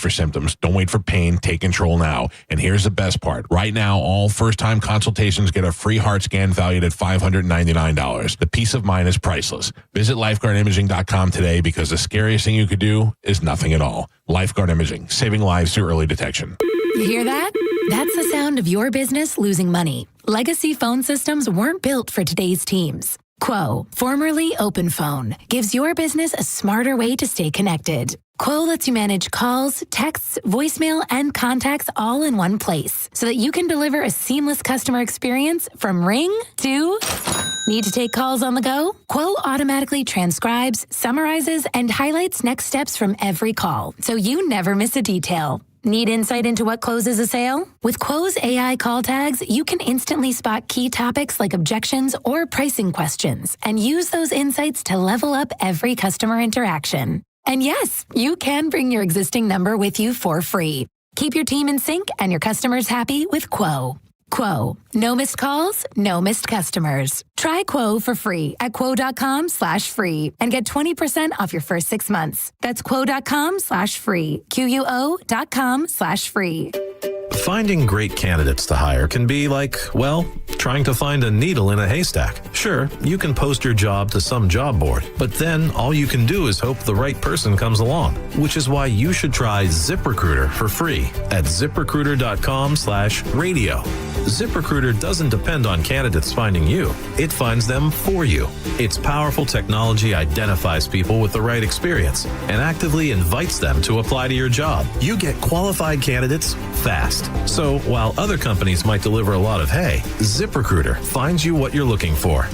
for symptoms. Don't wait for pain. Take control now. And here's the best part. Right now, all first-time consultations get a free heart scan valued at $599. The peace of mind is priceless. Visit lifeguardimaging.com today because the scariest thing you could do is nothing at all. Lifeguard Imaging, saving lives through early detection. You hear that? That's the sound of your business losing money. Legacy phone systems weren't built for today's teams. Quo, formerly OpenPhone, gives your business a smarter way to stay connected. Quo lets you manage calls, texts, voicemail, and contacts all in one place so that you can deliver a seamless customer experience from ring to... Need to take calls on the go? Quo automatically transcribes, summarizes, and highlights next steps from every call, so you never miss a detail. Need insight into what closes a sale? With Quo's AI call tags, you can instantly spot key topics like objections or pricing questions and use those insights to level up every customer interaction. And yes, you can bring your existing number with you for free. Keep your team in sync and your customers happy with Quo. Quo. No missed calls, no missed customers. Try Quo for free at quo.com/free and get 20% off your first 6 months. That's quo.com/free. QUO.com/free. Finding great candidates to hire can be like, well, trying to find a needle in a haystack. Sure, you can post your job to some job board, but then all you can do is hope the right person comes along, which is why you should try ZipRecruiter for free at ZipRecruiter.com/radio. ZipRecruiter doesn't depend on candidates finding you. It finds them for you. Its powerful technology identifies people with the right experience and actively invites them to apply to your job. You get qualified candidates fast. So while other companies might deliver a lot of hay, ZipRecruiter finds you what you're looking for.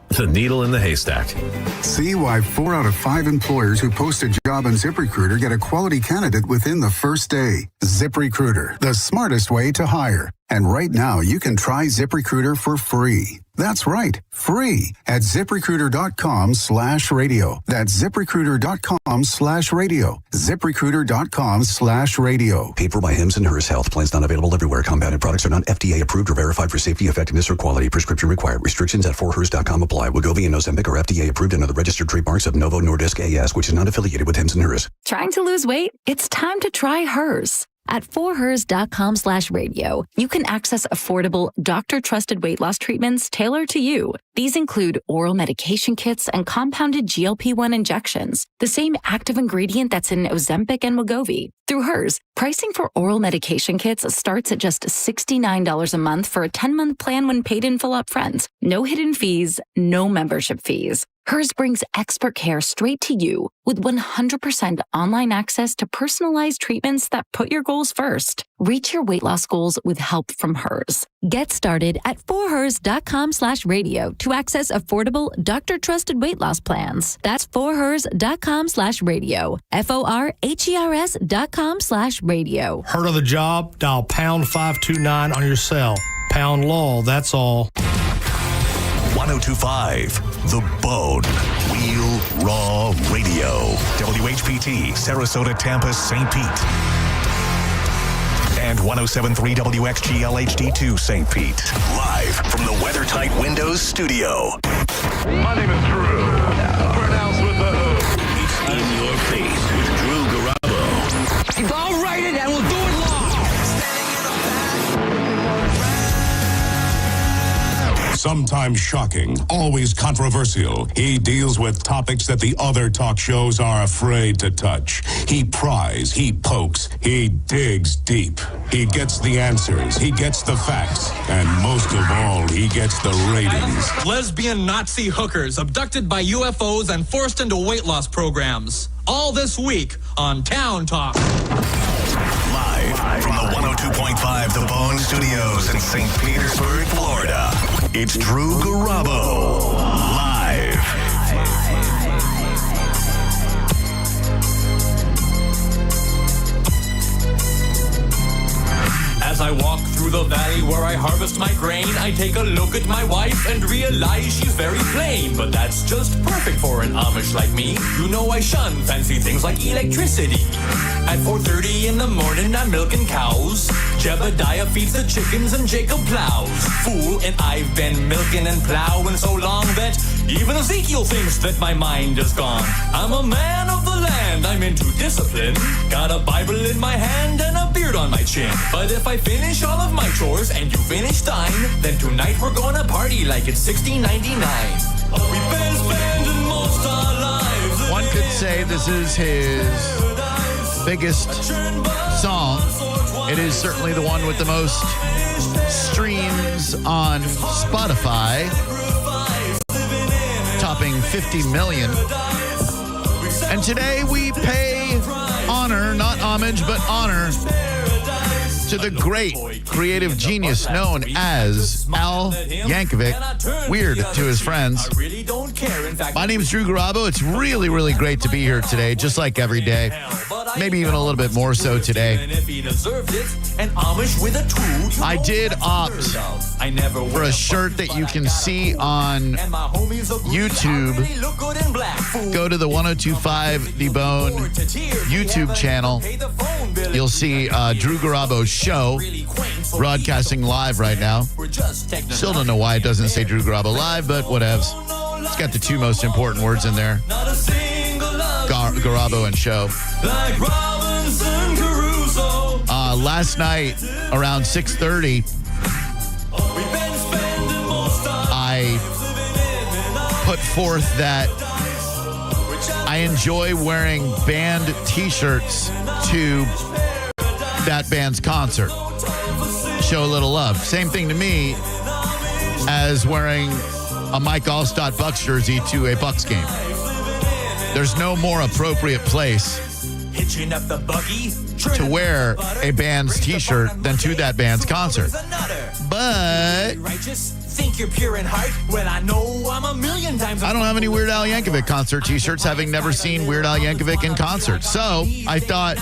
The needle in the haystack. See why 4 out of 5 employers who post a job on ZipRecruiter get a quality candidate within the first day. ZipRecruiter, the smartest way to hire. And right now, you can try ZipRecruiter for free. That's right, free at ZipRecruiter.com/radio. That's ZipRecruiter.com/radio. ZipRecruiter.com/radio. Paid for by Hims and Hers Health. Plans not available everywhere. Compounded products are not FDA approved or verified for safety, effectiveness, or quality. Prescription required. Restrictions at 4hers.com apply. Wegovy and Ozempic are FDA approved and are the registered trademarks of Novo Nordisk AS, which is not affiliated with Hims and Hers. Trying to lose weight? It's time to try Hers. At 4hers.com/radio, you can access affordable, doctor-trusted weight loss treatments tailored to you. These include oral medication kits and compounded GLP-1 injections, the same active ingredient that's in Ozempic and Wegovy. Through Hers, pricing for oral medication kits starts at just $69 a month for a 10-month plan when paid in full upfront. No hidden fees, no membership fees. Hers brings expert care straight to you with 100% online access to personalized treatments that put your goals first. Reach your weight loss goals with help from Hers. Get started at 4hers.com/radio to access affordable, doctor-trusted weight loss plans. That's 4hers.com/radio. FORHERS.com/radio. Heard of the job? Dial pound 529 on your cell. Pound law, that's all. 1025 The Bone. Real Raw Radio. WHPT, Sarasota, Tampa, St. Pete. And 1073 WXGL HD2 St. Pete. Live from the WeatherTight Windows studio. My name is Drew. Pronounced with the O. It's in your face with Drew Garabo. I'll write it and we'll do it live. Sometimes shocking, always controversial. He deals with topics that the other talk shows are afraid to touch. He pries, he pokes, he digs deep. He gets the answers, he gets the facts, and most of all, he gets the ratings. Lesbian Nazi hookers abducted by UFOs and forced into weight loss programs. All this week on Town Talk. Live from the 102.5 The Bone Studios in St. Petersburg, Florida. It's Drew Garabo. Live. As I walk through the valley where I harvest my grain, I take a look at my wife and realize she's very plain. But that's just perfect for an Amish like me. You know I shun fancy things like electricity. At 4:30 in the morning I'm milking cows. Jebediah feeds the chickens and Jacob plows. Fool, and I've been milking and plowing so long that even Ezekiel thinks that my mind is gone. I'm a man of the land, I'm into discipline. Got a Bible in my hand and a beard on my chin. But if I finish all of my chores and you finish thine, then tonight we're gonna party like it's 1699. We've been spending most our lives. One could say this is his biggest song. It is certainly the one with the most streams on Spotify, topping 50 million. And today we pay honor, not homage, but honor to the great creative genius known as Al Yankovic, weird to his friends. My name is Drew Garabo. It's really, really great to be here today, just like every day. Maybe even a little bit more so today. I did opt for a shirt that you can see on YouTube. Go to the 1025 The Bone YouTube channel. You'll see Drew Garabo's show broadcasting live right now. Still don't know why it doesn't say Drew Garabo Live, but whatevs. It's got the two most important words in there. Garabo and show. Last night around 6:30, I put forth that I enjoy wearing band t-shirts to that band's concert. Show a little love. Same thing to me as wearing a Mike Allstott Bucks jersey to a Bucks game. There's no more appropriate place to wear a band's t-shirt than to that band's concert. But think you're pure in heart? Well, I know I'm a million times. I don't have any Weird Al Yankovic concert t-shirts, having never seen Weird Al Yankovic in concert. So I thought,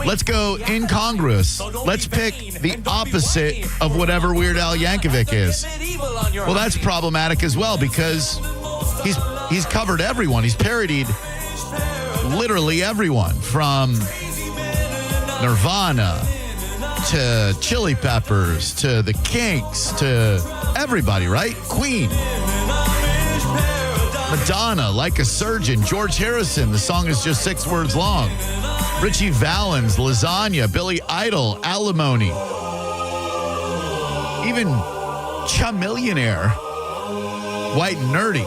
let's go incongruous. Let's pick the opposite of whatever Weird Al Yankovic is. Well, that's problematic as well because he's covered everyone. He's parodied literally everyone from Nirvana to Chili Peppers to the Kinks to everybody, right? Queen, Madonna, Like a Surgeon, George Harrison. The song is just 6 words long. Richie Valens, Lasagna, Billy Idol, Alimony. Even Chamillionaire, White and Nerdy,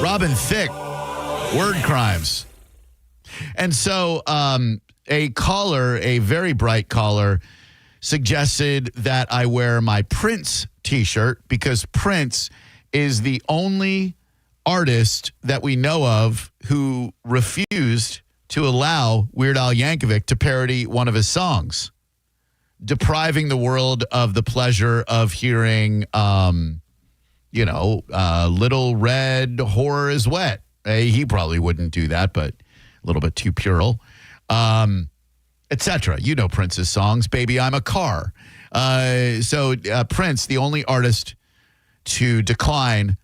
Robin Thicke, Word Crimes. And so a caller, a very bright caller, suggested that I wear my Prince t-shirt because Prince is the only artist that we know of who refused to allow Weird Al Yankovic to parody one of his songs, depriving the world of the pleasure of hearing, Little Red Horror is Wet. He probably wouldn't do that, but a little bit too puerile. Etc. You know Prince's songs, Baby I'm a Car. So Prince, the only artist to decline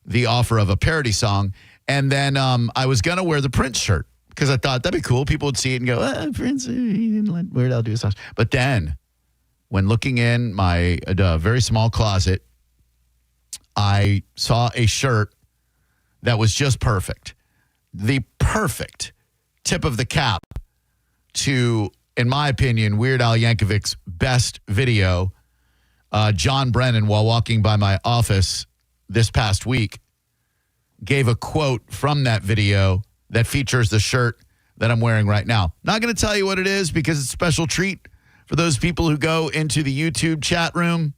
the offer of a parody song. And then I was going to wear the Prince shirt because I thought that'd be cool. People would see it and go, Prince, he didn't let Weird Al do his songs. But then when looking in my very small closet, I saw a shirt that was just perfect. The perfect tip of the cap to, in my opinion, Weird Al Yankovic's best video. John Brennan, while walking by my office this past week, gave a quote from that video that features the shirt that I'm wearing right now. Not going to tell you what it is because it's a special treat for those people who go into the YouTube chat room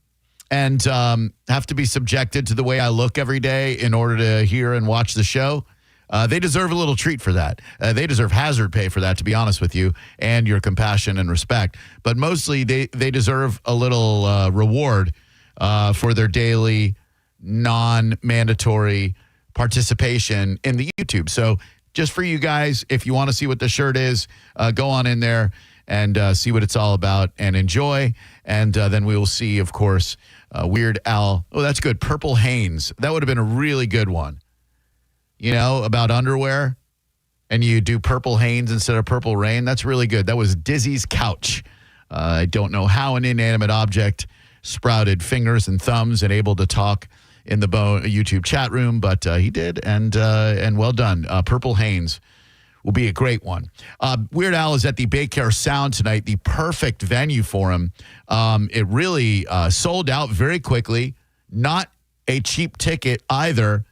and have to be subjected to the way I look every day in order to hear and watch the show. They deserve a little treat for that. They deserve hazard pay for that, to be honest with you, and your compassion and respect. But mostly they deserve a little reward for their daily non-mandatory participation in the YouTube. So just for you guys, if you want to see what the shirt is, go on in there and see what it's all about and enjoy. And then we will see, of course, Weird Al. Oh, that's good. Purple Hanes. That would have been a really good one. You know, about underwear, and you do Purple Hanes instead of Purple Rain. That's really good. That was Dizzy's Couch I don't know how an inanimate object sprouted fingers and thumbs and able to talk in the YouTube chat room, but he did, and well done. Purple Hanes will be a great one. Weird Al is at the Baycare Sound tonight, the perfect venue for him. It really sold out very quickly. Not a cheap ticket either,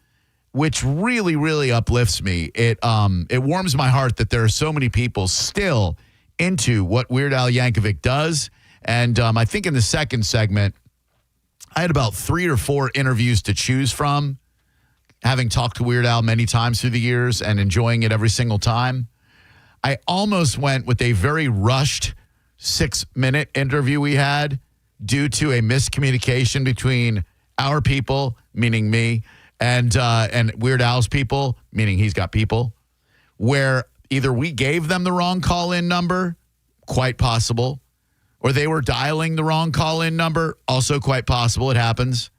which really, really uplifts me. It warms my heart that there are so many people still into what Weird Al Yankovic does. And I think in the second segment, I had about 3 or 4 interviews to choose from, having talked to Weird Al many times through the years and enjoying it every single time. I almost went with a very rushed 6-minute interview we had due to a miscommunication between our people, meaning me, and Weird Al's people, meaning he's got people, where either we gave them the wrong call-in number, quite possible, or they were dialing the wrong call-in number, also quite possible. It happens.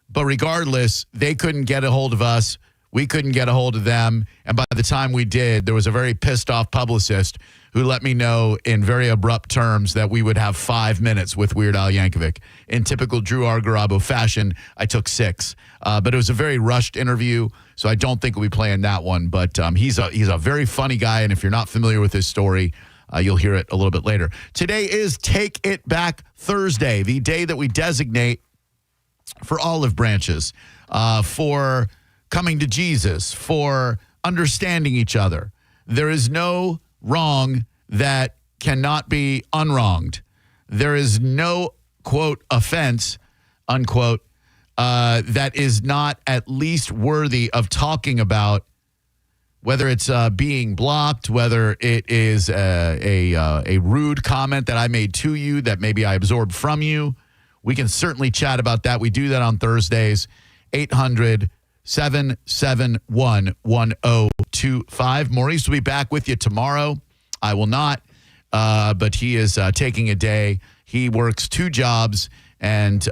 But regardless, they couldn't get a hold of us. We couldn't get a hold of them. And by the time we did, there was a very pissed off publicist who let me know in very abrupt terms that we would have 5 minutes with Weird Al Yankovic. In typical Drew R. Garabo fashion, I took 6. But it was a very rushed interview, so I don't think we'll be playing that one. But he's a very funny guy, and if you're not familiar with his story, you'll hear it a little bit later. Today is Take It Back Thursday, the day that we designate for olive branches, for coming to Jesus, for understanding each other. There is no wrong that cannot be unwronged. There is no, quote, offense, unquote, that is not at least worthy of talking about, whether it's being blocked, whether it is a rude comment that I made to you that maybe I absorbed from you. We can certainly chat about that. We do that on Thursdays, 800-771-1025. Maurice will be back with you tomorrow. I will not, but he is taking a day. He works 2 jobs and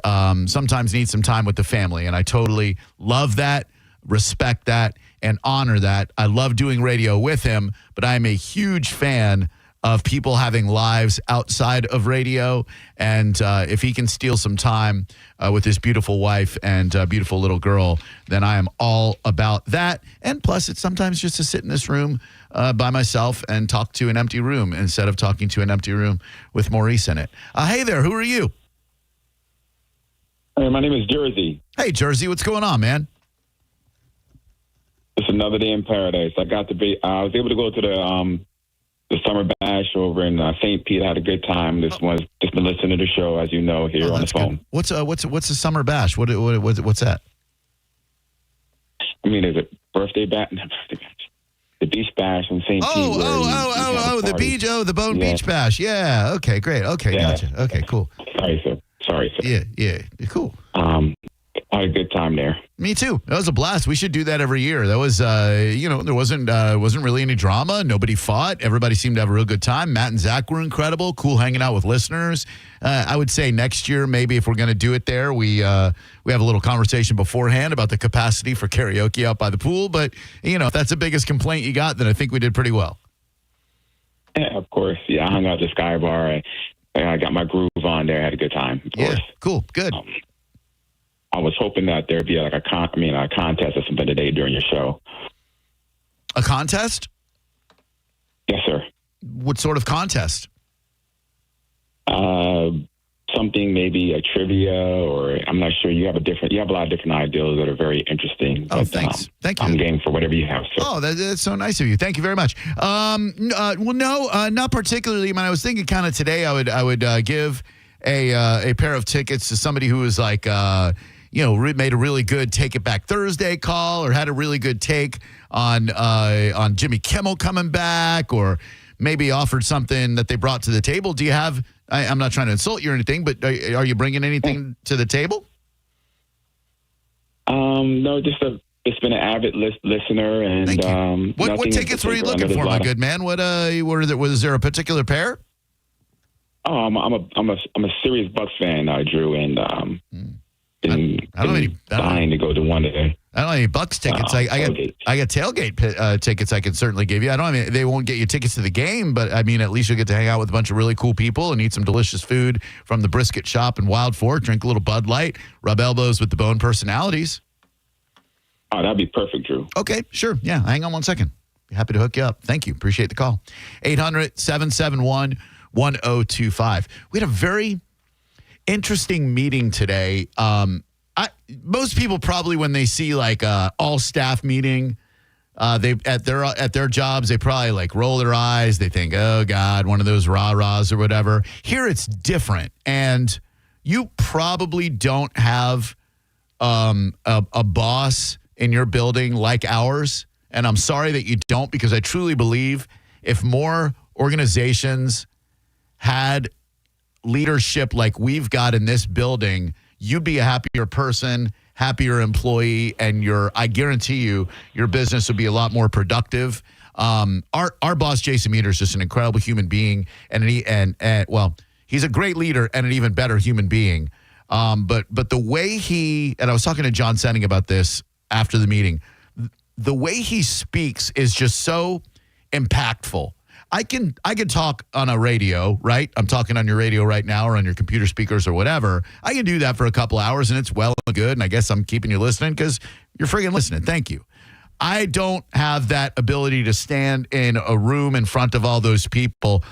sometimes needs some time with the family, and I totally love that, respect that, and honor that. I love doing radio with him, but I am a huge fan of people having lives outside of radio. And if he can steal some time with his beautiful wife and beautiful little girl, then I am all about that. And plus, it's sometimes just to sit in this room by myself and talk to an empty room instead of talking to an empty room with Maurice in it. Hey there, who are you? Hey, my name is Jersey. Hey, Jersey, what's going on, man? It's another day in paradise. I was able to go to the Summer Bash over in St. Pete. I had a good time. Just been listening to the show, as you know, here on the phone. Good. What's the Summer Bash? What's that? I mean, is it birthday bash? The beach bash in St. Pete. The beach. Oh, the Bone Beach Bash. Yeah. Okay, great. Okay, yeah. Gotcha. Okay, cool. Sorry, sir. Yeah. Cool. I had a good time there. Me too. That was a blast. We should do that every year. That was, there wasn't really any drama. Nobody fought. Everybody seemed to have a real good time. Matt and Zach were incredible. Cool hanging out with listeners. I would say next year, maybe if we're going to do it there, we have a little conversation beforehand about the capacity for karaoke out by the pool. But, if that's the biggest complaint you got, then I think we did pretty well. Yeah, of course. Yeah, I hung out at the Sky Bar. I got my groove on there. I had a good time. Of course. Cool. Good. I was hoping that there'd be a contest or something today during your show. A contest? Yes, sir. What sort of contest? Something, maybe a trivia, or I'm not sure. You have a lot of different ideas that are very interesting. Oh, thanks. Thank you. I'm game for whatever you have, sir. Oh, that's so nice of you. Thank you very much. Not particularly. I was thinking kind of today I would give a pair of tickets to somebody who was like, made a really good Take It Back Thursday call, or had a really good take on Jimmy Kimmel coming back, or maybe offered something that they brought to the table. Do you have? I'm not trying to insult you or anything, but are you bringing anything to the table? No, just been an avid listener, and what tickets were you looking for, my good man? Was there a particular pair? Oh, I'm a serious Bucks fan, Drew, and been dying to go to one of them. I don't know any Bucks tickets. I got tailgate tickets I can certainly give you. They won't get you tickets to the game, but I mean, at least you'll get to hang out with a bunch of really cool people and eat some delicious food from the brisket shop in Wild Fork, drink a little Bud Light, rub elbows with the Bone personalities. Oh, that'd be perfect, Drew. Okay, sure. Yeah, hang on one second. Be happy to hook you up. Thank you. Appreciate the call. 800-771-1025. We had a very interesting meeting today. Most people probably, when they see like all staff meeting, they at their jobs, they probably like roll their eyes. They think, oh God, one of those rah-rahs or whatever. Here it's different, and you probably don't have a boss in your building like ours. And I'm sorry that you don't, because I truly believe if more organizations had leadership like we've got in this building, you'd be a happier person, happier employee, and I guarantee you, your business would be a lot more productive. Our boss, Jason Meter, is just an incredible human being, and he's a great leader and an even better human being. But the way and I was talking to John Senning about this after the meeting, the way he speaks is just so impactful. I can talk on a radio, right? I'm talking on your radio right now or on your computer speakers or whatever. I can do that for a couple hours and it's well and good. And I guess I'm keeping you listening because you're friggin' listening. Thank you. I don't have that ability to stand in a room in front of all those people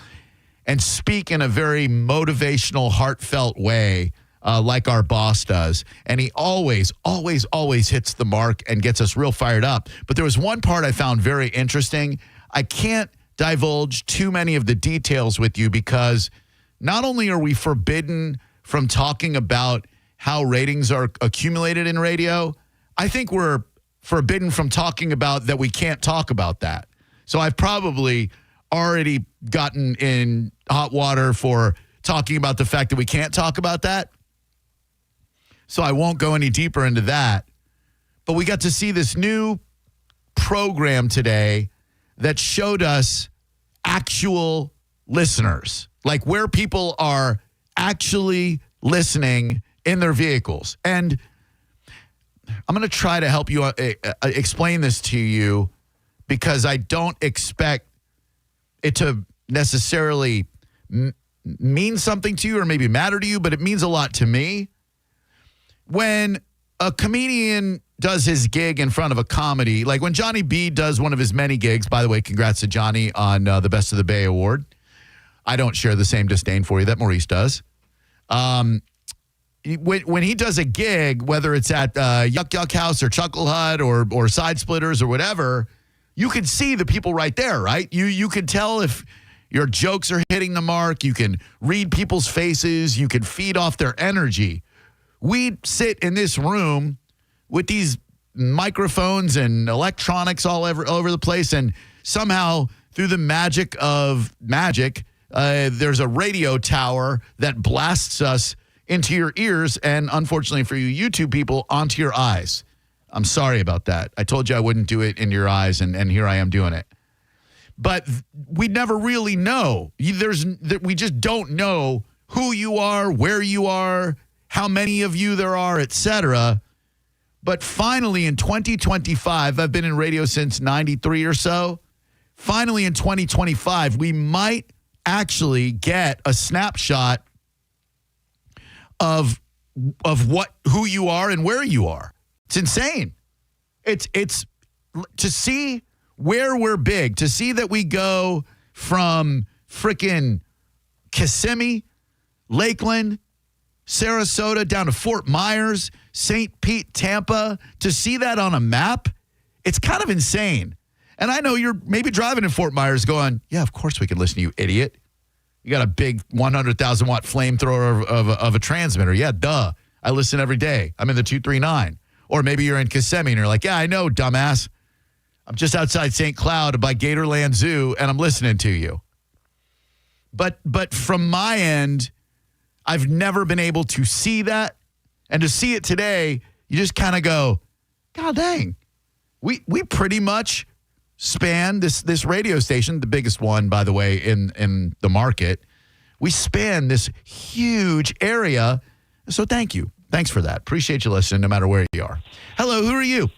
and speak in a very motivational, heartfelt way like our boss does. And he always, always, always hits the mark and gets us real fired up. But there was one part I found very interesting. I can't divulge too many of the details with you because not only are we forbidden from talking about how ratings are accumulated in radio, I think we're forbidden from talking about that we can't talk about that. So I've probably already gotten in hot water for talking about the fact that we can't talk about that. So I won't go any deeper into that. But we got to see this new program today that showed us actual listeners, like where people are actually listening in their vehicles. And I'm going to try to help you explain this to you because I don't expect it to necessarily mean something to you or maybe matter to you, but it means a lot to me. When a comedian does his gig in front of a comedy, like when Johnny B does one of his many gigs, by the way, congrats to Johnny on the Best of the Bay Award. I don't share the same disdain for you that Maurice does. When he does a gig, whether it's at Yuck Yuck House or Chuckle Hut or Side Splitters or whatever, you can see the people right there, right? You can tell if your jokes are hitting the mark. You can read people's faces. You can feed off their energy. We sit in this room with these microphones and electronics all over the place, and somehow through the magic of magic, there's a radio tower that blasts us into your ears and, unfortunately for you YouTube people, onto your eyes. I'm sorry about that. I told you I wouldn't do it in your eyes, and here I am doing it. But we never really know. We just don't know who you are, where you are, how many of you there are, etc. But finally in 2025, I've been in radio since 93 or so. Finally in 2025, we might actually get a snapshot of who you are and where you are. It's insane. It's to see where we're big, to see that we go from frickin' Kissimmee, Lakeland, Sarasota, down to Fort Myers, St. Pete, Tampa, to see that on a map, it's kind of insane. And I know you're maybe driving in Fort Myers going, yeah, of course we can listen to you, idiot. You got a big 100,000 watt flamethrower of a transmitter. Yeah, duh. I listen every day. I'm in the 239. Or maybe you're in Kissimmee and you're like, yeah, I know, dumbass. I'm just outside St. Cloud by Gatorland Zoo and I'm listening to you. But from my end, I've never been able to see that. And to see it today, you just kind of go, God dang. We pretty much span this radio station, the biggest one, by the way, in the market. We span this huge area. So thank you. Thanks for that. Appreciate you listening no matter where you are. Hello, who are you?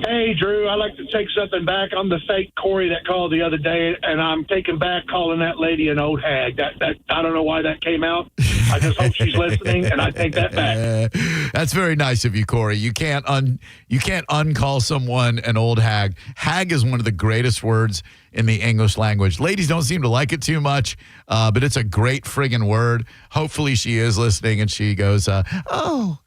Hey, Drew, I'd like to take something back. I'm the fake Corey that called the other day, and I'm taking back calling that lady an old hag. That I don't know why that came out. I just hope she's listening, and I take that back. That's very nice of you, Corey. You can't uncall someone an old hag. Hag is one of the greatest words in the English language. Ladies don't seem to like it too much, but it's a great friggin' word. Hopefully she is listening, and she goes, oh,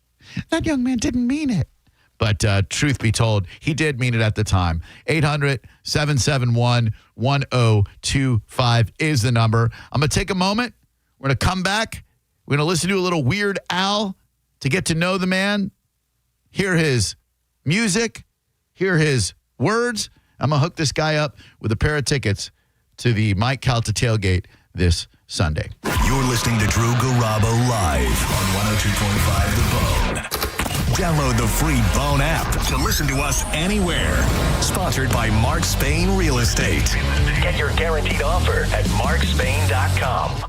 that young man didn't mean it. But truth be told, he did mean it at the time. 800-771-1025 is the number. I'm going to take a moment. We're going to come back. We're going to listen to a little Weird Al to get to know the man, hear his music, hear his words. I'm going to hook this guy up with a pair of tickets to the Mike Calta tailgate this Sunday. You're listening to Drew Garabo live on 102.5 The Bone. Download the free Bone app to listen to us anywhere. Sponsored by Mark Spain Real Estate. Get your guaranteed offer at markspain.com.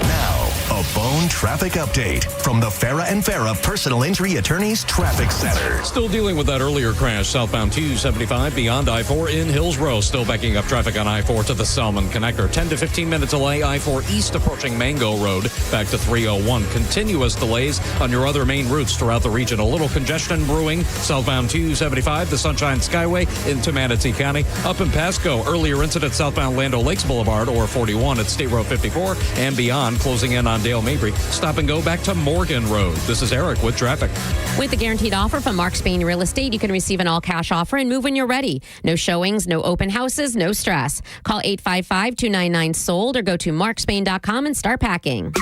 Now, a Bone traffic update from the Farah and Farah Personal Injury Attorneys Traffic Center. Still dealing with that earlier crash southbound 275 beyond I-4 in Hills Row. Still backing up traffic on I-4 to the Selman Connector. 10 to 15 minute delay. I-4 east approaching Mango Road back to 301. Continuous delays on your other main routes throughout the region. A little congestion brewing southbound 275, the Sunshine Skyway into Manatee County. Up in Pasco, earlier incident southbound Land O'Lakes Boulevard or 41 at State Road 54 and beyond, closing in on Dale Mabry. Stop and go back to Morgan Road. This is Eric with traffic. With a guaranteed offer from Mark Spain Real Estate, you can receive an all-cash offer and move when you're ready. No showings, no open houses, no stress. Call 855-299-SOLD or go to markspain.com and start packing.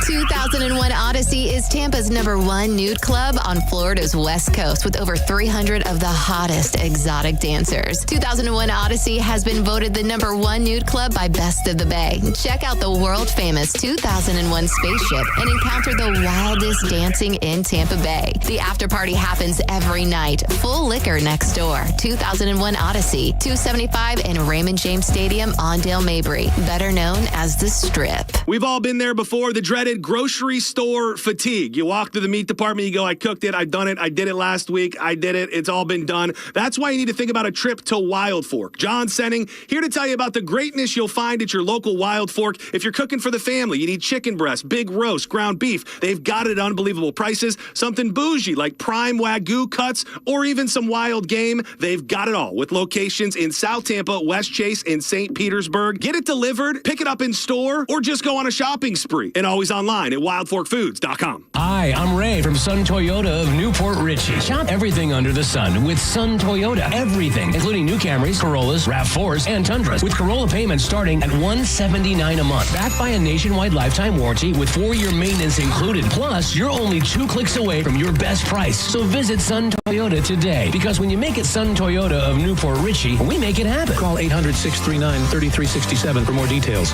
2001 Odyssey is Tampa's #1 nude club on Florida's West Coast with over 300 of the hottest exotic dancers. 2001 Odyssey has been voted the #1 nude club by Best of the Bay. Check out the world-famous 2001 spaceship and encounter the wildest dancing in Tampa Bay. The after party happens every night. Full liquor next door. 2001 Odyssey, 275 in Raymond James Stadium on Dale Mabry, better known as the Strip. We've all been there before, the dreaded grocery store fatigue. You walk to the meat department, you go, I cooked it, I've done it, I did it last week, I did it, it's all been done. That's why you need to think about a trip to Wild Fork. John Senning, here to tell you about the greatness you'll find at your local Wild Fork. If you're cooking for the family, you need chicken breast, big roast, ground beef. They've got it at unbelievable prices. Something bougie like prime Wagyu cuts or even some wild game. They've got it all with locations in South Tampa, West Chase, and St. Petersburg. Get it delivered, pick it up in store, or just go on a shopping spree. And always online at wildforkfoods.com. Hi, I'm Ray from Sun Toyota of Newport Richey. Shop everything under the sun with Sun Toyota. Everything, including new Camrys, Corollas, RAV4s, and Tundras, with Corolla payments starting at $179 a month. Backed by a nationwide lifetime warranty with 4-year maintenance included. Plus, you're only 2 clicks away from your best price. So visit Sun Toyota today, because when you make it Sun Toyota of Newport Richey, we make it happen. Call 800-639-3367 for more details.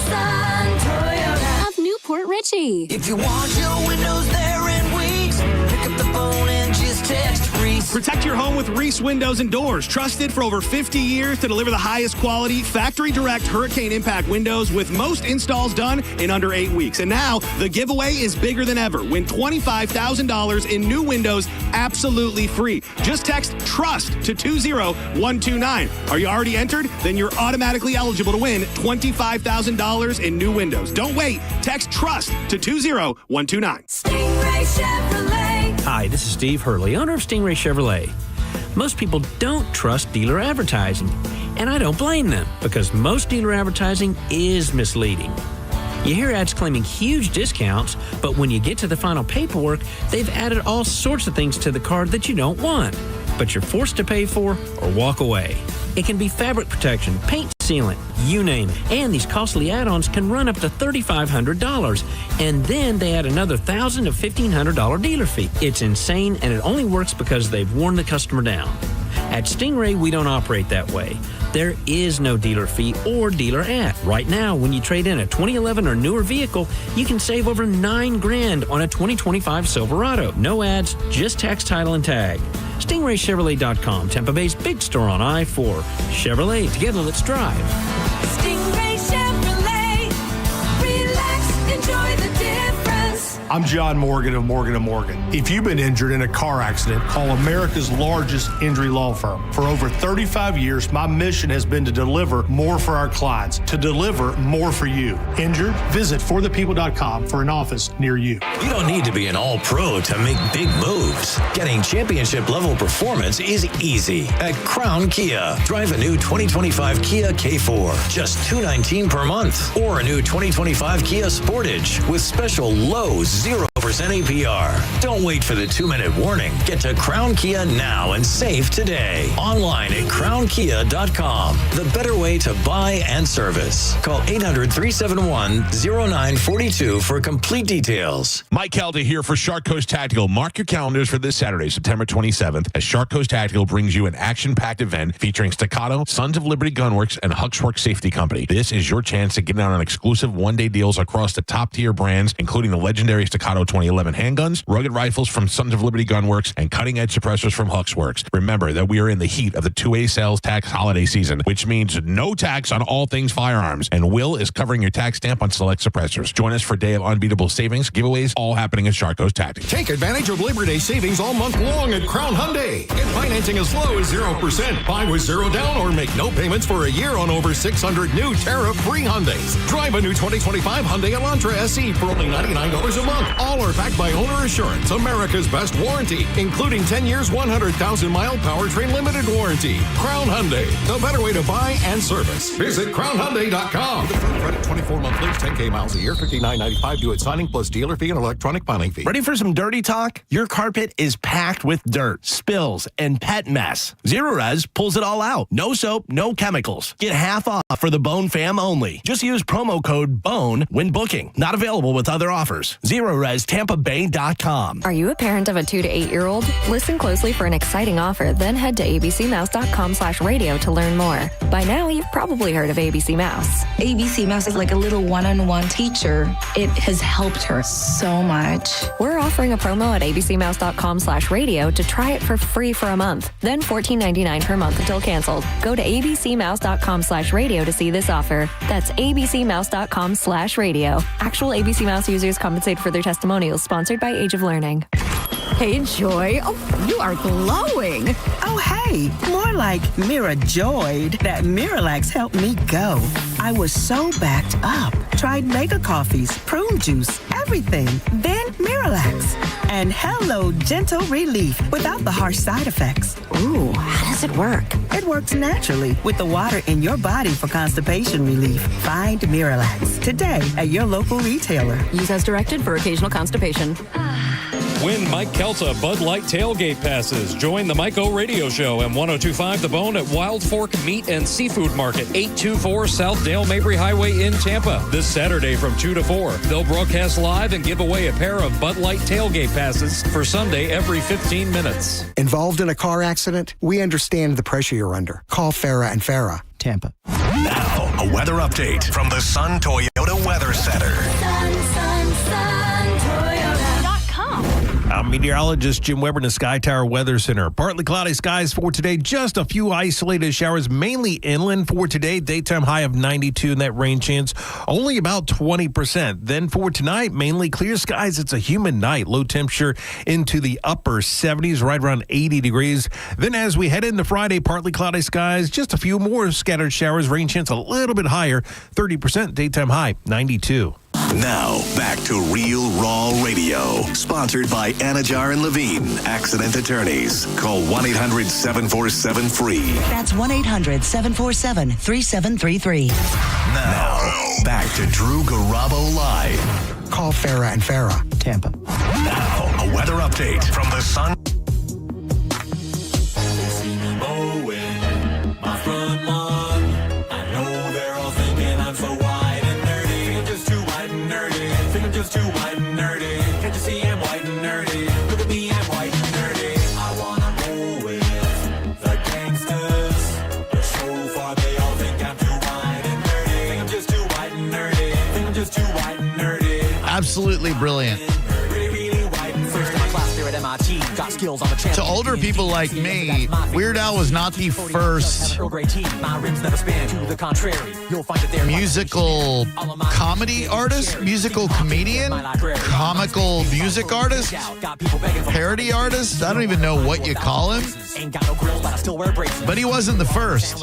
Sun Toyota of Newport Richey. If you want your windows there in weeks, pick up the phone and just text Reese. Protect your home with Reese Windows and Doors. Trusted for over 50 years to deliver the highest quality, factory direct hurricane impact windows with most installs done in under 8 weeks. And now the giveaway is bigger than ever. Win $25,000 in new windows absolutely free. Just text TRUST to 20129. Are you already entered? Then you're automatically eligible to win $25,000 in new windows. Don't wait. Text TRUST to 20129. Stingray Chevrolet. Hi, this is Steve Hurley, owner of Stingray Chevrolet. Most people don't trust dealer advertising, and I don't blame them, because most dealer advertising is misleading. You hear ads claiming huge discounts, but when you get to the final paperwork, they've added all sorts of things to the card that you don't want, but you're forced to pay for or walk away. It can be fabric protection, paint sealant, you name it. And these costly add-ons can run up to $3,500. And then they add another $1,000 to $1,500 dealer fee. It's insane, and it only works because they've worn the customer down. At Stingray, we don't operate that way. There is no dealer fee or dealer ad. Right now, when you trade in a 2011 or newer vehicle, you can save over $9,000 on a 2025 Silverado. No ads, just tax, title, and tag. StingrayChevrolet.com, Tampa Bay's big store on I-4. Chevrolet, together let's drive. Stingray Chevrolet. I'm John Morgan of Morgan & Morgan. If you've been injured in a car accident, call America's largest injury law firm. For over 35 years, my mission has been to deliver more for our clients, to deliver more for you. Injured? Visit forthepeople.com for an office near you. You don't need to be an all-pro to make big moves. Getting championship-level performance is easy at Crown Kia. Drive a new 2025 Kia K4, just $219 per month. Or a new 2025 Kia Sportage with special low 0% APR. Don't wait for the 2-minute warning. Get to Crown Kia now and save today. Online at crownkia.com. The better way to buy and service. Call 800-371-0942 for complete details. Mike Kelda here for Shark Coast Tactical. Mark your calendars for this Saturday, September 27th, as Shark Coast Tactical brings you an action-packed event featuring Staccato, Sons of Liberty Gunworks, and Huxworks Safety Company. This is your chance to get out on exclusive one-day deals across the top-tier brands, including the legendary Staccato 2011 handguns, rugged rifles from Sons of Liberty Gunworks, and cutting-edge suppressors from Huxworks. Remember that we are in the heat of the 2A sales tax holiday season, which means no tax on all things firearms, and Will is covering your tax stamp on select suppressors. Join us for a day of unbeatable savings, giveaways, all happening at Shark Coast Tactical. Take advantage of Labor Day savings all month long at Crown Hyundai. Get financing as low as 0%. Buy with zero down or make no payments for a year on over 600 new tariff-free Hyundais. Drive a new 2025 Hyundai Elantra SE for only $99 a month. All are backed by Owner Assurance, America's best warranty, including 10 years, 100,000-mile powertrain limited warranty. Crown Hyundai, the better way to buy and service. Visit crownhyundai.com. Credit 24-month lease, 10K miles a year, $59.95 due at signing plus dealer fee and electronic filing fee. Ready for some dirty talk? Your carpet is packed with dirt, spills, and pet mess. Zero Res pulls it all out. No soap, no chemicals. Get half off for the Bone fam only. Just use promo code BONE when booking. Not available with other offers. ZeroResTampaBay.com. Are you a parent of a 2 to 8-year-old? Listen closely for an exciting offer, then head to abcmouse.com/radio to learn more. By now, you've probably heard of ABC Mouse. ABC Mouse is like a little one-on-one teacher. It has helped her so much. We're offering a promo at abcmouse.com/radio to try it for free for a month, then $14.99 per month until canceled. Go to abcmouse.com/radio to see this offer. That's abcmouse.com/radio. Actual ABC Mouse users compensate for their testimonials, sponsored by Age of Learning. Hey, Joy. Oh, you are glowing. Oh, hey. More like Mira joyed that Miralax helped me go. I was so backed up. Tried mega coffees, prune juice, everything. Then Miralax. And hello, gentle relief without the harsh side effects. Ooh, how does it work? It works naturally with the water in your body for constipation relief. Find Miralax today at your local retailer. Use as directed for occasional constipation. Win Mike Kelta Bud Light tailgate passes. Join the Mike O Radio Show and 102.5 The Bone at Wild Fork Meat and Seafood Market, 824 South Dale Mabry Highway in Tampa. This Saturday from 2 to 4. They'll broadcast live and give away a pair of Bud Light tailgate passes for Sunday every 15 minutes. Involved in a car accident? We understand the pressure you're under. Call Farah and Farah, Tampa. Now, a weather update from the Sun Toyota Weather Center. I'm meteorologist Jim Weber in the Sky Tower Weather Center. Partly cloudy skies for today. Just a few isolated showers, mainly inland for today. Daytime high of 92 and that rain chance only about 20%. Then for tonight, mainly clear skies. It's a humid night. Low temperature into the upper 70s, right around 80 degrees. Then as we head into Friday, partly cloudy skies. Just a few more scattered showers. Rain chance a little bit higher. 30%. Daytime high 92. Now, back to Real Raw Radio. Sponsored by Anajar and Levine, Accident Attorneys. Call 1-800-747-FREE. That's 1-800-747-3733. Now, back to Drew Garabo Live. Call Farah and Farah, Tampa. Now, a weather update from the Sun. My front lawn. I know they're all thinking I'm so white and nerdy. I'm just too white and nerdy. Think I'm just too white and nerdy. Can't you see I'm white and nerdy? Look at me, I'm white and nerdy. I wanna roll with the gangsters. But so far they all think I'm too white and nerdy. Think I'm just too white and nerdy. Think I'm just too white and nerdy. Absolutely brilliant. Really white and nerdy. First in my class, MIT. Got skills, I'm a champion. To older people like me, Weird Al was not the first musical comedy artist, musical comedian, comical music artist, parody artist. I don't even know what you call him. But he wasn't the first.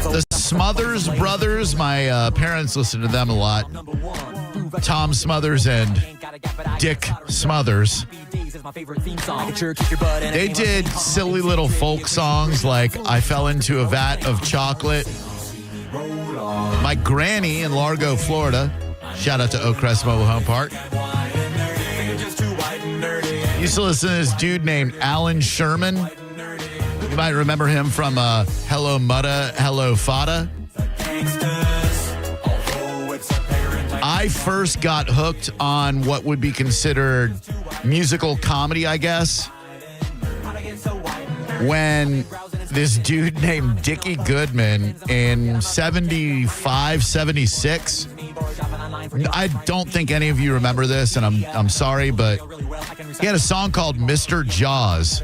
The Smothers Brothers, my parents listened to them a lot. Tom Smothers and Dick Smothers. They did silly little folk songs like I Fell Into a Vat of Chocolate. My granny in Largo, Florida, shout out to Oak Crest Mobile Home Park, used to listen to this dude named Alan Sherman. You might remember him from Hello Mutta, Hello Fada. I first got hooked on what would be considered musical comedy, I guess, when this dude named Dickie Goodman in 75, 76. I don't think any of you remember this, and I'm sorry, but he had a song called Mr. Jaws.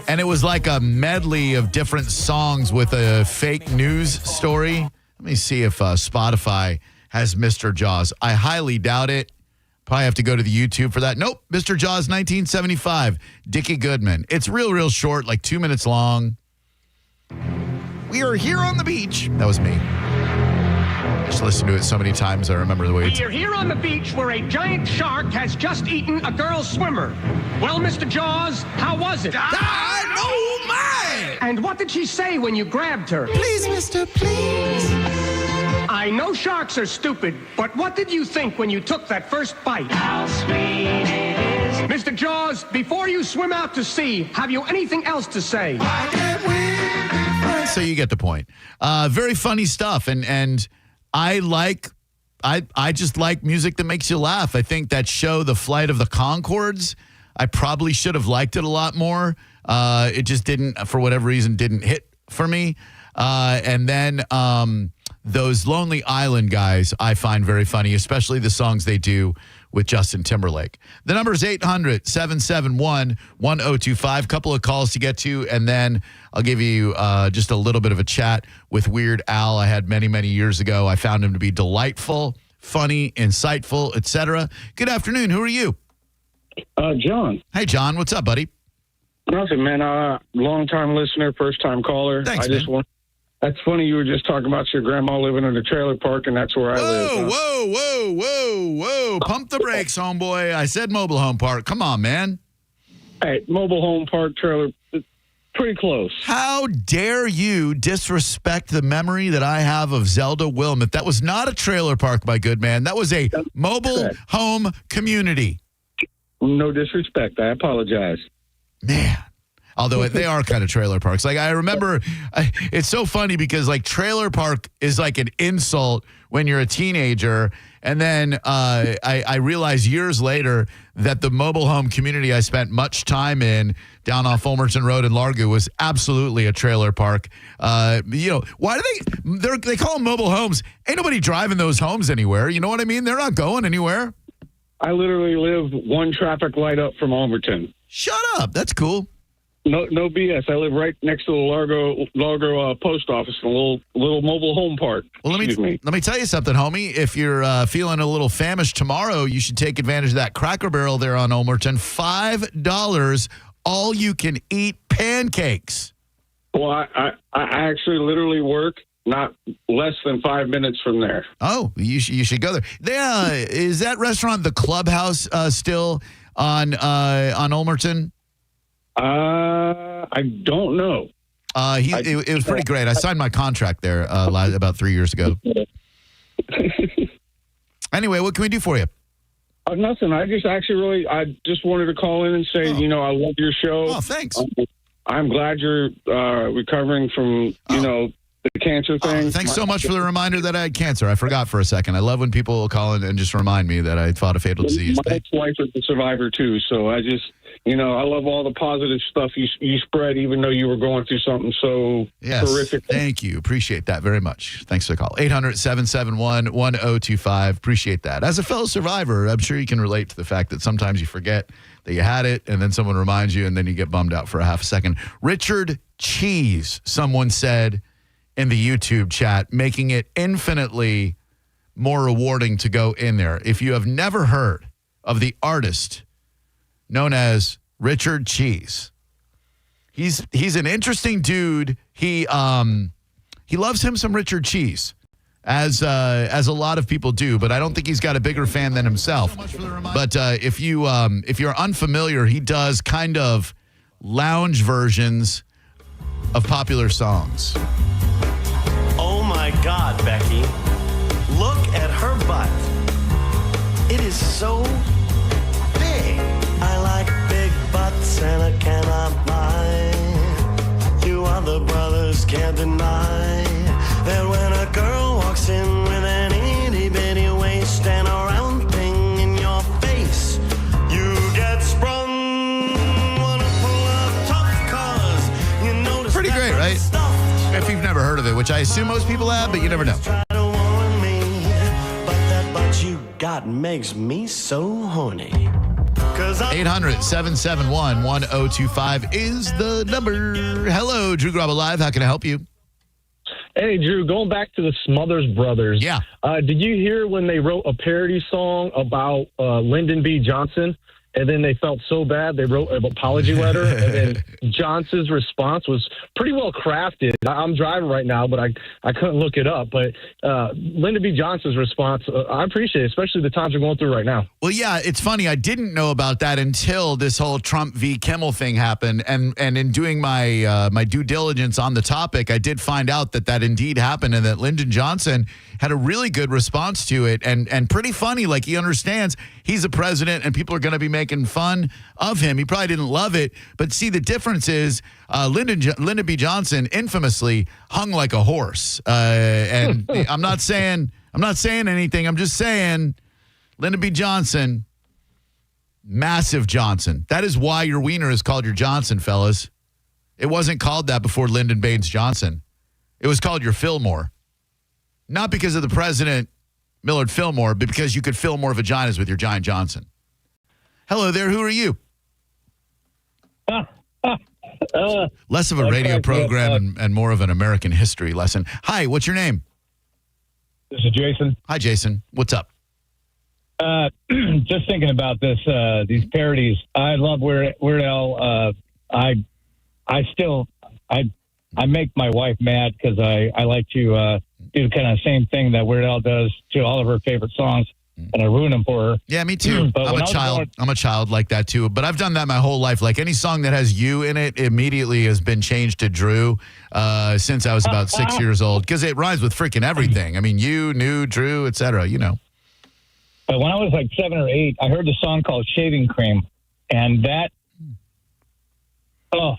And it was like a medley of different songs with a fake news story. Let me see if Spotify has Mr. Jaws. I highly doubt it. Probably have to go to the YouTube for that. Nope, Mr. Jaws 1975, Dickie Goodman. It's real short, like 2 minutes long. We are here on the beach. That was me. Just listened to it so many times, I remember the way it's... You're here on the beach where a giant shark has just eaten a girl swimmer. Well, Mr. Jaws, how was it? Oh, my! And what did she say when you grabbed her? Please, mister, please. I know sharks are stupid, but what did you think when you took that first bite? How sweet it is. Mr. Jaws, before you swim out to sea, have you anything else to say? So you get the point. Very funny stuff, and I just like music that makes you laugh. I think that show, The Flight of the Conchords, I probably should have liked it a lot more. It just didn't, for whatever reason, didn't hit for me. And then those Lonely Island guys I find very funny, especially the songs they do with Justin Timberlake. The number is 800-771-1025. Couple of calls to get to, and then I'll give you just a little bit of a chat with Weird Al I had many, many years ago. I found him to be delightful, funny, insightful, etc. Good afternoon. Who are you? John. Hey, John. What's up, buddy? Nothing, man. Long-time listener, first-time caller. Thanks, That's funny. You were just talking about your grandma living in a trailer park, and that's where I live. Whoa. Pump the brakes, homeboy. I said mobile home park. Come on, man. Hey, mobile home park trailer, pretty close. How dare you disrespect the memory that I have of Zelda Wilmot? That was not a trailer park, my good man. That was a mobile home community. No disrespect. I apologize. Man. Although they are kind of trailer parks. Like, I remember, it's so funny because, like, trailer park is like an insult when you're a teenager. And then I realized years later that the mobile home community I spent much time in down off Fulmerton Road in Largo was absolutely a trailer park. Why do they call them mobile homes? Ain't nobody driving those homes anywhere. You know what I mean? They're not going anywhere. I literally live one traffic light up from Fulmerton. Shut up. That's cool. No BS. I live right next to the Largo post office in a little mobile home park. Well, let me tell you something, homie. If you're feeling a little famished tomorrow, you should take advantage of that Cracker Barrel there on Fulmerton. $5, all you can eat pancakes. Well, I actually literally work not less than 5 minutes from there. Oh, you should go there. Is that restaurant the Clubhouse still on Fulmerton? I don't know. It was pretty great. I signed my contract there about 3 years ago. Anyway, what can we do for you? Nothing. I just wanted to call in and say, I love your show. Oh, thanks. I'm glad you're recovering from, the cancer thing. Thanks so much for the reminder that I had cancer. I forgot for a second. I love when people call in and just remind me that I fought a fatal disease. My ex-wife is a survivor, too, so I just... I love all the positive stuff you spread, even though you were going through something so horrific. Thank you. Appreciate that very much. Thanks for the call. 800-771-1025. Appreciate that. As a fellow survivor, I'm sure you can relate to the fact that sometimes you forget that you had it, and then someone reminds you, and then you get bummed out for a half a second. Richard Cheese, someone said in the YouTube chat, making it infinitely more rewarding to go in there. If you have never heard of the artist known as Richard Cheese, he's an interesting dude. He loves him some Richard Cheese, as a lot of people do, but I don't think he's got a bigger fan than himself. But if you're unfamiliar, he does kind of lounge versions of popular songs. Oh my God, Becky. Look at her butt. It is so big. I like big butts and I cannot lie. You other brothers can't deny that when a girl walks in with an itty bitty waist and a round thing in your face, you get sprung. Wanna pull up tough cause you notice. Pretty great, right? If you've never heard of it, which I assume most people have, but you never know. You got makes me so horny. 800-771-1025 is the number. Hello, Drew Garabo Live. How can I help you? Hey, Drew, going back to the Smothers Brothers. Yeah. Did you hear when they wrote a parody song about Lyndon B. Johnson? And then they felt so bad, they wrote an apology letter. And then Johnson's response was pretty well crafted. I'm driving right now, but I couldn't look it up. But Lyndon B. Johnson's response, I appreciate it, especially the times we're going through right now. Well, yeah, it's funny. I didn't know about that until this whole Trump v. Kimmel thing happened. And in doing my my due diligence on the topic, I did find out that indeed happened and that Lyndon Johnson had a really good response to it and pretty funny. Like, he understands he's a president and people are going to be making fun of him. He probably didn't love it. But see, the difference is Lyndon B. Johnson infamously hung like a horse. And I'm not saying anything. I'm just saying Lyndon B. Johnson, massive Johnson. That is why your wiener is called your Johnson, fellas. It wasn't called that before Lyndon Baines Johnson. It was called your Fillmore. Not because of the president, Millard Fillmore, but because you could fill more vaginas with your giant Johnson. Hello there. Who are you? Less of a radio program and more of an American history lesson. Hi, what's your name? This is Jason. Hi, Jason. What's up? Just thinking about this, these parodies. I love Weird Al. I make my wife mad because I like to do kind of the same thing that Weird Al does to all of her favorite songs, and I ruin them for her. Yeah, me too. But I'm a child like that too. But I've done that my whole life. Like, any song that has you in it immediately has been changed to Drew since I was about 6 years old, because it rhymes with freaking everything. I mean, you, new, Drew, etc. You know. But when I was like 7 or 8, I heard the song called Shaving Cream, and that's the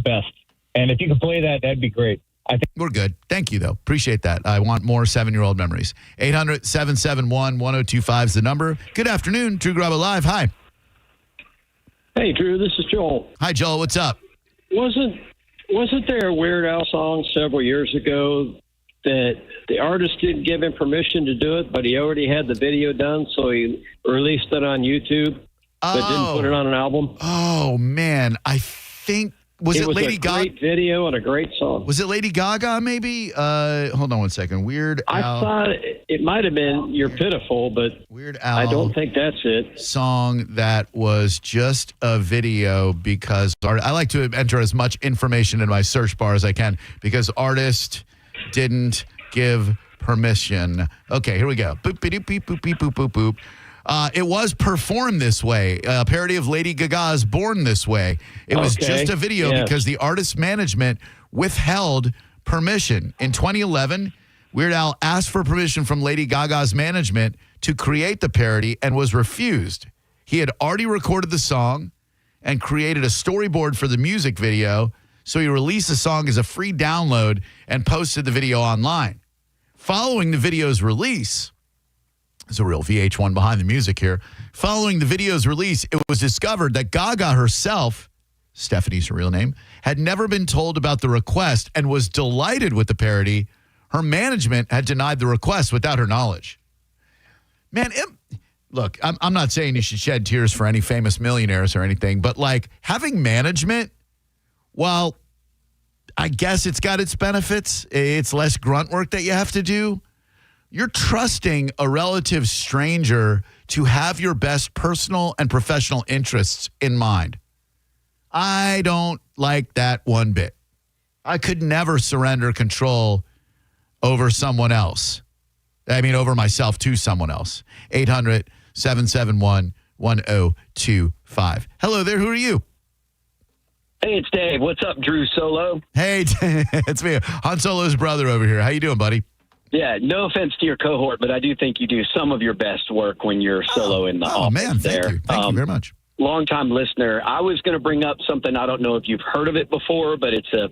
best. And if you could play that, that'd be great. I think we're good. Thank you, though. Appreciate that. I want more 7-year-old memories. 800-771-1025 is the number. Good afternoon, Drew Garabo Live. Hi. Hey, Drew. This is Joel. Hi, Joel. What's up? Wasn't there a Weird Al song several years ago that the artist didn't give him permission to do it, but he already had the video done, so he released it on YouTube, but didn't put it on an album? Oh, man. I think... Was it Lady Gaga? Great video and a great song. Was it Lady Gaga, maybe? Hold on one second. Weird Al. I thought it might have been You're Pitiful, but Weird Al. I don't think that's it. Song that was just a video, because I like to enter as much information in my search bar as I can, because artist didn't give permission. Okay, here we go. Boop, boop, boop, boop, boop, boop, boop, boop. It was performed this way. A parody of Lady Gaga's Born This Way. It was just a video because the artist's management withheld permission. In 2011, Weird Al asked for permission from Lady Gaga's management to create the parody and was refused. He had already recorded the song and created a storyboard for the music video, so he released the song as a free download and posted the video online. Following the video's release, It's a real VH1 behind the music here. Following the video's release, it was discovered that Gaga herself, Stephanie's her real name, had never been told about the request and was delighted with the parody. Her management had denied the request without her knowledge. Man, look, I'm not saying you should shed tears for any famous millionaires or anything, but like having management, well, I guess it's got its benefits. It's less grunt work that you have to do. You're trusting a relative stranger to have your best personal and professional interests in mind. I don't like that one bit. I could never surrender control over someone else. I mean, over myself to someone else. 800-771-1025. Hello there. Who are you? Hey, it's Dave. What's up, Drew Solo? Hey, it's me. Han Solo's brother over here. How you doing, buddy? Yeah, no offense to your cohort, but I do think you do some of your best work when you're solo in the office. Oh, man, there. Thank you very much. Long-time listener. I was going to bring up something. I don't know if you've heard of it before, but it's a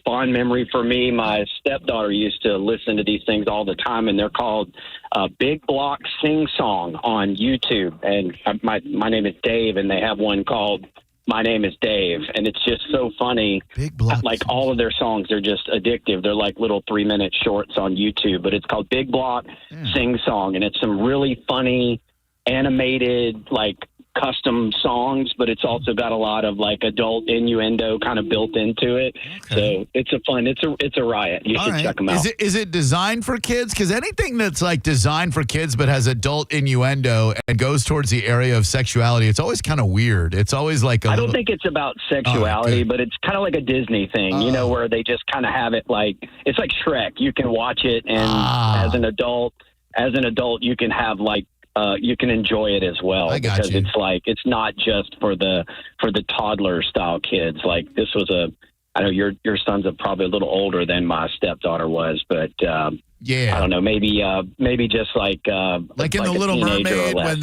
fond memory for me. My stepdaughter used to listen to these things all the time, and they're called Big Block Sing Song on YouTube. And my name is Dave, and they have one called My Name is Dave, and it's just so funny. Big Block. Like all of their songs are just addictive. They're like little 3-minute shorts on YouTube, but it's called Big Block Sing Song, and it's some really funny, animated, like custom songs, but it's also got a lot of like adult innuendo kind of built into it. So it's a riot. You should check them out. Is it designed for kids? Because anything that's like designed for kids but has adult innuendo and goes towards the area of sexuality, it's always kind of weird. It's always like I don't think it's about sexuality, but it's kind of like a Disney thing, you know, where they just kind of have it like it's like Shrek. You can watch it, and as an adult, you can have like. You can enjoy it as well because it's like it's not just for the toddler style kids. Like this was I know your son's probably a little older than my stepdaughter was, but I don't know, maybe just like in the Little Mermaid when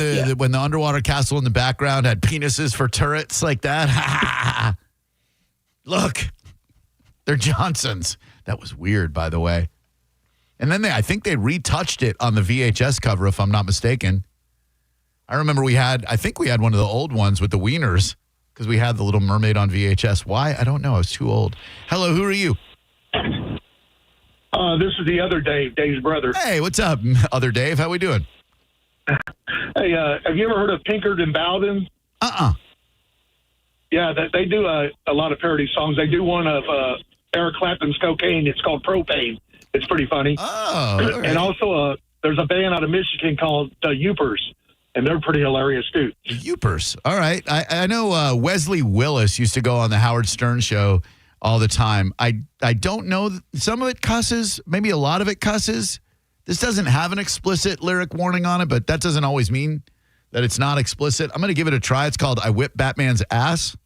the underwater castle in the background had penises for turrets like that. Look, they're Johnsons. That was weird, by the way. And then I think they retouched it on the VHS cover, if I'm not mistaken. I remember I think we had one of the old ones with the wieners because we had the Little Mermaid on VHS. Why? I don't know. I was too old. Hello, who are you? This is the other Dave, Dave's brother. Hey, what's up, other Dave? How we doing? Hey, have you ever heard of Pinkard and Bowden? Yeah, they do a lot of parody songs. They do one of Eric Clapton's Cocaine. It's called Propane. It's pretty funny. Oh, right. And also, there's a band out of Michigan called the Youpers, and they're pretty hilarious too. The Youpers. All right. I know Wesley Willis used to go on the Howard Stern show all the time. I don't know. Some of it cusses. Maybe a lot of it cusses. This doesn't have an explicit lyric warning on it, but that doesn't always mean that it's not explicit. I'm going to give it a try. It's called I Whip Batman's Ass.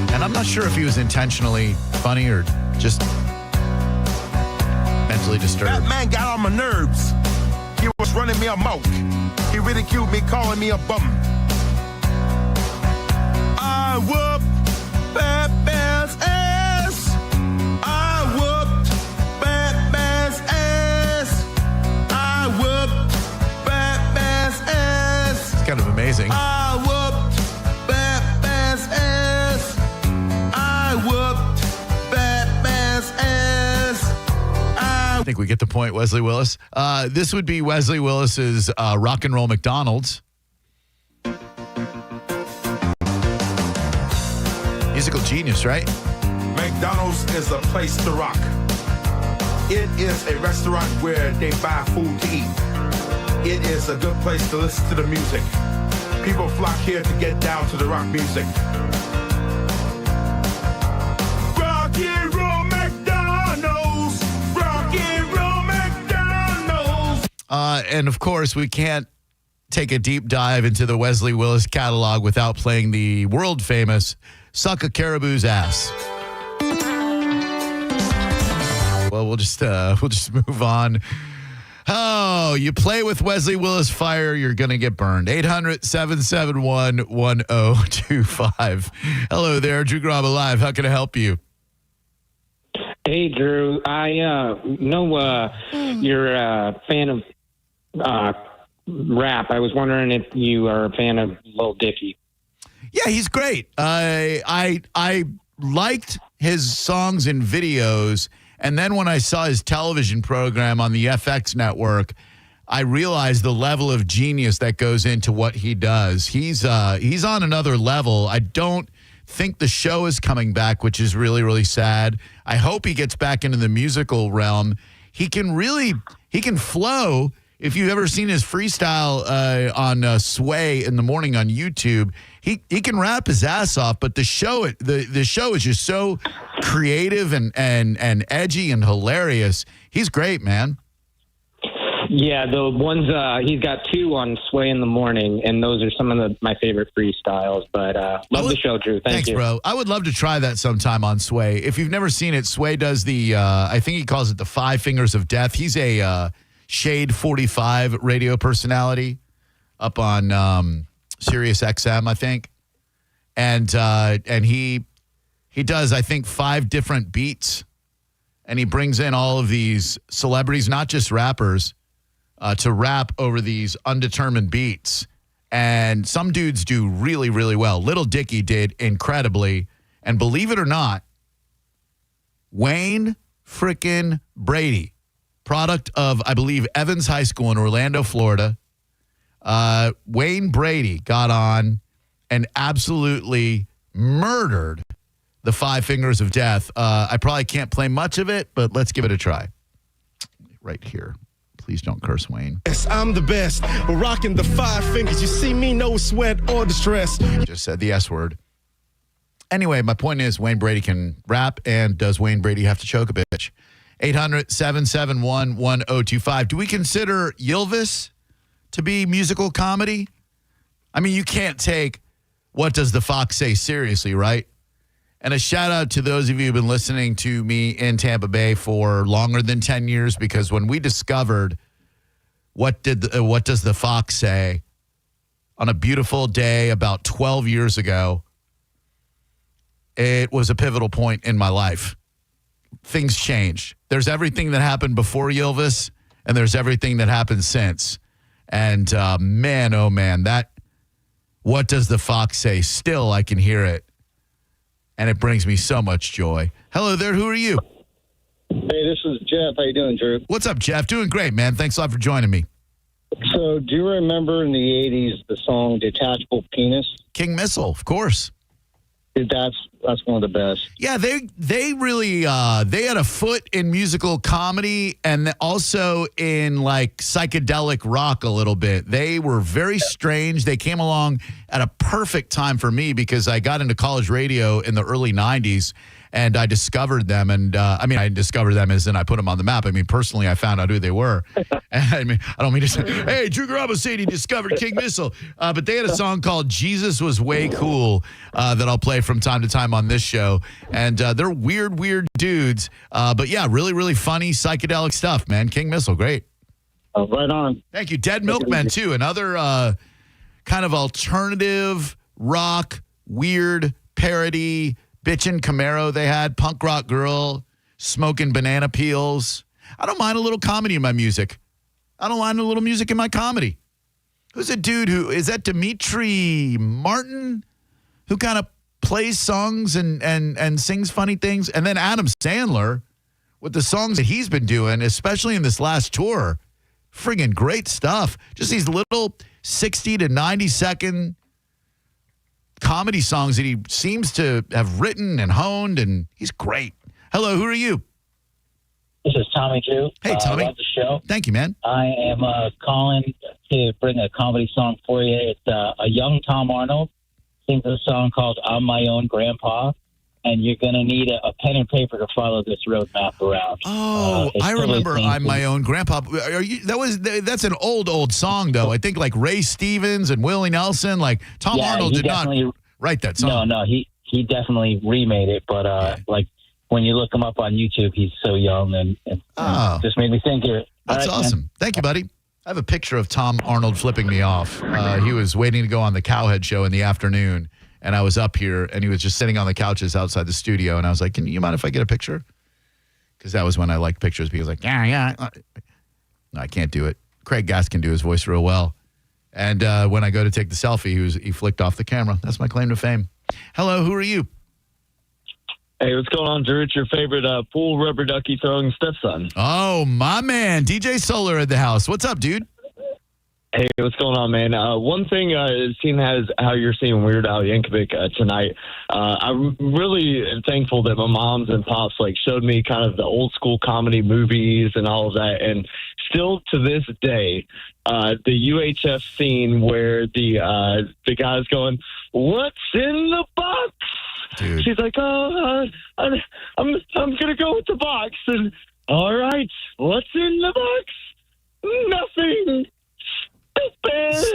And I'm not sure if he was intentionally funny or just mentally disturbed. That man got on my nerves. He was running me amok. He ridiculed me, calling me a bum. I whooped Batman's ass. I whooped Batman's ass. I whooped Batman's ass. It's kind of amazing. I whooped Batman's ass. I whooped Batman's ass. I think we get the point, Wesley Willis. This would be Wesley Willis's Rock and Roll McDonald's. Musical genius, right? McDonald's is a place to rock. It is a restaurant where they buy food to eat. It is a good place to listen to the music. People flock here to get down to the rock music. Rock and roll McDonald's. Rock and roll McDonald's. And of course, we can't take a deep dive into the Wesley Willis catalog without playing the world famous Suck a Caribou's Ass. Well, we'll just move on. Oh, you play with Wesley Willis fire, you're going to get burned. 800-771-1025. Hello there, Drew Garabo Live. How can I help you? Hey, Drew. I know you're a fan of rap. I was wondering if you are a fan of Lil Dicky. Yeah, he's great. I liked his songs and videos, and then when I saw his television program on the FX network, I realized the level of genius that goes into what he does. He's on another level. I don't think the show is coming back, which is really, really sad. I hope he gets back into the musical realm. He can flow. If you've ever seen his freestyle on Sway in the morning on YouTube, he can rap his ass off. But the show is just so creative and edgy and hilarious. He's great, man. Yeah, the ones he's got 2 on Sway in the morning, and those are some of my favorite freestyles. But love the show, Drew. Thanks, you, bro. I would love to try that sometime on Sway. If you've never seen it, Sway does the I think he calls it the 5 Fingers of Death. He's a Shade 45 radio personality up on Sirius XM, I think, and he does, I think, 5 different beats, and he brings in all of these celebrities, not just rappers, to rap over these undetermined beats. And some dudes do really, really well. Little Dicky did incredibly. And believe it or not, Wayne frickin' Brady, product of, I believe, Evans High School in Orlando, Florida, Wayne Brady got on and absolutely murdered the 5 Fingers of Death. I probably can't play much of it, but let's give it a try. Right here. Please don't curse, Wayne. Yes, I'm the best. We're rocking the 5 fingers. You see me, no sweat or distress. Just said the S word. Anyway, my point is Wayne Brady can rap, and does Wayne Brady have to choke a bitch? 800-771-1025. Do we consider Ylvis to be musical comedy? I mean, you can't take What Does the Fox Say seriously, right? And a shout out to those of you who've been listening to me in Tampa Bay for longer than 10 years, because when we discovered What Does the Fox Say on a beautiful day about 12 years ago, it was a pivotal point in my life. Things changed. There's everything that happened before Ylvis, and there's everything that happened since. And man, oh man, that What Does the Fox Say? Still, I can hear it. And it brings me so much joy. Hello there. Who are you? Hey, this is Jeff. How you doing, Drew? What's up, Jeff? Doing great, man. Thanks a lot for joining me. So, do you remember in the 80s the song Detachable Penis? King Missile, of course. That's one of the best. Yeah, they really they had a foot in musical comedy and also in like psychedelic rock a little bit. They were very strange. They came along at a perfect time for me because I got into college radio in the early 90s. And I discovered them, and I discovered them as in I put them on the map. I mean, personally, I found out who they were. And I mean, I don't mean to say, hey, Drew Garabo said he discovered King Missile. But they had a song called Jesus Was Way Cool that I'll play from time to time on this show. And they're weird dudes. But yeah, really, really funny psychedelic stuff, man. King Missile, great. Oh, right on. Thank you. Dead Milkmen, too. Another kind of alternative rock, weird parody. Bitchin' Camaro they had, Punk Rock Girl, Smoking Banana Peels. I don't mind a little comedy in my music. I don't mind a little music in my comedy. Who's a dude is that Dimitri Martin, who kind of plays songs and sings funny things? And then Adam Sandler with the songs that he's been doing, especially in this last tour. Friggin' great stuff. Just these little 60 to 90 second comedy songs that he seems to have written and honed, and he's great. Hello, who are you? This is Tommy Drew. Hey, Tommy. Love the show. Thank you, man. I am calling to bring a comedy song for you. It's a young Tom Arnold sings a song called I'm My Own Grandpa, and you're going to need a pen and paper to follow this roadmap around. Oh, I remember I'm My Own Grandpa. That's an old song, though. I think like Ray Stevens and Willie Nelson, like Tom Arnold did not write that song. No, he definitely remade it, but like when you look him up on YouTube, he's so young and just made me think of it. That's awesome. Man. Thank you, buddy. I have a picture of Tom Arnold flipping me off. He was waiting to go on the Cowhead show in the afternoon. And I was up here, and he was just sitting on the couches outside the studio. And I was like, "Can you mind if I get a picture?" because that was when I liked pictures. Because like, yeah. No, I can't do it. Craig Gass can do his voice real well. And when I go to take the selfie, he flicked off the camera. That's my claim to fame. Hello, who are you? Hey, what's going on, Drew? It's your favorite pool rubber ducky throwing stepson. Oh, my man. DJ Solar at the house. What's up, dude? Hey, what's going on, man? One thing, seeing as how you're seeing Weird Al Yankovic tonight, I'm really thankful that my moms and pops showed me kind of the old school comedy movies and all of that. And still to this day, the UHF scene where the guy's going, "What's in the box?" Dude. She's like, "Oh, I'm gonna go with the box." And all right, what's in the box? Nothing.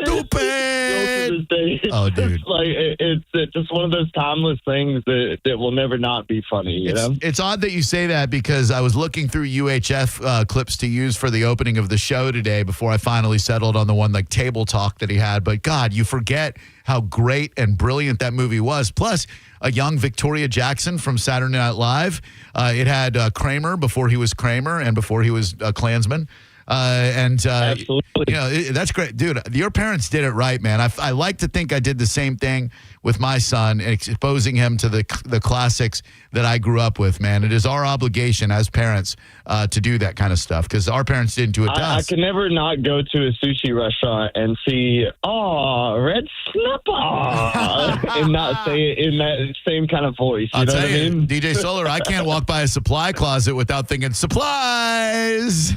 Stupid. Oh, dude. It's just one of those timeless things that will never not be funny, you know? It's odd that you say that because I was looking through UHF clips to use for the opening of the show today before I finally settled on the one Table Talk that he had. But God, you forget how great and brilliant that movie was. Plus, a young Victoria Jackson from Saturday Night Live. It had Kramer before he was Kramer and before he was a Klansman. Absolutely. That's great, dude. Your parents did it right, man. I like to think I did the same thing with my son, exposing him to the classics that I grew up with, man. It is our obligation as parents to do that kind of stuff because our parents didn't do it to us. I can never not go to a sushi restaurant and see, red snapper, and not say it in that same kind of voice. You know what I mean? DJ Solar, I can't walk by a supply closet without thinking, supplies!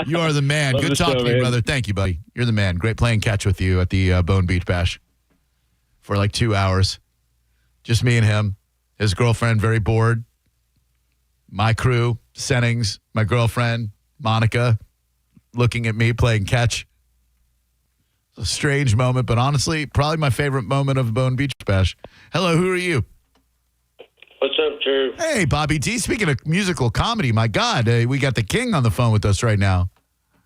You are the man. Love Good the talking show, to you, man. brother. Thank you, buddy. You're the man. Great playing catch with you at the Bone Beach Bash for 2 hours. Just me and him. His girlfriend, very bored. My crew, Sennings, my girlfriend, Monica, looking at me playing catch. It's a strange moment, but honestly, probably my favorite moment of Bone Beach Bash. Hello, who are you? What's up, Drew? Hey, Bobby T. Speaking of musical comedy, my God, we got the king on the phone with us right now.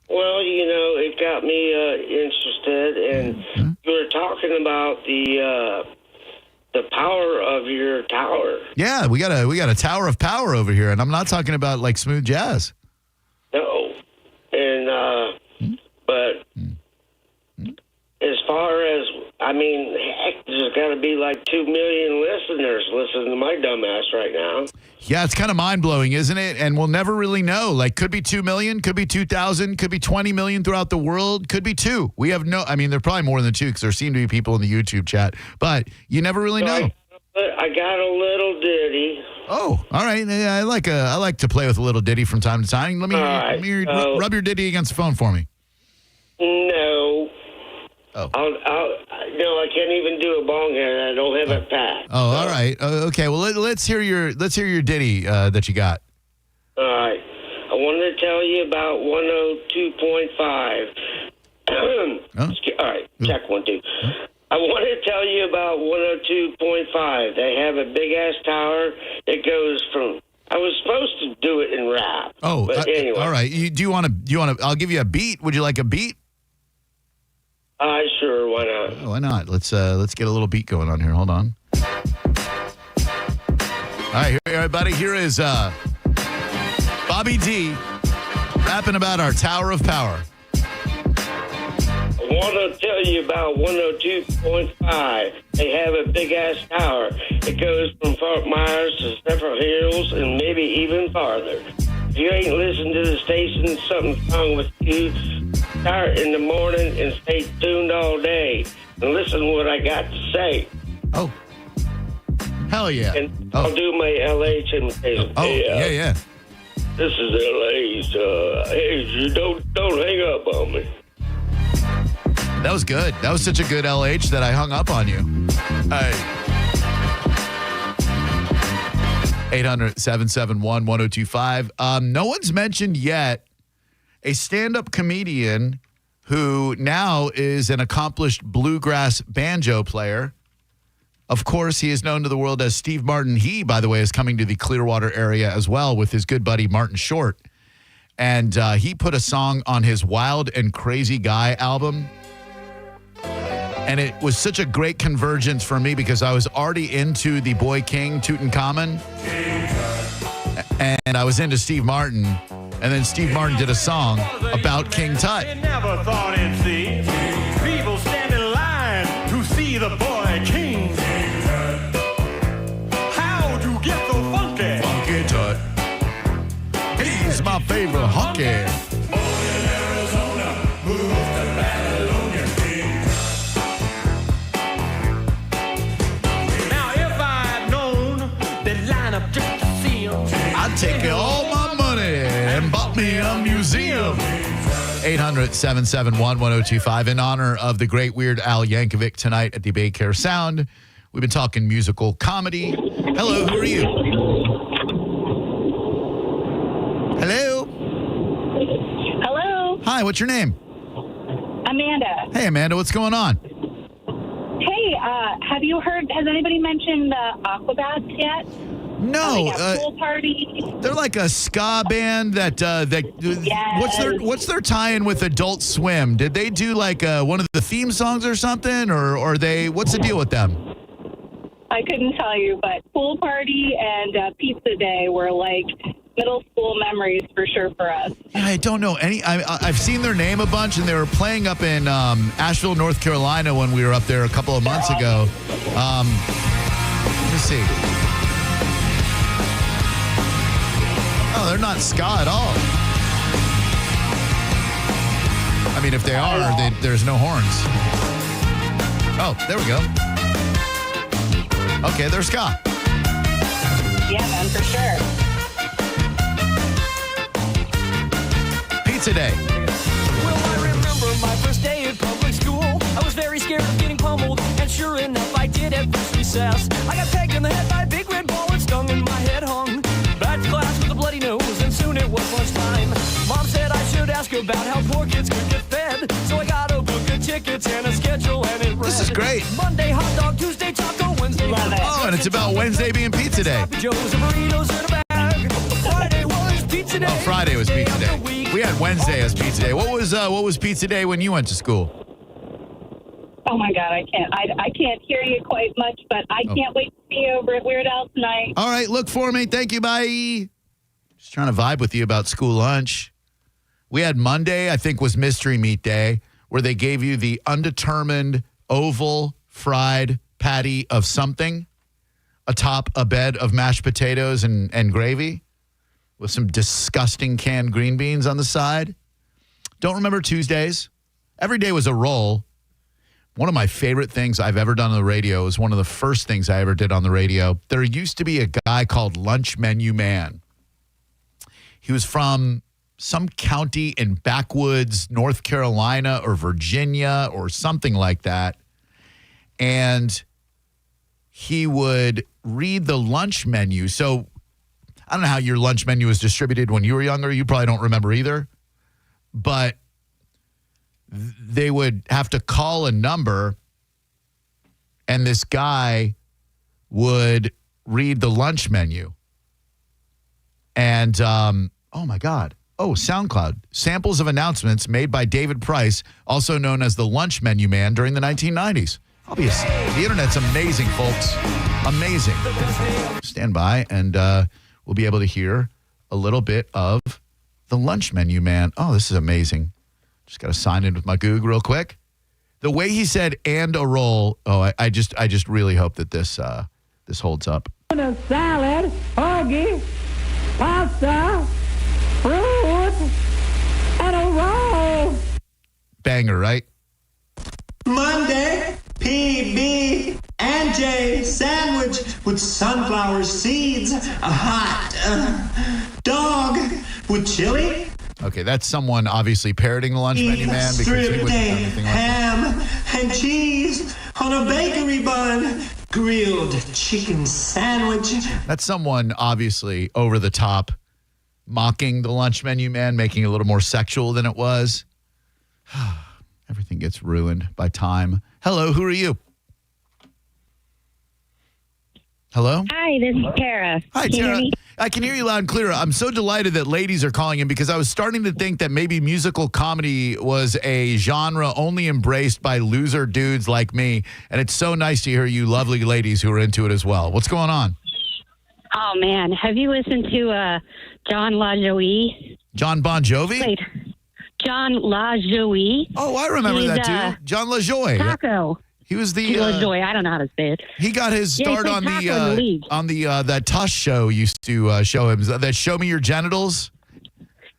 Well, it got me interested, and you were talking about the power of your tower. Yeah, we got a tower of power over here, and I'm not talking about smooth jazz. No, and but as far as heck, there's got to be 2 million listeners listening to my dumbass right now. Yeah, it's kind of mind-blowing, isn't it? And we'll never really know. Could be 2 million, could be 2,000, could be 20 million throughout the world, could be 2. We have no, there are probably more than 2 because there seem to be people in the YouTube chat, but you never really know. I got a little ditty. Oh, all right. Yeah, I like to play with a little ditty from time to time. Let me rub your ditty against the phone for me. No. Oh. I can't even do a bong here. I don't have it pat. Oh, all right. Okay. Well, let's hear your ditty that you got. All right. I wanted to tell you about 102.5. All right. Check 1, 2. I want to tell you about 102.5. They have a big ass tower that goes from. I was supposed to do it in rap. Oh, but anyway. All right. Do you want to? I'll give you a beat. Would you like a beat? Sure. Why not? Oh, why not? Let's get a little beat going on here. Hold on. All right, everybody. Here is Bobby D rapping about our Tower of Power. I want to tell you about 102.5. They have a big-ass tower. It goes from Fort Myers to several hills and maybe even farther. If you ain't listened to the station, something's wrong with you. Start in the morning and stay tuned all day. And listen to what I got to say. Oh. Hell yeah. And I'll do my LH imitation. Oh, Hey, yeah. This is LA's. Hey, you don't hang up on me. That was good. That was such a good LH that I hung up on you. Hey. 800-771-1025. No one's mentioned yet a stand-up comedian who now is an accomplished bluegrass banjo player. Of course, he is known to the world as Steve Martin. He, by the way, is coming to the Clearwater area as well with his good buddy Martin Short. And he put a song on his Wild and Crazy Guy album. And it was such a great convergence for me because I was already into the boy king, Tutankhamun. and I was into Steve Martin, and then Steve Martin did a song about King Tut. Never thought it'd see people stand in line to see the boy King. How to get so funky? Funky Tut. He's my favorite honky. I'd take all my money and bought me a museum. 800-771-1025 in honor of the great Weird Al Yankovic tonight at the Baycare Sound. We've been talking musical comedy. Hello, who are you? Hello? Hello. Hi, what's your name? Amanda. Hey, Amanda, what's going on? Hey, have you heard, has anybody mentioned Aquabats yet? No. Pool party. They're like a ska band that Yes. what's their tie-in with Adult Swim? Did they do like one of the theme songs or something, or they? What's the deal with them? I couldn't tell you, but pool party and pizza day were like middle school memories for sure for us. I don't know any. I've seen their name a bunch, and they were playing up in Asheville, North Carolina when we were up there a couple of months ago. Let me see. Oh, they're not ska at all. I mean, if they are, there's no horns. Oh, there we go. Okay, they're ska. Yeah, man, for sure. Pizza Day. Well, I remember my first day at public school. I was very scared of getting pummeled, and sure enough, I did at first recess. I got pegged in the head by a big red ball and stung, and my head hung. Back to class with a bloody nose, and soon it was lunchtime. Mom said I should ask about how poor kids could get fed. So I got a book of tickets and a schedule, and it read, This is great. Monday hot dog, Tuesday taco, Wednesday hot dog. Oh, and it's about Wednesday being Pizza Day. Joe's and burritos in a bag. Friday was pizza day. Oh, Friday was Pizza Day. We had Wednesday as Pizza Day. What was Pizza Day when you went to school? Oh my God, I can't hear you quite much, but I can't wait to see you over at Weird Al tonight. All right, look for me. Thank you. Bye. Just trying to vibe with you about school lunch. We had Monday, I think, was Mystery Meat Day, where they gave you the undetermined oval fried patty of something atop a bed of mashed potatoes and gravy with some disgusting canned green beans on the side. Don't remember Tuesdays. Every day was a roll. One of my favorite things I've ever done on the radio is one of the first things I ever did on the radio. There used to be a guy called Lunch Menu Man. He was from some county in backwoods, North Carolina or Virginia or something like that. And he would read the lunch menu. So I don't know how your lunch menu was distributed when you were younger. You probably don't remember either. But they would have to call a number, and this guy would read the lunch menu. And, oh, my God. Oh, SoundCloud. Samples of announcements made by David Price, also known as the Lunch Menu Man, during the 1990s. Obviously, the internet's amazing, folks. Amazing. Stand by, and we'll be able to hear a little bit of the Lunch Menu Man. Oh, this is amazing. Just got to sign in with my Goog real quick. The way he said "and a roll," I just really hope that this holds up. A salad, hoagie, pasta, fruit, and a roll. Banger, right? Monday, PB and J sandwich with sunflower seeds, a hot dog with chili. Okay, that's someone obviously parroting the Lunch Menu Man because he wouldn't do anything like that. Ham and cheese on a bakery bun, grilled chicken sandwich. That's someone obviously over the top, mocking the Lunch Menu Man, making it a little more sexual than it was. Everything gets ruined by time. Hello, who are you? Hello? Hi, this is Tara. Hi, Can you Tara. hear me? I can hear you loud and clear. I'm so delighted that ladies are calling in because I was starting to think that maybe musical comedy was a genre only embraced by loser dudes like me. And it's so nice to hear you lovely ladies who are into it as well. What's going on? Oh, man. Have you listened to John LaJoie? John Bon Jovi? Wait. John LaJoie. Oh, I remember that too. John LaJoie. Taco. He was the LaJoie. I don't know how to say it. He got his start on Taco the that Tosh show used to show him that Show Me Your Genitals.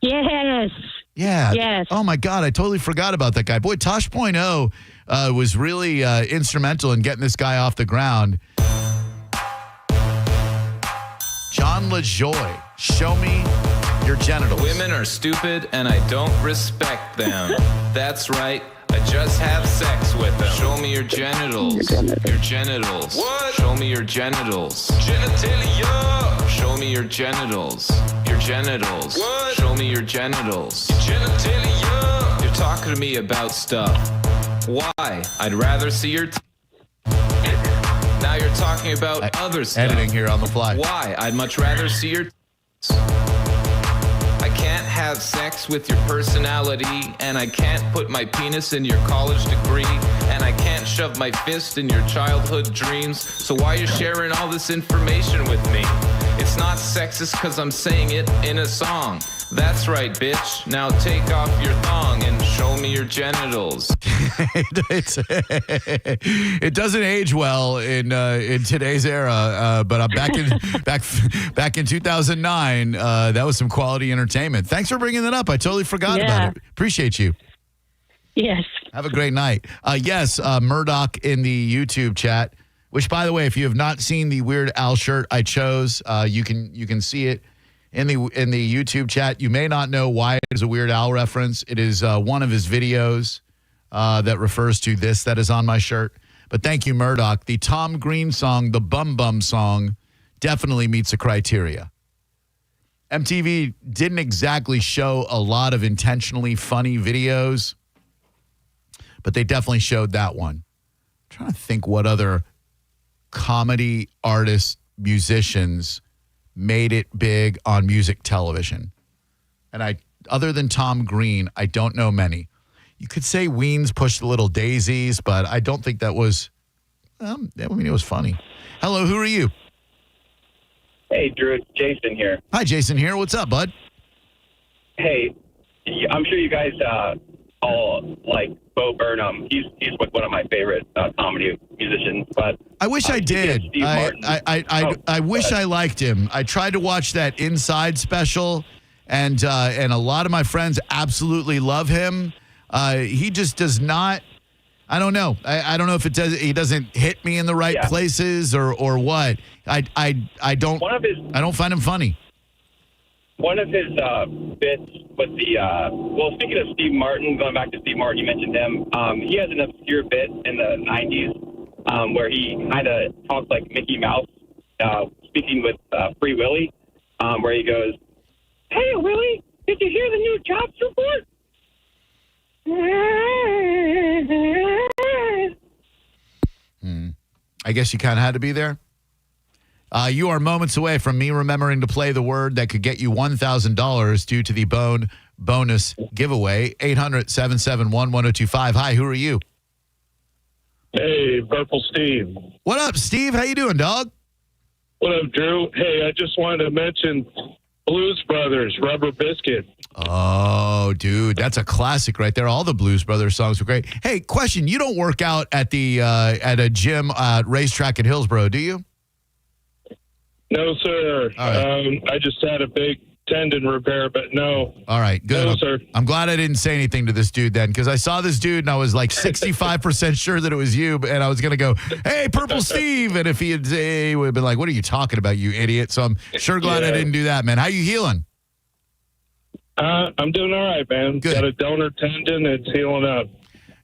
Yes. Yeah. Yes. Oh my God, I totally forgot about that guy. Boy, Tosh.0 was really instrumental in getting this guy off the ground. John LaJoie, Show Me Your Genitals. Women are stupid and I don't respect them. That's right. I just have sex with them. Show me your genitals. Your genitals. What? Show me your genitals. Genitalia. Show me your genitals. Your genitals. What? Show me your genitals. Genitalia. You're talking to me about stuff. Why? I'd rather see your Now you're talking about other stuff. Editing here on the fly. Why? I'd much rather see your I can't have sex with your personality, and I can't put my penis in your college degree, and I can't shove my fist in your childhood dreams. So why are you sharing all this information with me? It's not sexist because I'm saying it in a song. That's right, bitch. Now take off your thong and show me your genitals. It doesn't age well in today's era, but I'm back in 2009. That was some quality entertainment. Thanks for bringing that up. I totally forgot about it. Appreciate you. Yes. Have a great night. Yes, Murdoch in the YouTube chat. Which, by the way, if you have not seen the Weird Al shirt I chose, you can see it in the YouTube chat. You may not know why it is a Weird Al reference. It is one of his videos that refers to this that is on my shirt. But thank you, Murdoch. The Tom Green song, the Bum Bum song, definitely meets the criteria. MTV didn't exactly show a lot of intentionally funny videos, but they definitely showed that one. I'm trying to think what other comedy artists, musicians made it big on music television. And other than Tom Green, I don't know many. You could say Weens pushed the Little Daisies, but I don't think that was, it was funny. Hello, who are you? Hey, Drew, it's Jason here. Hi, Jason here. What's up, bud? Hey, I'm sure you guys all like Bo Burnham. He's one of my favorite comedy musicians. But I wish I did. I wish I liked him. I tried to watch that Inside special, and a lot of my friends absolutely love him. He just does not. I don't know. I don't know if he doesn't hit me in the right places or what. I don't find him funny. One of his bits with speaking of Steve Martin, going back to Steve Martin, you mentioned him. He has an obscure bit in the 90s where he kind of talks like Mickey Mouse, speaking with Free Willy, where he goes, "Hey, Willie, did you hear the new jobs report?" I guess you kind of had to be there. You are moments away from me remembering to play the word that could get you $1,000 due to the bonus giveaway. 800-771-1025. Hi, who are you? Hey, Purple Steve. What up, Steve? How you doing, dog? What up, Drew? Hey, I just wanted to mention Blues Brothers, Rubber Biscuit. Oh, dude, that's a classic right there. All the Blues Brothers songs were great. Hey, question: you don't work out at a gym racetrack at Hillsborough, do you? No, sir. Right. I just had a big tendon repair, but no. All right, good. No, sir. I'm glad I didn't say anything to this dude then, because I saw this dude and I was like 65% sure that it was you, and I was going to go, "Hey, Purple Steve," and if he would have been like, "What are you talking about, you idiot?" So I'm sure glad I didn't do that, man. How you healing? I'm doing all right, man. Good. Got a donor tendon. It's healing up.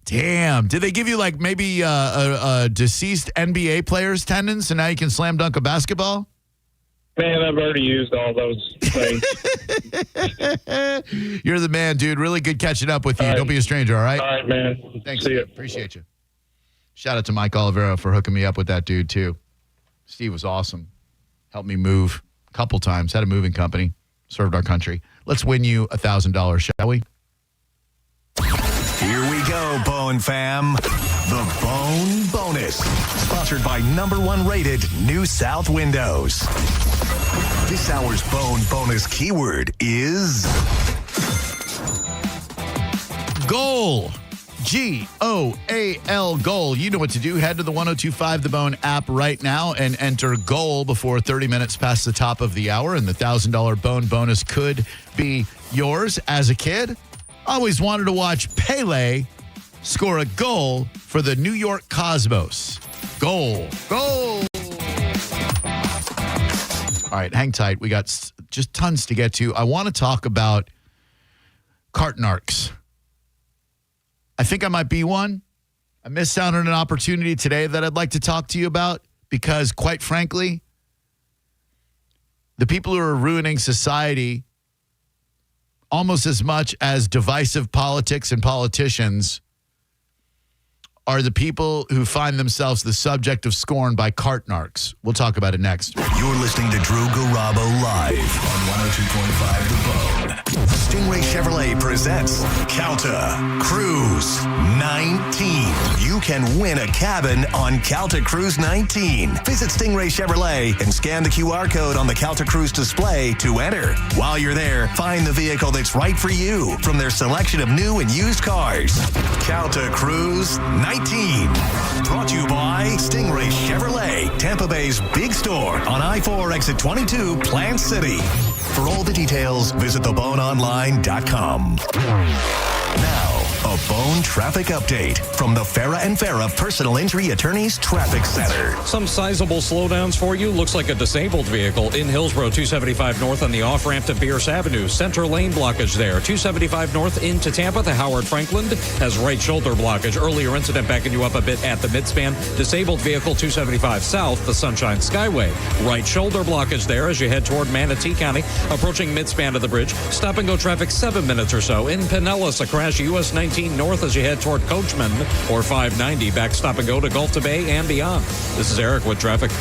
Damn. Did they give you like maybe a deceased NBA player's tendon, so now you can slam dunk a basketball? Man, I've already used all those things. You're the man, dude. Really good catching up with you. Don't be a stranger, all right? All right, man. Thanks. See you. Appreciate you. Shout out to Mike Oliveira for hooking me up with that dude, too. Steve was awesome. Helped me move a couple times. Had a moving company. Served our country. Let's win you $1,000, shall we? Here we go, Bone fam. The Bone Bonus. Sponsored by #1 rated New South Windows. This hour's Bone Bonus keyword is goal. GOAL, goal. You know what to do. Head to the 1025 The Bone app right now and enter goal before 30 minutes past the top of the hour, and the $1,000 Bone Bonus could be yours. As a kid, I always wanted to watch Pele score a goal for the New York Cosmos. Goal. All right, hang tight. We got just tons to get to. I want to talk about cart narcs. I think I might be one. I missed out on an opportunity today that I'd like to talk to you about because, quite frankly, the people who are ruining society almost as much as divisive politics and politicians are the people who find themselves the subject of scorn by cart narcs. We'll talk about it next. You're listening to Drew Garabo live on 102.5 The Bone. Stingray Chevrolet presents Calta Cruise 19. You can win a cabin on Calta Cruise 19. Visit Stingray Chevrolet and scan the QR code on the Calta Cruise display to enter. While you're there, find the vehicle that's right for you from their selection of new and used cars. Calta Cruise 19. Brought to you by Stingray Chevrolet, Tampa Bay's big store on I-4 exit 22, Plant City. For all the details, visit theboneonline.com. Now, a Bone traffic update from the Farah and Farah Personal Injury Attorneys Traffic Center. Some sizable slowdowns for you. Looks like a disabled vehicle in Hillsborough, 275 north on the off-ramp to Pierce Avenue. Center lane blockage there. 275 north into Tampa. The Howard Franklin has right shoulder blockage. Earlier incident backing you up a bit at the midspan. Disabled vehicle 275 south, the Sunshine Skyway. Right shoulder blockage there as you head toward Manatee County. Approaching midspan of the bridge. Stop and go traffic 7 minutes or so. In Pinellas, a crash US 19 north as you head toward Coachman, or 590 back stop and go to Gulf to Bay and beyond. This is Eric with traffic.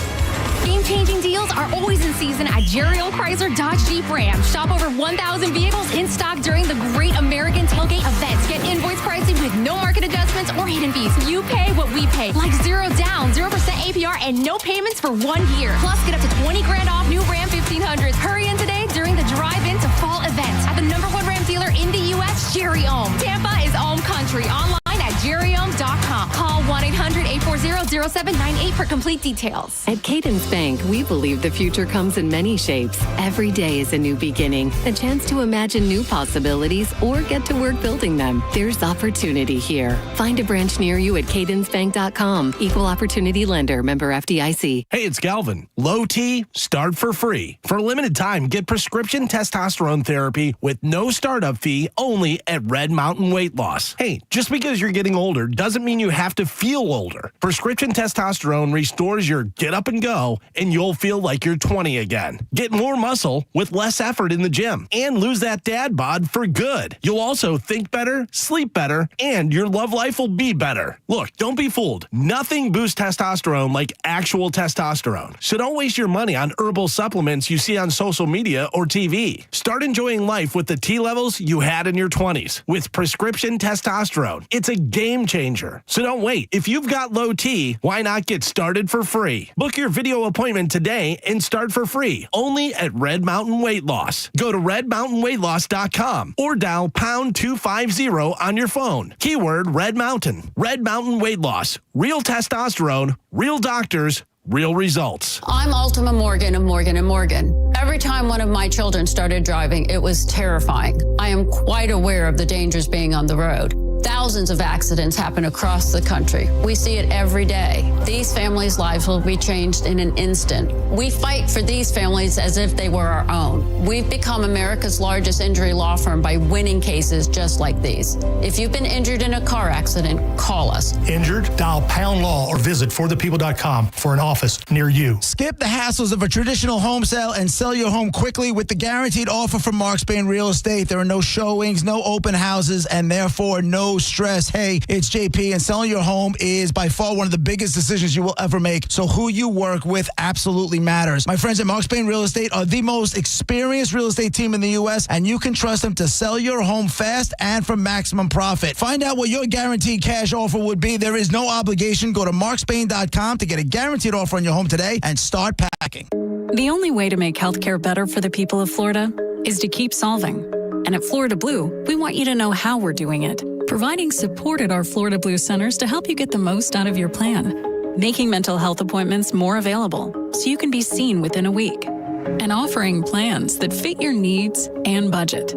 Game-changing deals are always in season at Jerry O. Chrysler Dodge Jeep Ram. Shop over 1,000 vehicles in stock during the Great American Tailgate events. Get invoice pricing with no market adjustments or hidden fees. You pay what we pay, like 0 down, 0% APR, and no payments for 1 year. Plus, get up to 20 grand off new Ram 1500s. Hurry in today during the drive-in to fall event at the #1 Ram dealer in the U.S., Jerry Ohm. Tampa is Ohm Country. Online at jerryohm.com. Call 1-800-840-0798 for complete details. At Cadence Bank, we believe the future comes in many shapes. Every day is a new beginning, a chance to imagine new possibilities or get to work building them. There's opportunity here. Find a branch near you at cadencebank.com. Equal opportunity lender, member FDIC. Hey, it's Galvin. Low T, start for free. For a limited time, get prescription testosterone therapy with no startup fee only at Red Mountain Weight Loss. Hey, just because you're getting older doesn't mean you have to feel older. Prescription testosterone restores your get up and go, and you'll feel like you're 20 again. Get more muscle with less effort in the gym and lose that dad bod for good. You'll also think better, sleep better, and your love life will be better. Look, don't be fooled. Nothing boosts testosterone like actual testosterone. So don't waste your money on herbal supplements you see on social media or TV. Start enjoying life with the T levels you had in your 20s with prescription testosterone. It's a game changer. So don't wait. If you've got low T, why not get started for free? Book your video appointment today and start for free only at Red Mountain Weight Loss. Go to redmountainweightloss.com or dial pound 250 on your phone. Keyword Red Mountain. Red Mountain Weight Loss. Real testosterone, real doctors, real results. I'm Ultima Morgan of Morgan & Morgan. Every time one of my children started driving, it was terrifying. I am quite aware of the dangers being on the road. Thousands of accidents happen across the country. We see it every day. These families' lives will be changed in an instant. We fight for these families as if they were our own. We've become America's largest injury law firm by winning cases just like these. If you've been injured in a car accident, call us. Injured? Dial pound law or visit forthepeople.com for an office near you. Skip the hassles of a traditional home sale and sell your home quickly with the guaranteed offer from Mark Spain Real Estate. There are no showings, no open houses, and therefore no no stress. Hey, it's JP, and selling your home is by far one of the biggest decisions you will ever make. So who you work with absolutely matters. My friends at Mark Spain Real Estate are the most experienced real estate team in the U.S., and you can trust them to sell your home fast and for maximum profit. Find out what your guaranteed cash offer would be. There is no obligation. Go to markspain.com to get a guaranteed offer on your home today and start packing. The only way to make healthcare better for the people of Florida is to keep solving. And at Florida Blue, we want you to know how we're doing it. Providing support at our Florida Blue centers to help you get the most out of your plan. Making mental health appointments more available so you can be seen within a week. And offering plans that fit your needs and budget.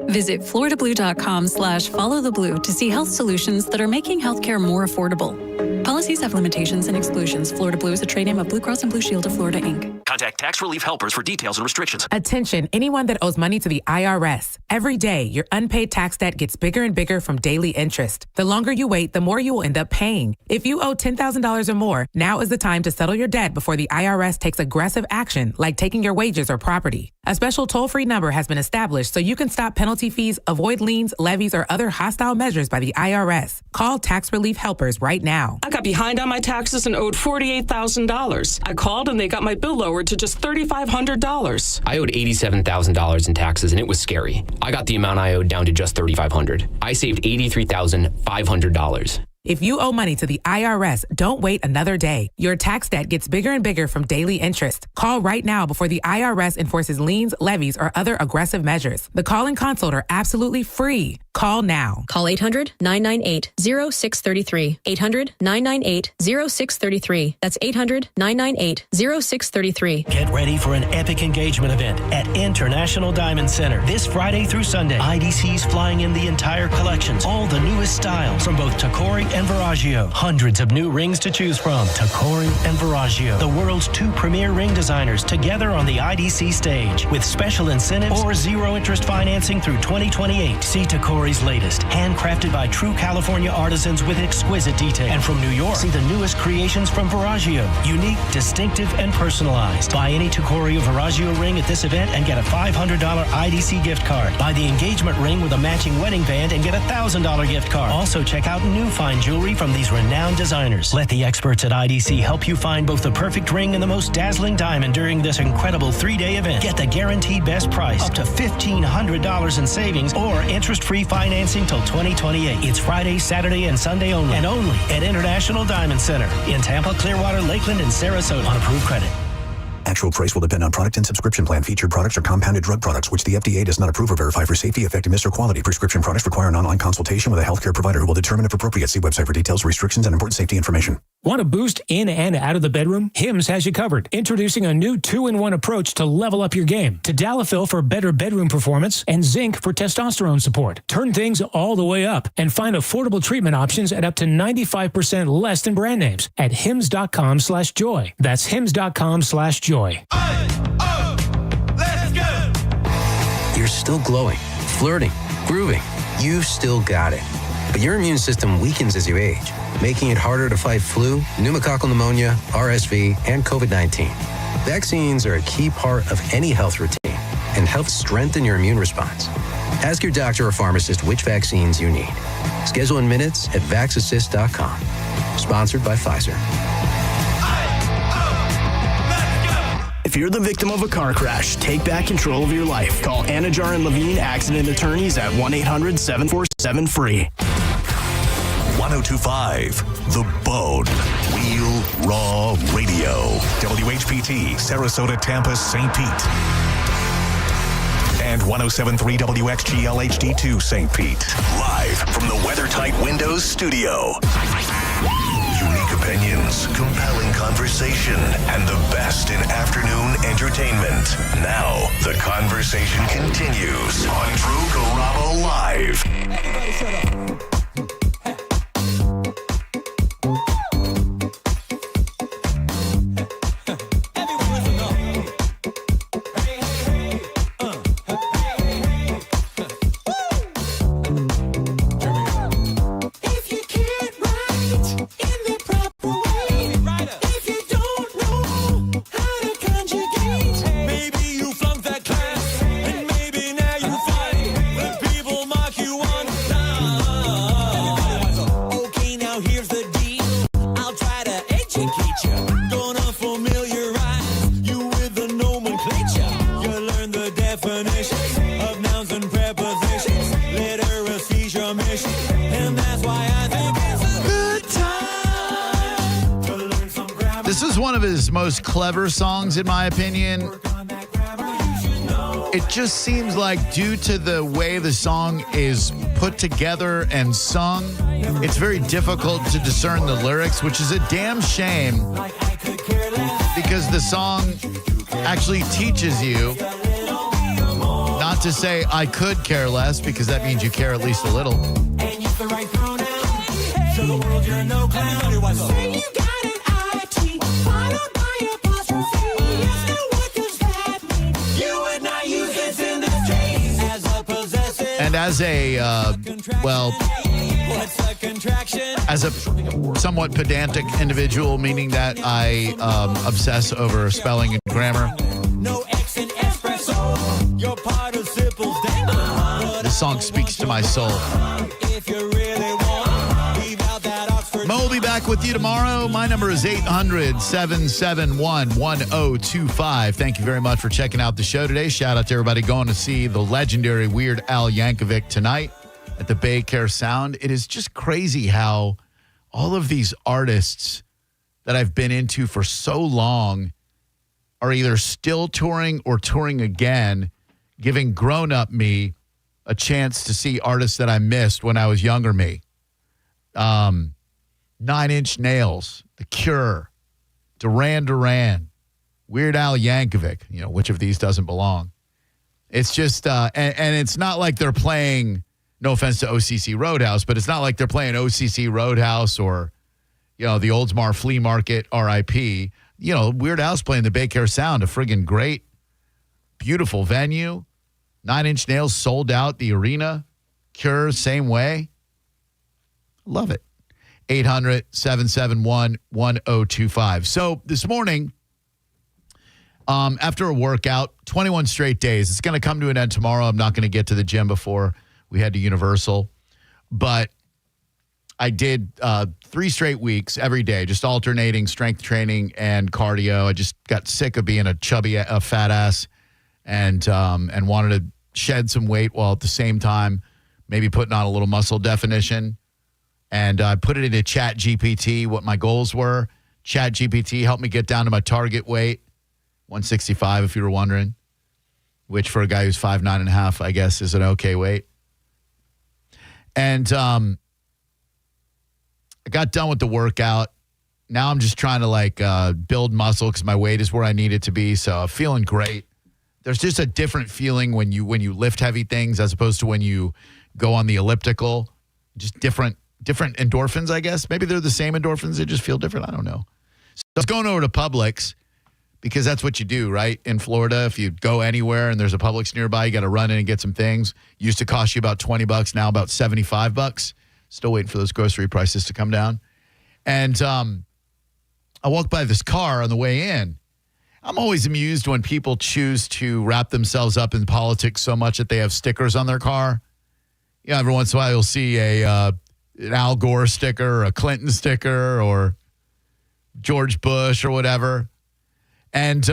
Visit floridablue.com/followtheblue to see health solutions that are making healthcare more affordable. Policies have limitations and exclusions. Florida Blue is a trade name of Blue Cross and Blue Shield of Florida, Inc. Contact Tax Relief Helpers for details and restrictions. Attention, anyone that owes money to the IRS. Every day, your unpaid tax debt gets bigger and bigger from daily interest. The longer you wait, the more you will end up paying. If you owe $10,000 or more, now is the time to settle your debt before the IRS takes aggressive action, like taking your wages or property. A special toll-free number has been established so you can stop penalty fees, avoid liens, levies, or other hostile measures by the IRS. Call Tax Relief Helpers right now. I got behind on my taxes and owed $48,000. I called and they got my bill lowered to just $3,500. I owed $87,000 in taxes and it was scary. I got the amount I owed down to just $3,500. I saved $83,500. If you owe money to the IRS, don't wait another day. Your tax debt gets bigger and bigger from daily interest. Call right now before the IRS enforces liens, levies, or other aggressive measures. The call and consult are absolutely free. Call now. Call 800-998-0633. 800-998-0633. That's 800-998-0633. Get ready for an epic engagement event at International Diamond Center this Friday through Sunday. IDC's flying in the entire collections, all the newest styles from both Tacori and Verragio. Hundreds of new rings to choose from. Tacori and Verragio, the world's two premier ring designers, together on the IDC stage with special incentives or zero interest financing through 2028. See Tacori's latest, handcrafted by true California artisans with exquisite detail. And from New York, see the newest creations from Verragio, unique, distinctive, and personalized. Buy any Tacori or Verragio ring at this event and get a $500 IDC gift card. Buy the engagement ring with a matching wedding band and get a $1,000 gift card. Also check out new fine jewelry from these renowned designers. Let the experts at IDC help you find both the perfect ring and the most dazzling diamond during this incredible 3-day event. Get the guaranteed best price, up to $1,500 in savings, or interest-free financing till 2028. It's Friday, Saturday, and Sunday only, and only at International Diamond Center in Tampa, Clearwater, Lakeland, and Sarasota on approved credit. Actual price will depend on product and subscription plan. Featured products are compounded drug products, which the FDA does not approve or verify for safety, effectiveness, or quality. Prescription products require an online consultation with a healthcare provider who will determine if appropriate. See website for details, restrictions, and important safety information. Want to boost in and out of the bedroom? Hims has you covered. Introducing a new 2-in-1 approach to level up your game. Tadalafil for better bedroom performance and zinc for testosterone support. Turn things all the way up and find affordable treatment options at up to 95% less than brand names at hims.com/joy. That's hims.com/joy. Let's go! You're still glowing, flirting, grooving. You've still got it. But your immune system weakens as you age, making it harder to fight flu, pneumococcal pneumonia, RSV, and COVID-19. Vaccines are a key part of any health routine and help strengthen your immune response. Ask your doctor or pharmacist which vaccines you need. Schedule in minutes at vaxassist.com. Sponsored by Pfizer. If you're the victim of a car crash, take back control of your life. Call Anajar and Levine Accident Attorneys at 1-800-747-FREE. 1025 The Bone. Real Raw Radio. WHPT, Sarasota, Tampa, St. Pete. And 1073 WXGL HD2 St. Pete. Live from the WeatherTight Windows studio. Unique opinions, compelling conversation, and the best in afternoon entertainment. Now, the conversation continues on Drew Garabo Live. Everybody shut up. one of his most clever songs, in my opinion. It just seems like, due to the way the song is put together and sung, it's very difficult to discern the lyrics, which is a damn shame, because the song actually teaches you not to say "I could care less," because that means you care at least a little. And as a somewhat pedantic individual, meaning that I obsess over spelling and grammar, this song speaks to my soul. Mo will be back with you tomorrow. My number is 800-771-1025. Thank you very much for checking out the show today. Shout out to everybody going to see the legendary Weird Al Yankovic tonight at the Bay Care Sound. It is just crazy how all of these artists that I've been into for so long are either still touring or touring again, giving grown-up me a chance to see artists that I missed when I was younger me. 9 Inch Nails, The Cure, Duran Duran, Weird Al Yankovic. You know, which of these doesn't belong? It's just, and it's not like they're playing, no offense to OCC Roadhouse, but it's not like they're playing OCC Roadhouse or, you know, the Oldsmar Flea Market, RIP. You know, Weird Al's playing the Bay Care Sound, a friggin' great, beautiful venue. 9 Inch Nails sold out the arena. Cure, same way. Love it. 800-771-1025. So this morning, after a workout, 21 straight days. It's going to come to an end tomorrow. I'm not going to get to the gym before we head to Universal. But I did 3 straight weeks every day, just alternating strength training and cardio. I just got sick of being a chubby, fat ass and wanted to shed some weight while at the same time maybe putting on a little muscle definition. And I put it into Chat GPT, what my goals were. Chat GPT helped me get down to my target weight, 165, if you were wondering, which for a guy who's 5'9.5", I guess, is an okay weight. And I got done with the workout. Now I'm just trying to build muscle because my weight is where I need it to be. So I'm feeling great. There's just a different feeling when you lift heavy things as opposed to when you go on the elliptical. Just different endorphins, I guess. Maybe they're the same endorphins. They just feel different. I don't know. So I was going over to Publix because that's what you do, right? In Florida, if you go anywhere and there's a Publix nearby, you got to run in and get some things. Used to cost you about $20, now about $75. Still waiting for those grocery prices to come down. And I walked by this car on the way in. I'm always amused when people choose to wrap themselves up in politics so much that they have stickers on their car. You know, every once in a while you'll see an Al Gore sticker or a Clinton sticker or George Bush or whatever. And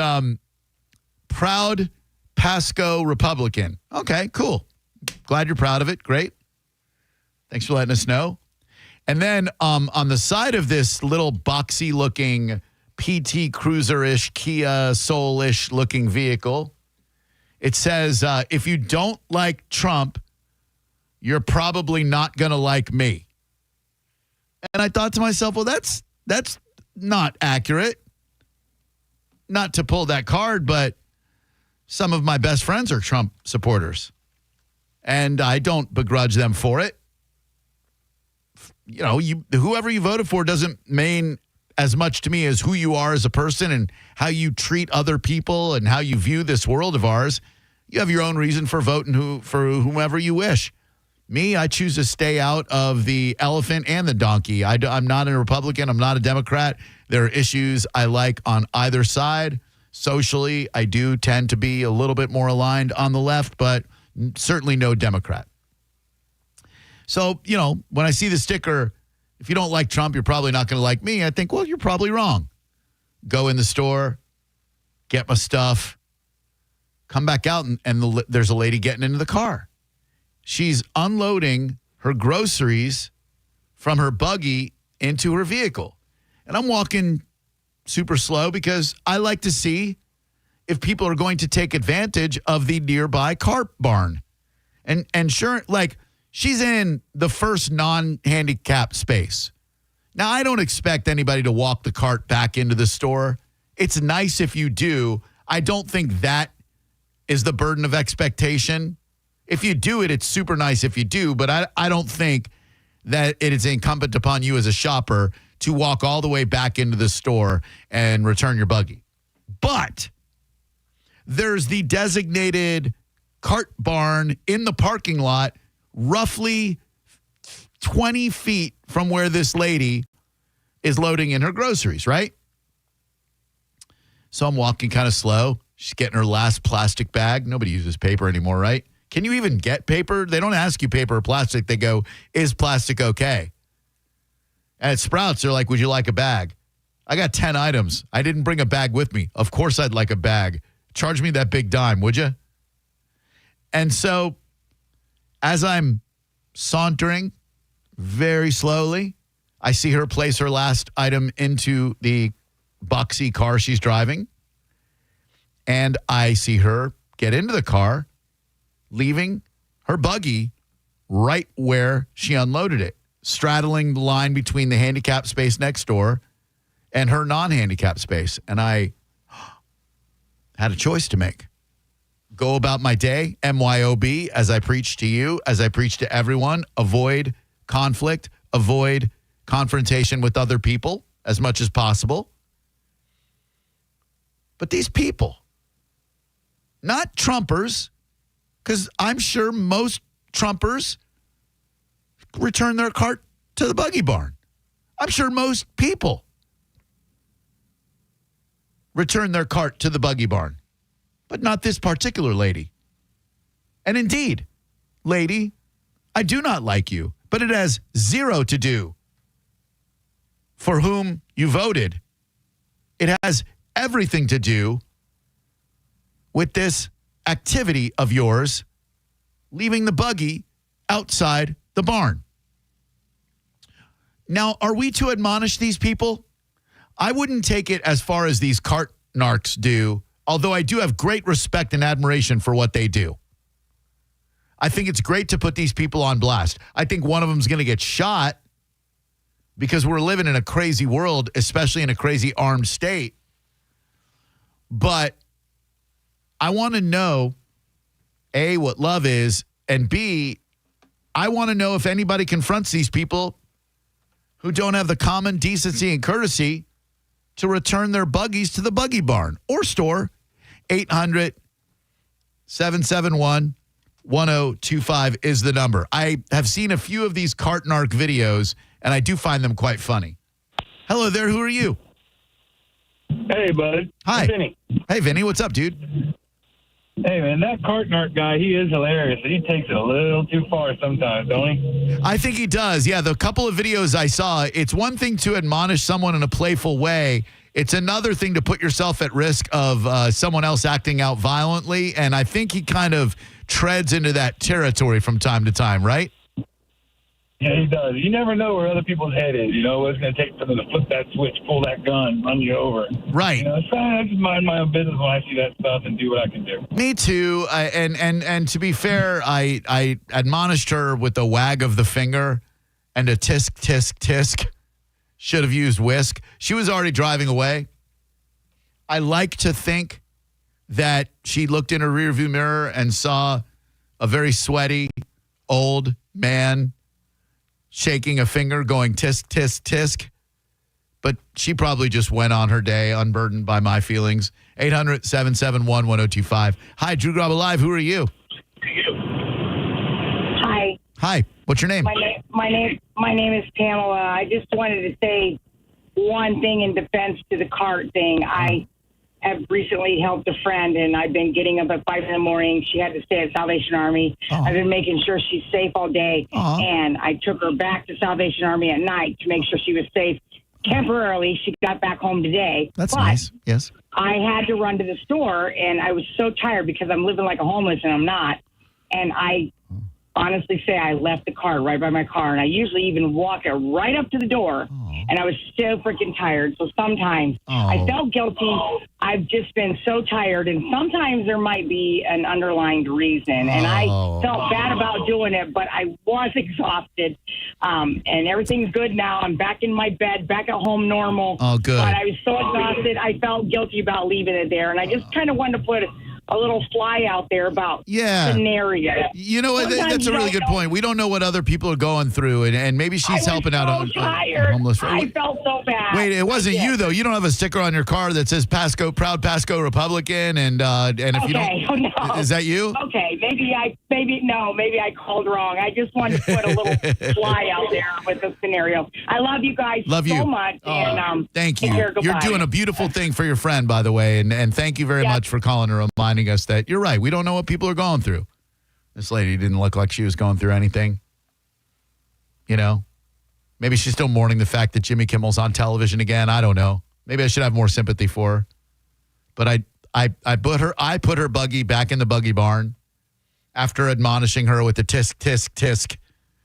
proud Pasco Republican. Okay, cool. Glad you're proud of it. Great. Thanks for letting us know. And then on the side of this little boxy looking PT Cruiser-ish, Kia Soul-ish looking vehicle, it says, if you don't like Trump, you're probably not going to like me. And I thought to myself, well, that's not accurate. Not to pull that card, but some of my best friends are Trump supporters. And I don't begrudge them for it. You know, whoever you voted for doesn't mean as much to me as who you are as a person and how you treat other people and how you view this world of ours. You have your own reason for voting for whomever you wish. Me, I choose to stay out of the elephant and the donkey. I'm not a Republican. I'm not a Democrat. There are issues I like on either side. Socially, I do tend to be a little bit more aligned on the left, but certainly no Democrat. So, you know, when I see the sticker, if you don't like Trump, you're probably not going to like me, I think, well, you're probably wrong. Go in the store, get my stuff, come back out, and there's a lady getting into the car. She's unloading her groceries from her buggy into her vehicle. And I'm walking super slow because I like to see if people are going to take advantage of the nearby cart barn. And sure, like, she's in the first non-handicapped space. Now, I don't expect anybody to walk the cart back into the store. It's nice if you do. I don't think that is the burden of expectation. If you do it, it's super nice if you do, but I don't think that it is incumbent upon you as a shopper to walk all the way back into the store and return your buggy. But there's the designated cart barn in the parking lot, roughly 20 feet from where this lady is loading in her groceries, right? So I'm walking kind of slow. She's getting her last plastic bag. Nobody uses paper anymore, right? Can you even get paper? They don't ask you paper or plastic. They go, is plastic okay? And at Sprouts, they're like, would you like a bag? I got 10 items. I didn't bring a bag with me. Of course I'd like a bag. Charge me that big dime, would you? And so as I'm sauntering very slowly, I see her place her last item into the boxy car she's driving. And I see her get into the car, leaving her buggy right where she unloaded it, straddling the line between the handicap space next door and her non-handicap space. And I had a choice to make. Go about my day, MYOB, as I preach to you, as I preach to everyone, avoid conflict, avoid confrontation with other people as much as possible. But these people, not Trumpers, because I'm sure most Trumpers return their cart to the buggy barn. I'm sure most people return their cart to the buggy barn, but not this particular lady. And indeed, lady, I do not like you, but it has zero to do for whom you voted. It has everything to do with this activity of yours, leaving the buggy outside the barn. Now, are we to admonish these people? I wouldn't take it as far as these cart narcs do, although I do have great respect and admiration for what they do. I think it's great to put these people on blast. I think one of them is going to get shot because we're living in a crazy world, especially in a crazy armed state. But I want to know, A, what love is, and B, I want to know if anybody confronts these people who don't have the common decency and courtesy to return their buggies to the buggy barn or store. 800-771-1025 is the number. I have seen a few of these cart narc videos, and I do find them quite funny. Hello there. Who are you? Hey, bud. Hi. Vinny. Hey, Vinny. What's up, dude? Hey, man, that cart narc guy, he is hilarious. He takes it a little too far sometimes, don't he? I think he does. Yeah, the couple of videos I saw, it's one thing to admonish someone in a playful way. It's another thing to put yourself at risk of someone else acting out violently. And I think he kind of treads into that territory from time to time, right? Yeah, he does. You never know where other people's head is. You know, what it's going to take for them to flip that switch, pull that gun, run you over. Right. You know, so I just mind my own business when I see that stuff and do what I can do. Me too. And to be fair, I admonished her with a wag of the finger and a tisk, tisk, tisk. Should have used whisk. She was already driving away. I like to think that she looked in her rearview mirror and saw a very sweaty old man shaking a finger going tisk, tisk, tisk. But she probably just went on her day unburdened by my feelings. 800-771-1025. Hi, Drew Garabo Live. Who are you? Hi. Hi. What's your name? My name is Pamela. I just wanted to say one thing in defense to the cart thing. I have recently helped a friend, and I've been getting up at 5 in the morning. She had to stay at Salvation Army. I've been making sure she's safe all day, and I took her back to Salvation Army at night to make sure she was safe temporarily. She got back home today. That's nice. Yes. I had to run to the store, and I was so tired because I'm living like a homeless, and I'm not. And I honestly say I left the car right by my car, and I usually even walk it right up to the door, and I was so freaking tired. So sometimes I felt guilty. I've just been so tired, and sometimes there might be an underlying reason, and I felt bad about doing it, but I was exhausted, and everything's good now. I'm back in my bed, back at home normal. Oh, good. But I was so exhausted, I felt guilty about leaving it there, and I just kind of wanted to put a little fly out there about scenarios. You know, that's a really good point. We don't know what other people are going through, and maybe she's helping out a homeless. I felt so bad. Wait, it wasn't you though. You don't have a sticker on your car that says "Pasco Proud Pasco Republican," and if you don't, is that you? Okay, maybe I called wrong. I just wanted to put a little fly out there with the scenario. I love you guys so much, and thank you. take care. You're doing a beautiful thing for your friend, by the way, and thank you very much for calling and reminding us that you're right. We don't know what people are going through. This lady didn't look like she was going through anything. You know, maybe she's still mourning the fact that Jimmy Kimmel's on television again. I don't know. Maybe I should have more sympathy for her. But I put her buggy back in the buggy barn after admonishing her with the tisk, tisk, tisk.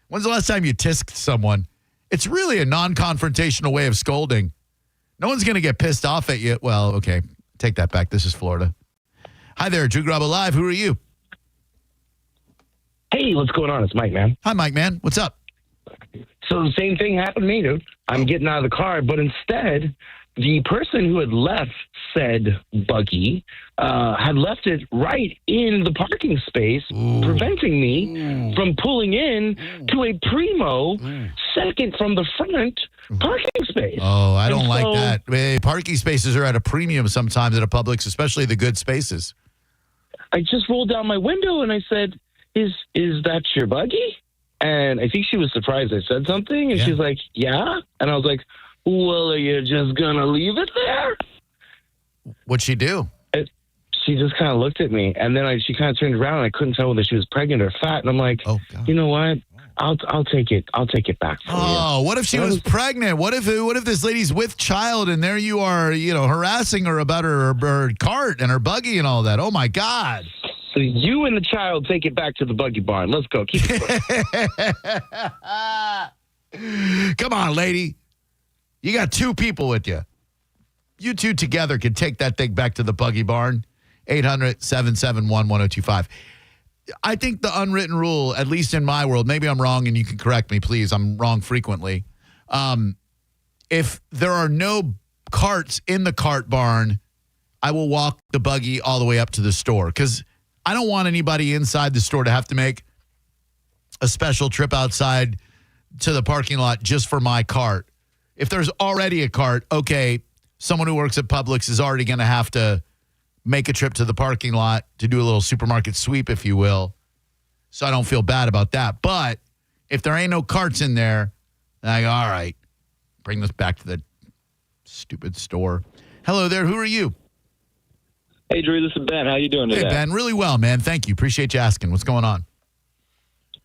When's the last time you tisked someone? It's really a non-confrontational way of scolding. No one's going to get pissed off at you. Well, okay, take that back. This is Florida. Hi there, Drew Garabo Live. Who are you? Hey, what's going on? It's Mike, man. Hi, Mike, man. What's up? So the same thing happened to me, dude. I'm getting out of the car, but instead, the person who had left said buggy had left it right in the parking space, preventing me from pulling in to a primo second from the front parking space. Oh, I don't like that. Hey, parking spaces are at a premium sometimes at a Publix, especially the good spaces. I just rolled down my window and I said, is that your buggy? And I think she was surprised I said something. And she's like, yeah. And I was like, well, are you just going to leave it there? What'd she do? She just kind of looked at me. And then she kind of turned around and I couldn't tell whether she was pregnant or fat. And I'm like, you know what? I'll take it. I'll take it back for you. Oh, what if she was pregnant? What if this lady's with child and there you are, harassing her about her cart and her buggy and all that? Oh my God. So you and the child take it back to the buggy barn. Let's go. Keep it Come on, lady. You got two people with you. You two together can take that thing back to the buggy barn. 800-771-1025. I think the unwritten rule, at least in my world, maybe I'm wrong and you can correct me, please. I'm wrong frequently. If there are no carts in the cart barn, I will walk the buggy all the way up to the store because I don't want anybody inside the store to have to make a special trip outside to the parking lot just for my cart. If there's already a cart, okay, someone who works at Publix is already going to have to make a trip to the parking lot to do a little supermarket sweep, if you will. So I don't feel bad about that. But if there ain't no carts in there, then I go, all right, bring this back to the stupid store. Hello there. Who are you? Hey, Drew, this is Ben. How you doing today? Hey, Ben. Really well, man. Thank you. Appreciate you asking. What's going on?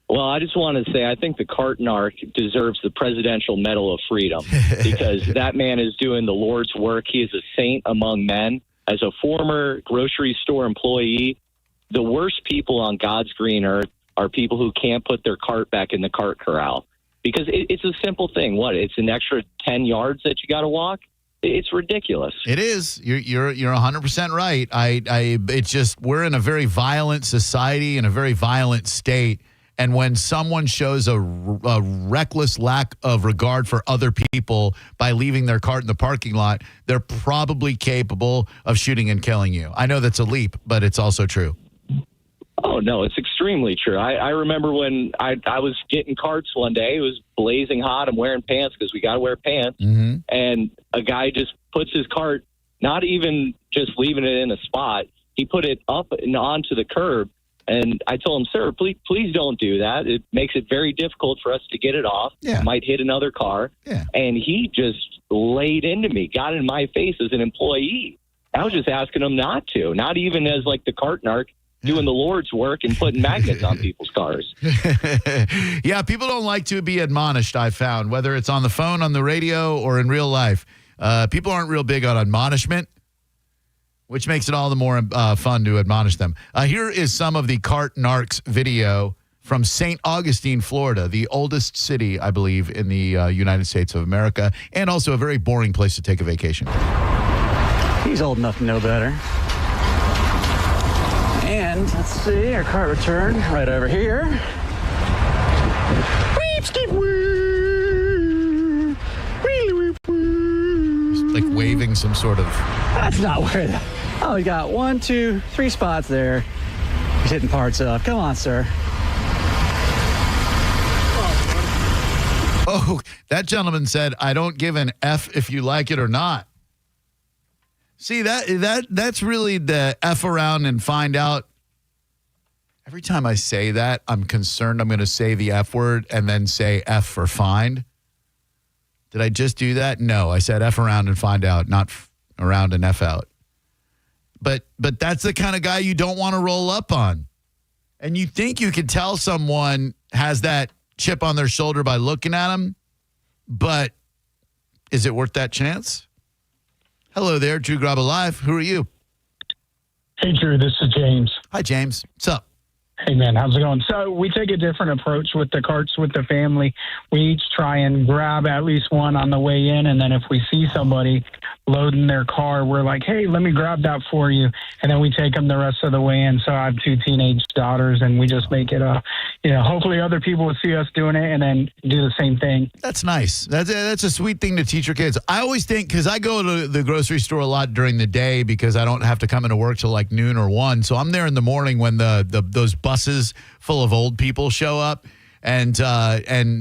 Well, I just want to say I think the cart narc deserves the Presidential Medal of Freedom because that man is doing the Lord's work. He is a saint among men. As a former grocery store employee, the worst people on God's green earth are people who can't put their cart back in the cart corral because it's a simple thing. What? It's an extra 10 yards that you got to walk. It's ridiculous. It is. You're 100% right. It's just we're in a very violent society, in a very violent state. And when someone shows a reckless lack of regard for other people by leaving their cart in the parking lot, they're probably capable of shooting and killing you. I know that's a leap, but it's also true. Oh, no, it's extremely true. I remember when I was getting carts one day. It was blazing hot. I'm wearing pants because we got to wear pants. Mm-hmm. And a guy just puts his cart, not even just leaving it in a spot. He put it up and onto the curb. And I told him, sir, please don't do that. It makes it very difficult for us to get it off. Yeah. It might hit another car. Yeah. And he just laid into me, got in my face as an employee. I was just asking him not to, not even as like the cart narc doing the Lord's work and putting magnets on people's cars. Yeah, people don't like to be admonished, I've found, whether it's on the phone, on the radio, or in real life. People aren't real big on admonishment, which makes it all the more fun to admonish them. Here is some of the cart narcs video from St. Augustine, Florida, the oldest city, I believe, in the United States of America, and also a very boring place to take a vacation. He's old enough to know better. And let's see, our cart return right over here. Just like waving some sort of... That's not where... Oh, we got 1, 2, 3 spots there. He's hitting parts up. Come on, sir. Oh, that gentleman said, I don't give an F if you like it or not. See, that's really the F around and find out. Every time I say that, I'm concerned I'm going to say the F word and then say F for find. Did I just do that? No, I said F around and find out, not around and F out. But that's the kind of guy you don't want to roll up on. And you think you could tell someone has that chip on their shoulder by looking at them, but is it worth that chance? Hello there, Drew Garabo Live. Who are you? Hey, Drew, this is James. Hi, James. What's up? Hey, man, how's it going? So we take a different approach with the carts with the family. We each try and grab at least one on the way in, and then if we see somebody loading their car, we're like, hey, let me grab that for you, and then we take them the rest of the way in. So I have 2 teenage daughters, and we just make it hopefully other people will see us doing it and then do the same thing. That's nice. That's a sweet thing to teach your kids. I always think, because I go to the grocery store a lot during the day because I don't have to come into work till like noon or 1. So I'm there in the morning when those buses full of old people show up. And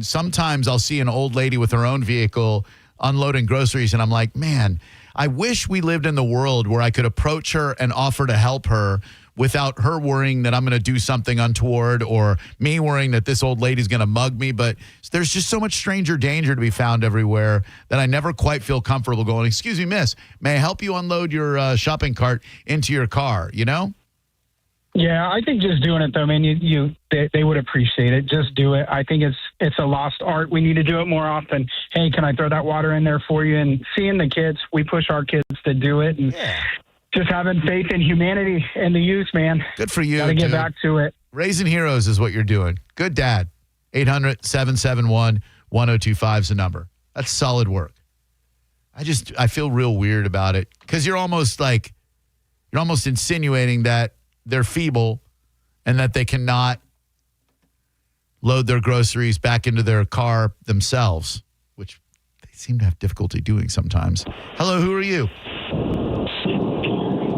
sometimes I'll see an old lady with her own vehicle unloading groceries. And I'm like, man, I wish we lived in the world where I could approach her and offer to help her without her worrying that I'm going to do something untoward or me worrying that this old lady's going to mug me. But there's just so much stranger danger to be found everywhere that I never quite feel comfortable going, excuse me, miss, may I help you unload your shopping cart into your car, you know? Yeah, I think just doing it, though, man, they would appreciate it. Just do it. I think it's a lost art. We need to do it more often. Hey, can I throw that water in there for you? And seeing the kids, we push our kids to do it. And just having faith in humanity and the youth, man. Good for you. Got to get back to it. Raising heroes is what you're doing. Good dad. 800-771-1025 is the number. That's solid work. I feel real weird about it because you're almost insinuating that they're feeble and that they cannot load their groceries back into their car themselves, which they seem to have difficulty doing sometimes. Hello, who are you?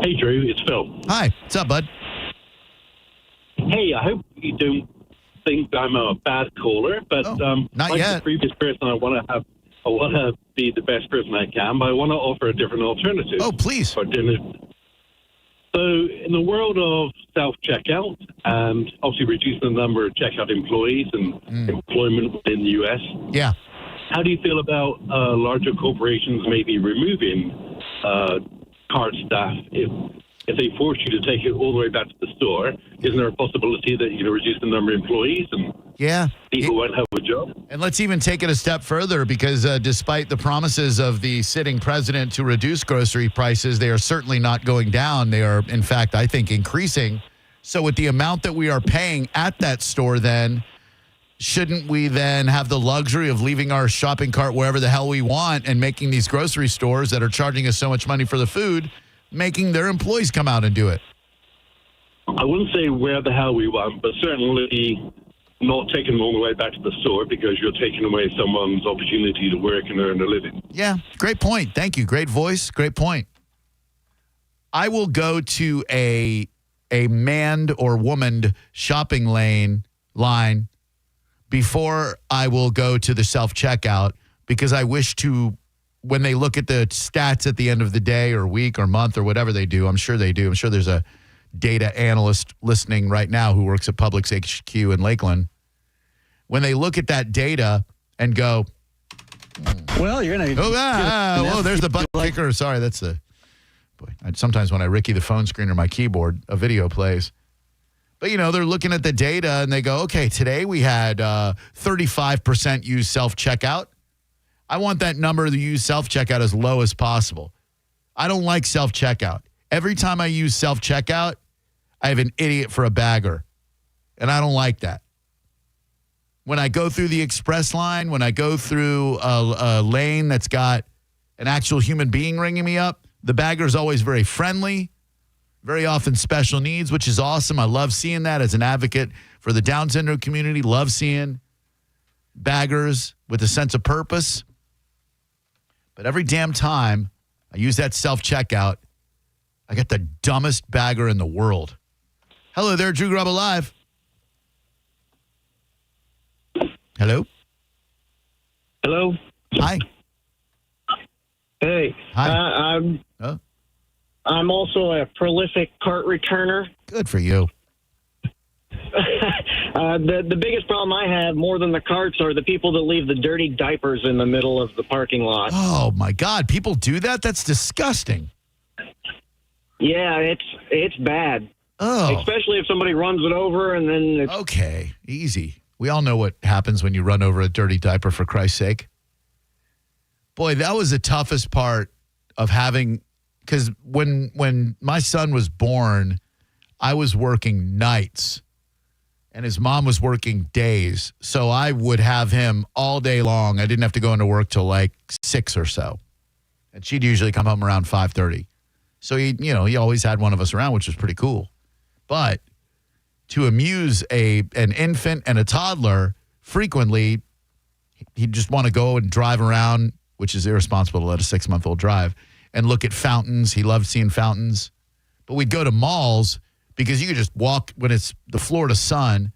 Hey, Drew, it's Phil. Hi, what's up, bud? Hey, I hope you don't think I'm a bad caller, but not like yet. The previous person, I want to be the best person I can, but I want to offer a different alternative. Oh, please. For dinner. So, in the world of self-checkout and obviously reducing the number of checkout employees and employment within the U.S., yeah, how do you feel about larger corporations maybe removing cart staff if they force you to take it all the way back to the store? Isn't there a possibility that you can reduce the number of employees and people won't have a job? And let's even take it a step further because despite the promises of the sitting president to reduce grocery prices, they are certainly not going down. They are, in fact, I think, increasing. So with the amount that we are paying at that store then, shouldn't we then have the luxury of leaving our shopping cart wherever the hell we want and making these grocery stores that are charging us so much money for the food, making their employees come out and do it? I wouldn't say where the hell we want, but certainly not taking them all the way back to the store because you're taking away someone's opportunity to work and earn a living. Yeah, great point. Thank you. Great voice. Great point. I will go to a manned or womaned shopping line before I will go to the self-checkout because I wish to, when they look at the stats at the end of the day or week or month or whatever they do, I'm sure they do. I'm sure there's a data analyst listening right now who works at Publix HQ in Lakeland. When they look at that data and go, well, you're going to... there's the button kicker. Sorry, that's the... Boy, sometimes when I Ricky the phone screen or my keyboard, a video plays. But, they're looking at the data and they go, okay, today we had 35% use self-checkout. I want that number to use self-checkout as low as possible. I don't like self-checkout. Every time I use self-checkout, I have an idiot for a bagger. And I don't like that. when I go through the express line, when I go through a lane that's got an actual human being ringing me up, the bagger is always very friendly, very often special needs, which is awesome. I love seeing that as an advocate for the Down syndrome community. Love seeing baggers with a sense of purpose. But every damn time I use that self-checkout, I get the dumbest bagger in the world. Hello there, Drew Garabo Live. Hello? Hello? Hi. Hey. Hi. I'm also a prolific cart returner. Good for you. The biggest problem I have, more than the carts, are the people that leave the dirty diapers in the middle of the parking lot. Oh, my God. People do that? That's disgusting. Yeah, it's bad. Oh. Especially if somebody runs it over and then it's... Okay, easy. We all know what happens when you run over a dirty diaper, for Christ's sake. Boy, that was the toughest part of having... Because when my son was born, I was working nights. And his mom was working days. So I would have him all day long. I didn't have to go into work till like 6 or so. And she'd usually come home around 5:30. So he always had one of us around, which was pretty cool. But to amuse an infant and a toddler, frequently he'd just want to go and drive around, which is irresponsible to let a 6-month-old drive, and look at fountains. He loved seeing fountains. But we'd go to malls because you could just walk when it's the Florida sun.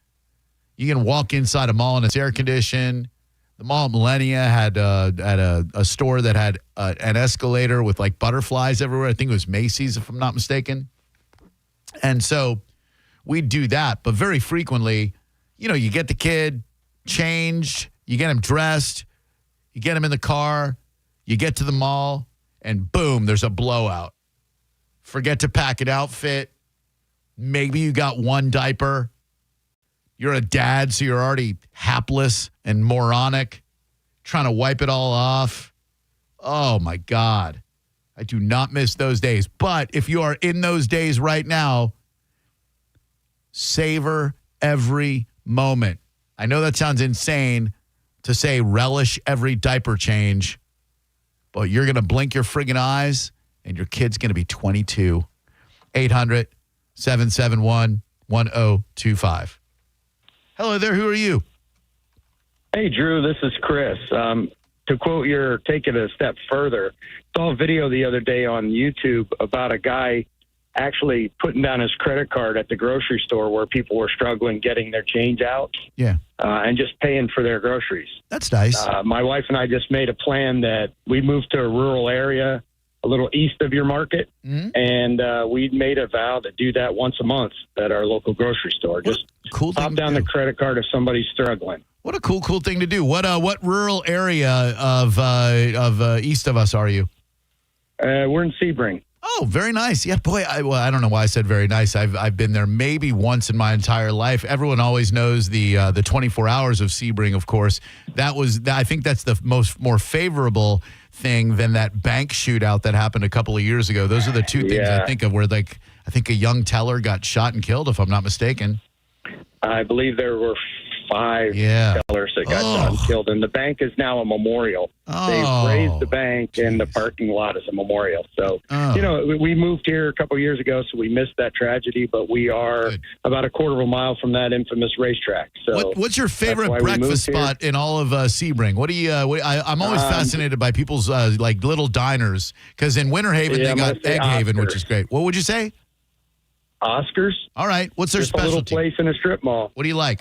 You can walk inside a mall and it's air conditioned. The mall at Millennia had a store that had an escalator with like butterflies everywhere. I think it was Macy's, if I'm not mistaken. And so we'd do that. But very frequently, you get the kid changed, you get him dressed, you get him in the car, you get to the mall, and boom, there's a blowout. Forget to pack an outfit. Maybe you got one diaper. You're a dad, so you're already hapless and moronic, trying to wipe it all off. Oh, my God. I do not miss those days. But if you are in those days right now, savor every moment. I know that sounds insane to say relish every diaper change, but you're going to blink your friggin' eyes and your kid's going to be 22. 800-771-1025. Hello there. Who are you? Hey, Drew, this is Chris. To quote your take it a step further, saw a video the other day on YouTube about a guy actually putting down his credit card at the grocery store where people were struggling getting their change out. Yeah. And just paying for their groceries. That's nice. My wife and I just made a plan that we moved to a rural area a little east of your market, and we made a vow to do that once a month at our local grocery store. Just pop down the credit card if somebody's struggling. What a cool thing to do. What rural area of east of us are you? We're in Sebring. Oh, very nice. Yeah, boy, I don't know why I said very nice. I've been there maybe once in my entire life. Everyone always knows the 24 hours of Sebring, of course. I think that's the more favorable thing than that bank shootout that happened a couple of years ago. Those are the two things I think of where I think a young teller got shot and killed, if I'm not mistaken. I believe there were 5 tellers that got shot and killed, and the bank is now a memorial. They've raised the bank, and the parking lot is a memorial. So, we moved here a couple of years ago, so we missed that tragedy, but we are about a quarter of a mile from that infamous racetrack. So, what's your favorite breakfast spot in all of Sebring? What do you? I'm always fascinated by people's like little diners, because in Winter Haven they got Egg Haven, which is great. What would you say? Oscars. All right. What's their specialty? A little place in a strip mall. What do you like?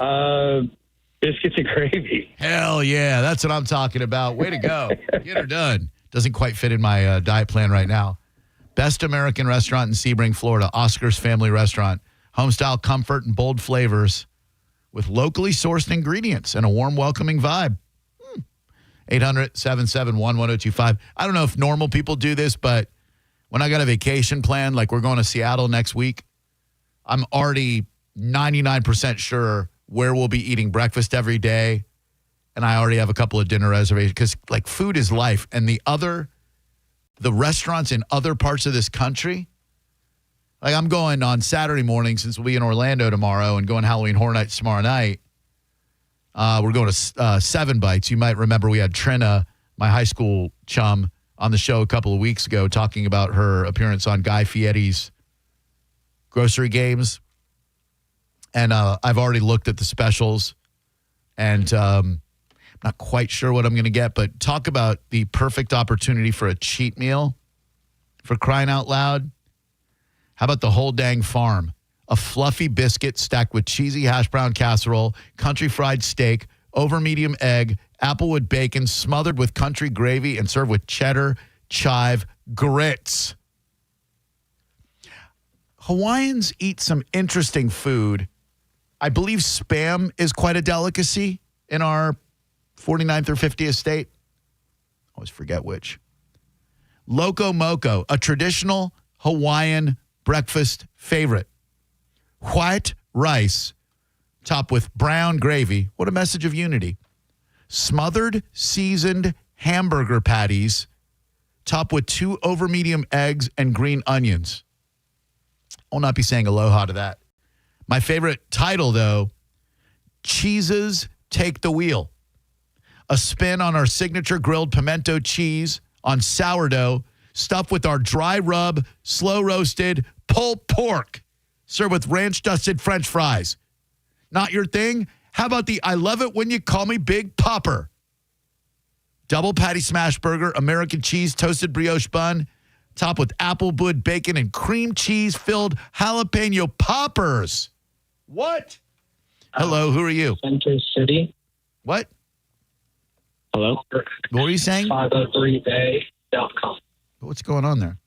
Biscuits and gravy. Hell yeah. That's what I'm talking about. Way to go. Get her done. Doesn't quite fit in my diet plan right now. Best American restaurant in Sebring, Florida. Oscar's Family Restaurant. Homestyle comfort and bold flavors with locally sourced ingredients and a warm, welcoming vibe. 800-771-1025. I don't know if normal people do this, but when I got a vacation plan, like we're going to Seattle next week, I'm already 99% sure where we'll be eating breakfast every day. And I already have a couple of dinner reservations because like food is life. And the restaurants in other parts of this country, like I'm going on Saturday morning since we'll be in Orlando tomorrow and going Halloween Horror Nights tomorrow night. We're going to 7 Bites. You might remember we had Trina, my high school chum, on the show a couple of weeks ago talking about her appearance on Guy Fieri's Grocery Games. And I've already looked at the specials, and I'm not quite sure what I'm going to get, but talk about the perfect opportunity for a cheat meal, for crying out loud. How about the whole dang farm? A fluffy biscuit stacked with cheesy hash brown casserole, country fried steak, over medium egg, applewood bacon, smothered with country gravy, and served with cheddar chive grits. Hawaiians eat some interesting food. I believe Spam is quite a delicacy in our 49th or 50th state. Always forget which. Loco Moco, a traditional Hawaiian breakfast favorite. White rice, topped with brown gravy. What a message of unity. Smothered, seasoned hamburger patties, topped with 2 over medium eggs and green onions. I will not be saying aloha to that. My favorite title, though, Cheeses Take the Wheel. A spin on our signature grilled pimento cheese on sourdough, stuffed with our dry rub, slow roasted pulled pork, served with ranch dusted French fries. Not your thing? How about the I love it when you call me Big Popper? Double patty smash burger, American cheese, toasted brioche bun, topped with applewood bacon and cream cheese filled jalapeno poppers. What? Hello, who are you? Center City. What? Hello? What were you saying? 503bay.com. What's going on there?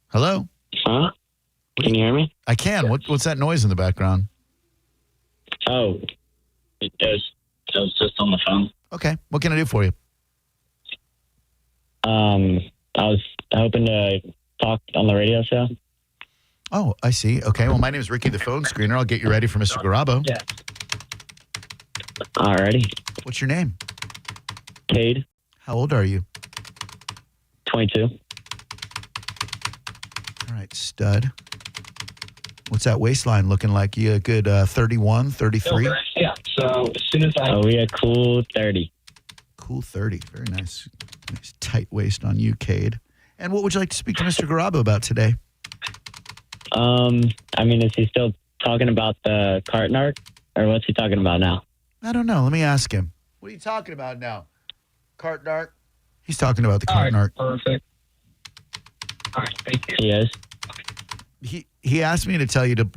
Hello? Huh? Can you hear me? I can. What's that noise in the background? Oh, it was just on the phone. Okay. What can I do for you? I was hoping to talk on the radio show. Oh, I see. Okay. Well, my name is Ricky, the phone screener. I'll get you ready for Mr. Garabo. Yeah. Alrighty. What's your name? Cade. How old are you? 22. All right, stud. What's that waistline looking like? You a good 31, 33? Yeah. So as soon as we had cool 30. Cool 30. Very nice. Nice tight waist on you, Cade. And what would you like to speak to Mr. Garabo about today? Is he still talking about the cart narc, or what's he talking about now? I don't know. Let me ask him. What are you talking about now? Cart narc? He's talking about the cart narc. Perfect. All right, thank you. He is. He asked me to tell you to.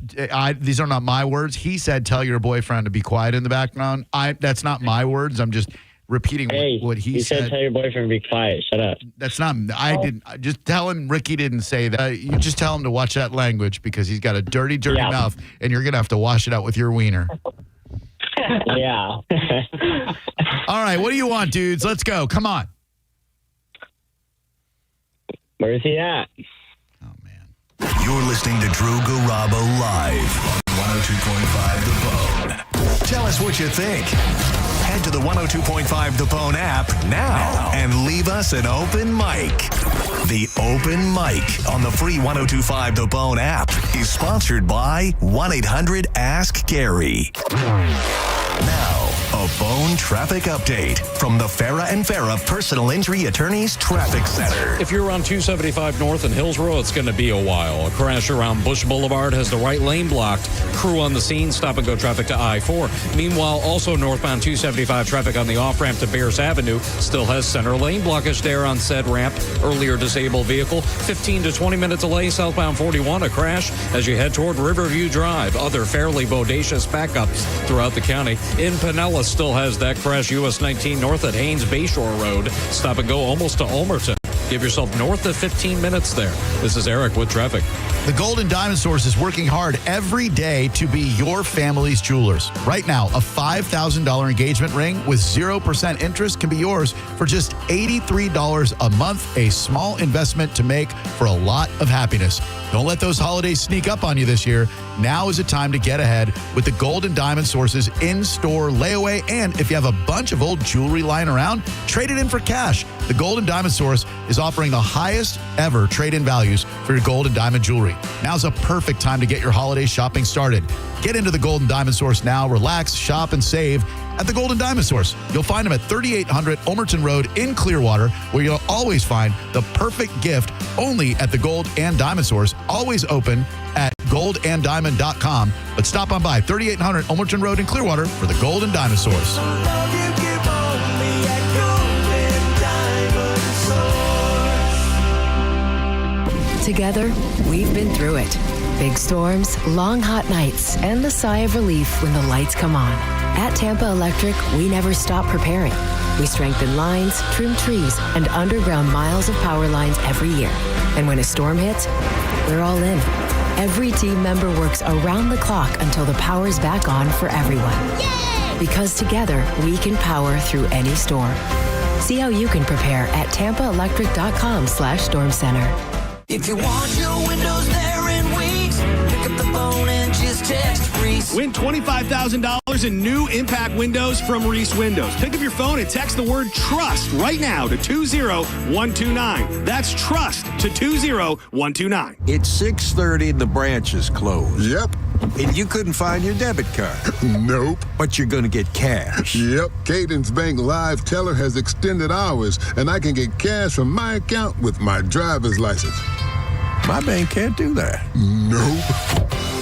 These are not my words. He said, "Tell your boyfriend to be quiet in the background." That's not my words. I'm just repeating what he said. Said, "Tell your boyfriend to be quiet." Shut up. That's not. I didn't. Just tell him Ricky didn't say that. You just tell him to watch that language because he's got a dirty mouth, and you're gonna have to wash it out with your wiener. Yeah. All right. What do you want, dudes? Let's go. Come on. Where is he at? You're listening to Drew Garabo live on 102.5 The Bone. Tell us what you think. Head to the 102.5 The Bone app now and leave us an open mic. The open mic on the free 102.5 The Bone app is sponsored by 1-800-ASK-GARY. Now, a Bone traffic update from the Farah and Farah Personal Injury Attorneys Traffic Center. If you're on 275 North and Hillsborough, it's going to be a while. A crash around Bush Boulevard has the right lane blocked. Crew on the scene, stop-and-go traffic to I-4. Meanwhile, also northbound 275 traffic on the off-ramp to Bears Avenue still has center lane blockage there on said ramp. Earlier disabled vehicle, 15 to 20-minute delay southbound 41, a crash as you head toward Riverview Drive. Other fairly bodacious backups throughout the county. In Pinellas still has that crash US 19 north at Haynes Bayshore Road. Stop and go almost to Ulmerton. Give yourself north of 15 minutes there. This is Eric with traffic. The Golden Diamond Source is working hard every day to be your family's jewelers. Right now, a $5,000 engagement ring with 0% interest can be yours for just $83 a month, a small investment to make for a lot of happiness. Don't let those holidays sneak up on you this year. Now is the time to get ahead with the Golden Diamond Source's in-store layaway. And if you have a bunch of old jewelry lying around, trade it in for cash. the Gold and Diamond Source is offering the highest ever trade-in values for your gold and diamond jewelry. Now's a perfect time to get your holiday shopping started. Get into the Gold and Diamond Source now. Relax, shop, and save at the Gold and Diamond Source. You'll find them at 3800 Ulmerton Road in Clearwater, where you'll always find the perfect gift only at the Gold and Diamond Source. Always open at goldanddiamond.com. But stop on by 3800 Ulmerton Road in Clearwater for the Gold and Diamond Source. Together, we've been through it. Big storms, long hot nights, and the sigh of relief when the lights come on. At Tampa Electric, we never stop preparing. We strengthen lines, trim trees, and underground miles of power lines every year. And when a storm hits, we're all in. Every team member works around the clock until the power's back on for everyone. Yay! Because together, we can power through any storm. See how you can prepare at tampaelectric.com/storm center. If you want your windows there in weeks, pick up the phone and just text Reese. Win $25,000 in new impact windows from Reese Windows. Pick up your phone and text the word TRUST right now to 20129. That's TRUST to 20129. It's 6:30 and the branch is closed. Yep. And you couldn't find your debit card. Nope. But you're going to get cash. Yep. Cadence Bank Live Teller has extended hours, and I can get cash from my account with my driver's license. My bank can't do that. Nope.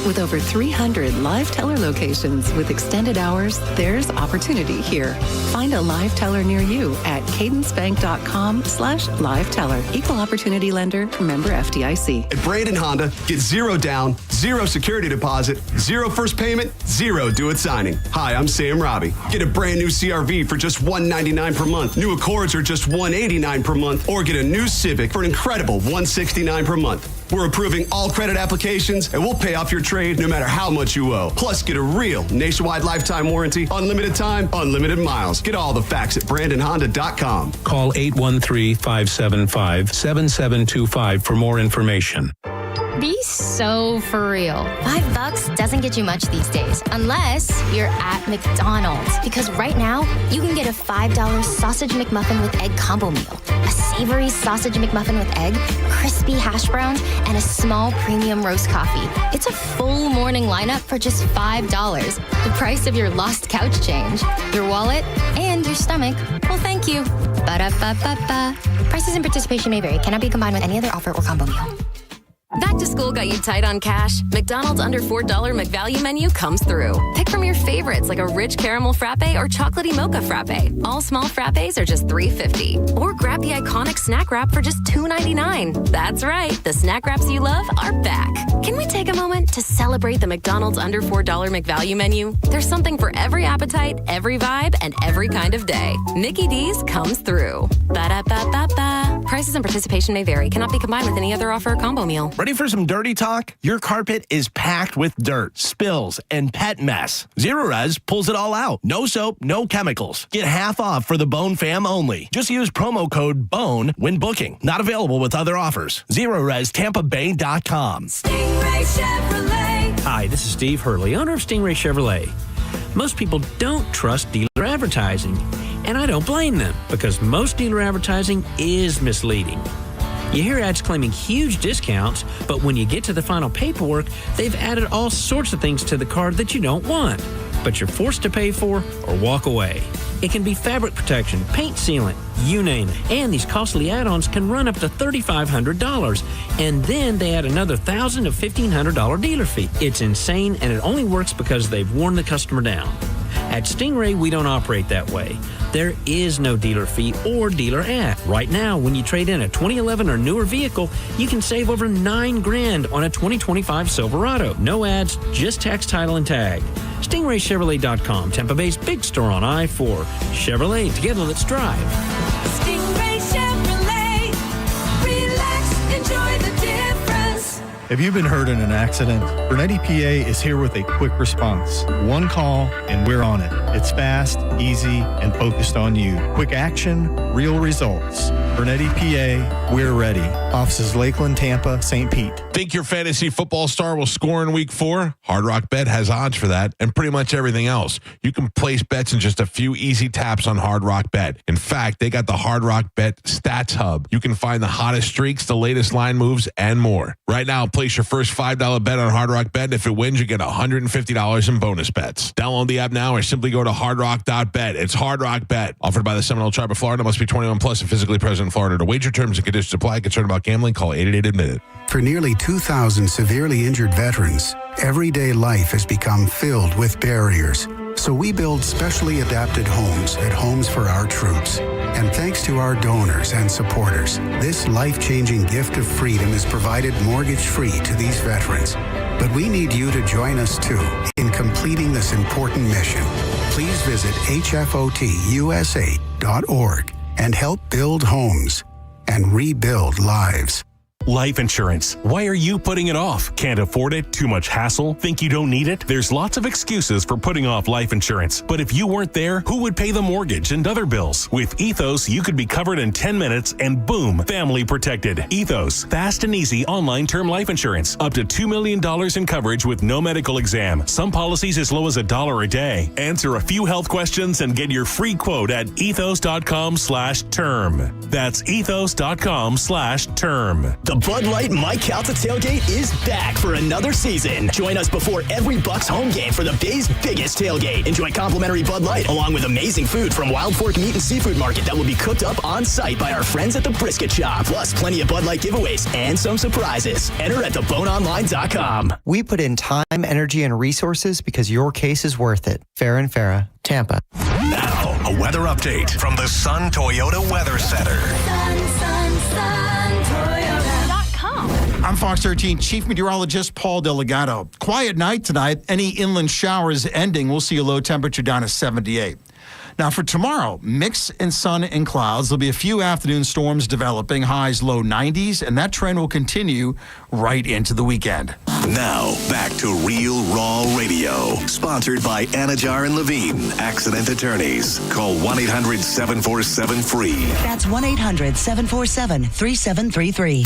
With over 300 live teller locations with extended hours, there's opportunity here. Find a live teller near you at cadencebank.com/live teller. Equal opportunity lender, member FDIC. At Brandon Honda, get 0 down, 0 security deposit, 0 first payment, 0 due at signing. Hi, I'm Sam Robbie. Get a brand new CRV for just $199 per month. New Accords are just $189 per month, or get a new Civic for an incredible $169 per month. We're approving all credit applications, and we'll pay off your trade no matter how much you owe. Plus, get a real nationwide lifetime warranty, unlimited time, unlimited miles. Get all the facts at BrandonHonda.com. Call 813-575-7725 for more information. Be so for real. $5 doesn't get you much these days, unless you're at McDonald's. Because right now, you can get a $5 sausage McMuffin with egg combo meal, a savory sausage McMuffin with egg, crispy hash browns, and a small premium roast coffee. It's a full morning lineup for just $5. The price of your lost couch change, your wallet, and your stomach. Well, thank you. Ba-da-ba-ba-ba. Prices and participation may vary. Cannot be combined with any other offer or combo meal. Back to school got you tight on cash? McDonald's under $4 McValue menu comes through. Pick from your favorites like a rich caramel frappe or chocolatey mocha frappe. All small frappes are just $3.50. Or grab the iconic snack wrap for just $2.99. That's right, the snack wraps you love are back. Can we take a moment to celebrate the McDonald's under $4 McValue menu? There's something for every appetite, every vibe, and every kind of day. Mickey D's comes through. Ba-da-ba-ba-ba. Prices and participation may vary. Cannot be combined with any other offer or combo meal. Ready for some dirty talk? Your carpet is packed with dirt, spills, and pet mess. Zero Res pulls it all out. No soap, no chemicals. Get half off for the Bone fam only. Just use promo code BONE when booking. Not available with other offers. ZeroResTampaBay.com. Stingray Chevrolet. Hi, this is Steve Hurley, owner of Stingray Chevrolet. Most people don't trust dealer advertising, and I don't blame them because most dealer advertising is misleading. You hear ads claiming huge discounts, but when you get to the final paperwork, they've added all sorts of things to the card that you don't want, but you're forced to pay for or walk away. It can be fabric protection, paint sealant, you name it. And these costly add-ons can run up to $3,500. And then they add another $1,000 to $1,500 dealer fee. It's insane, and it only works because they've worn the customer down. At Stingray, we don't operate that way. There is no dealer fee or dealer ad. Right now, when you trade in a 2011 or newer vehicle, you can save over $9,000 on a 2025 Silverado. No ads, just tax, title, and tag. StingrayChevrolet.com, Tampa Bay's big store on I-4. Chevrolet, together let's drive. Stingray Chevrolet. Relax, enjoy the difference. If you've been hurt in an accident, Bernetti PA is here with a quick response. One call and we're on it. It's fast, easy, and focused on you. Quick action, real results. Bernetti PA, we're ready. Offices Lakeland, Tampa, St. Pete. Think your fantasy football star will score in week 4? Hard Rock Bet has odds for that and pretty much everything else. You can place bets in just a few easy taps on Hard Rock Bet. In fact, they got the Hard Rock Bet Stats Hub. You can find the hottest streaks, the latest line moves, and more. Right now, place your first $5 bet on Hard Rock Bet, and if it wins, you get $150 in bonus bets. Download the app now or simply go to hardrock.bet. It's Hard Rock Bet. Offered by the Seminole Tribe of Florida. Must be 21 plus and physically present in Florida. To wager, terms and conditions apply. Concerned about gambling? Call 888-ADMIT-IT. For nearly 2,000 severely injured veterans, everyday life has become filled with barriers. So we build specially adapted homes at Homes for Our Troops. And thanks to our donors and supporters, this life-changing gift of freedom is provided mortgage-free to these veterans. But we need you to join us, too, in completing this important mission. Please visit hfotusa.org and help build homes and rebuild lives. Life insurance. Why are you putting it off? Can't afford it? Too much hassle? Think you don't need it? There's lots of excuses for putting off life insurance. But if you weren't there, who would pay the mortgage and other bills? With Ethos, you could be covered in 10 minutes and boom, family protected. Ethos, fast and easy online term life insurance. Up to $2 million in coverage with no medical exam. Some policies as low as $1 a day. Answer a few health questions and get your free quote at ethos.com/term. That's ethos.com/term. The Bud Light Mike Calta tailgate is back for another season. Join us before every Bucks home game for the Bay's biggest tailgate. Enjoy complimentary Bud Light along with amazing food from Wild Fork Meat and Seafood Market that will be cooked up on site by our friends at the Brisket Shop. Plus plenty of Bud Light giveaways and some surprises. Enter at theboneonline.com. We put in time, energy, and resources because your case is worth it. Farah and Farah, Tampa. Now, a weather update from the Sun Toyota Weather Center. I'm Fox 13 Chief Meteorologist Paul Delgado. Quiet night tonight. Any inland showers ending. We'll see a low temperature down to 78. Now for tomorrow, mix in sun and clouds. There'll be a few afternoon storms developing, highs low 90s, and that trend will continue right into the weekend. Now, back to Real Raw Radio, sponsored by Anajar and Levine, accident attorneys. Call 1-800-747-FREE. That's 1-800-747-3733.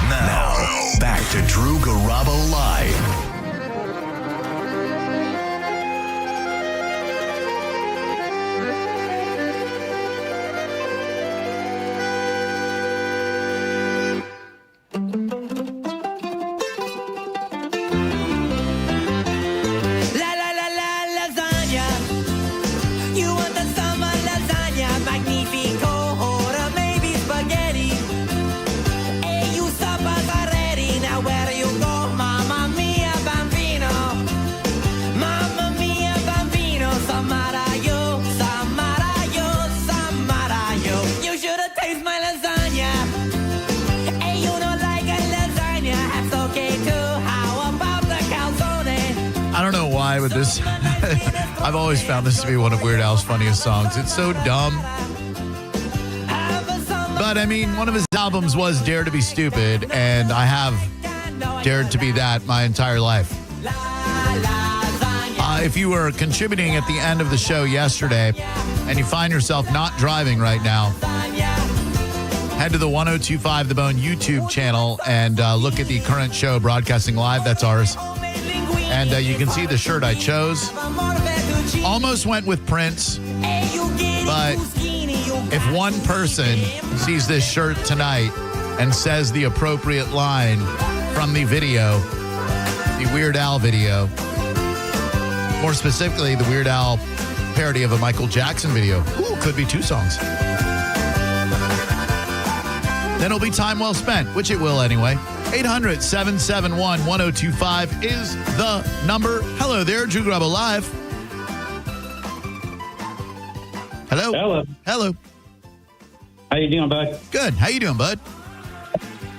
Now, back to Drew Garabo Live. With this, I've always found this to be one of Weird Al's funniest songs. It's so dumb. But I mean, one of his albums was Dare to Be Stupid, and I have dared to be that my entire life. If you were contributing at the end of the show yesterday and you find yourself not driving right now, head to the 1025 The Bone YouTube channel and look at the current show broadcasting live. That's ours. And you can see the shirt I chose. Almost went with Prince, but if one person sees this shirt tonight and says the appropriate line from the video, the Weird Al video, more specifically the Weird Al parody of a Michael Jackson video, could be 2 songs, then it'll be time well spent, which it will anyway. 800-771-1025 is the number. Hello there, Drew Garabo Live. Hello. Hello. Hello. How you doing, bud? Good. How you doing, bud?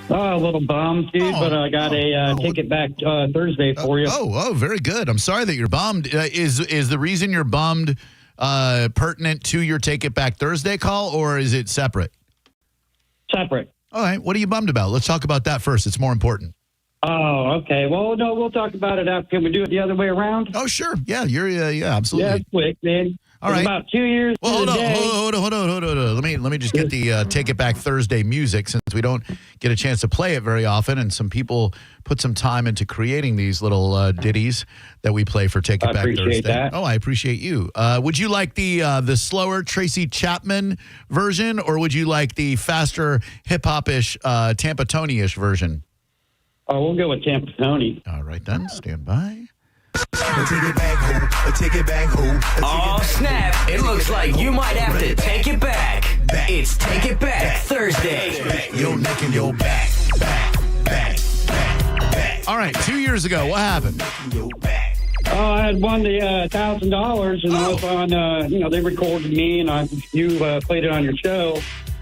A little bummed, dude, but I got a ticket back Thursday for you. Oh, very good. I'm sorry that you're bummed. Is the reason you're bummed pertinent to your Take It Back Thursday call, or is it separate? Separate. All right. What are you bummed about? Let's talk about that first. It's more important. Oh, okay. Well, no, we'll talk about it after. Can we do it the other way around? Oh, sure. Yeah, yeah, absolutely. Yeah, it's quick, man. All It's right. about 2 years. Well, hold to the on, day. hold on. Let me just get the Take It Back Thursday music, since we don't get a chance to play it very often, and some people put some time into creating these little ditties that we play for Take It I Back appreciate Thursday. that. Oh, I appreciate you. Would you like the slower Tracy Chapman version, or would you like the faster hip hop-ish Tampa Tony-ish version? Oh, we'll go with Tampa Tony. All right, then. Stand by. Take it back home. Take it back home. Oh, snap. It looks like you might have to take it back. It's Take It Back Thursday. Your neck and your back. All right, 2 years ago, what happened? Oh, I had won the $1,000, and I was on. They recorded me, and you played it on your show,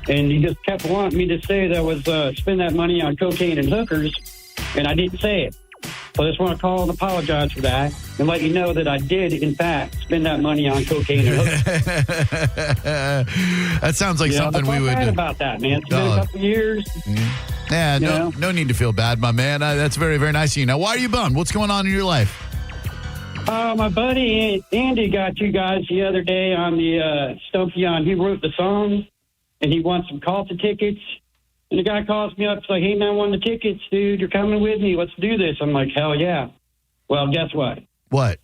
and you just kept wanting me to say that I was spend that money on cocaine and hookers, and I didn't say it. So I just want to call and apologize for that, and let you know that I did, in fact, spend that money on cocaine and hookers. That sounds like something we would. Bad about that, man. It's been a couple years. Yeah, You know? no need to feel bad, my man. That's very, very nice of you. Now, why are you bummed? What's going on in your life? My buddy Andy got you guys the other day on the Stumpy on. He wrote the song, and he wants some Calta tickets. And the guy calls me up, he's like, "Hey, man, I won the tickets, dude. You're coming with me. Let's do this." I'm like, "Hell yeah." Well, guess what? What?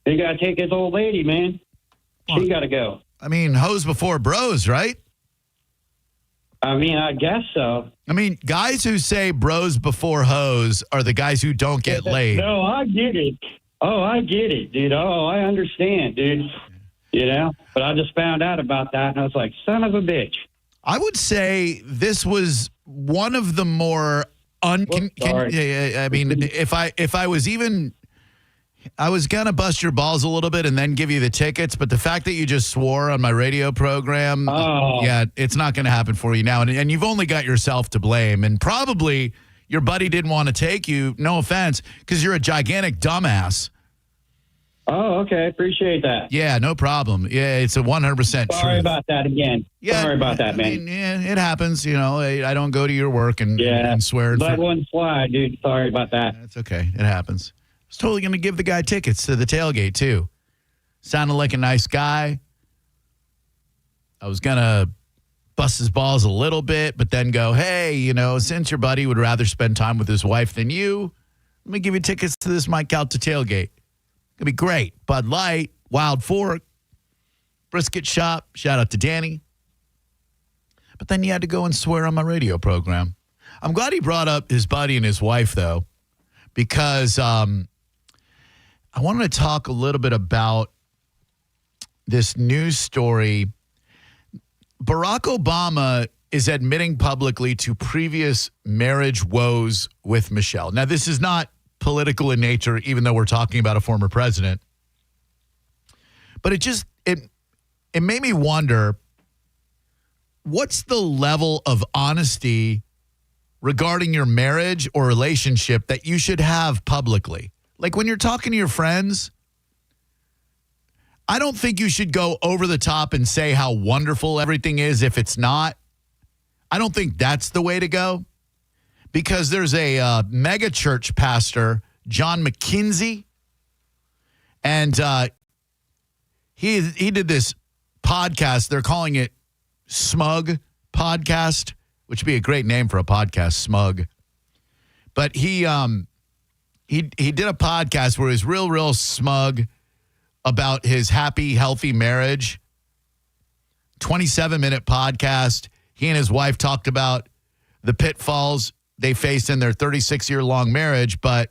He got to take his old lady, man. She got to go. I mean, hoes before bros, right? I mean, I guess so. I mean, guys who say bros before hoes are the guys who don't get laid. No, I get it. Oh, I get it, dude. Oh, I understand, dude. You know? But I just found out about that, and I was like, son of a bitch. I would say this was one of the more I mean, if I was even, I was gonna bust your balls a little bit and then give you the tickets, but the fact that you just swore on my radio program, yeah, it's not gonna happen for you now, and you've only got yourself to blame, and probably your buddy didn't want to take you. No offense, because you're a gigantic dumbass. Oh, okay. Appreciate that. Yeah, no problem. Yeah, it's a 100% true. Sorry about that again. Yeah, Sorry about that, man. I mean, yeah, it happens. You know, I don't go to your work and swear. Let one slide, dude. Sorry about that. It's okay. It happens. I was totally going to give the guy tickets to the tailgate, too. Sounded like a nice guy. I was going to bust his balls a little bit, but then go, hey, you know, since your buddy would rather spend time with his wife than you, let me give you tickets to this Mike Calta tailgate. It'll be great. Bud Light, Wild Fork, Brisket Shop. Shout out to Danny. But then you had to go and swear on my radio program. I'm glad he brought up his buddy and his wife, though, because I wanted to talk a little bit about this news story. Barack Obama is admitting publicly to previous marriage woes with Michelle. Now, this is not political in nature, even though we're talking about a former president. But it made me wonder, what's the level of honesty regarding your marriage or relationship that you should have publicly? Like when you're talking to your friends, I don't think you should go over the top and say how wonderful everything is if it's not. I don't think that's the way to go. Because there's a mega church pastor, John McKinsey, and he did this podcast. They're calling it Smug Podcast, which would be a great name for a podcast, Smug. But he did a podcast where he's real smug about his happy, healthy marriage. 27-minute podcast. He and his wife talked about the pitfalls they faced in their 36-year-long marriage, but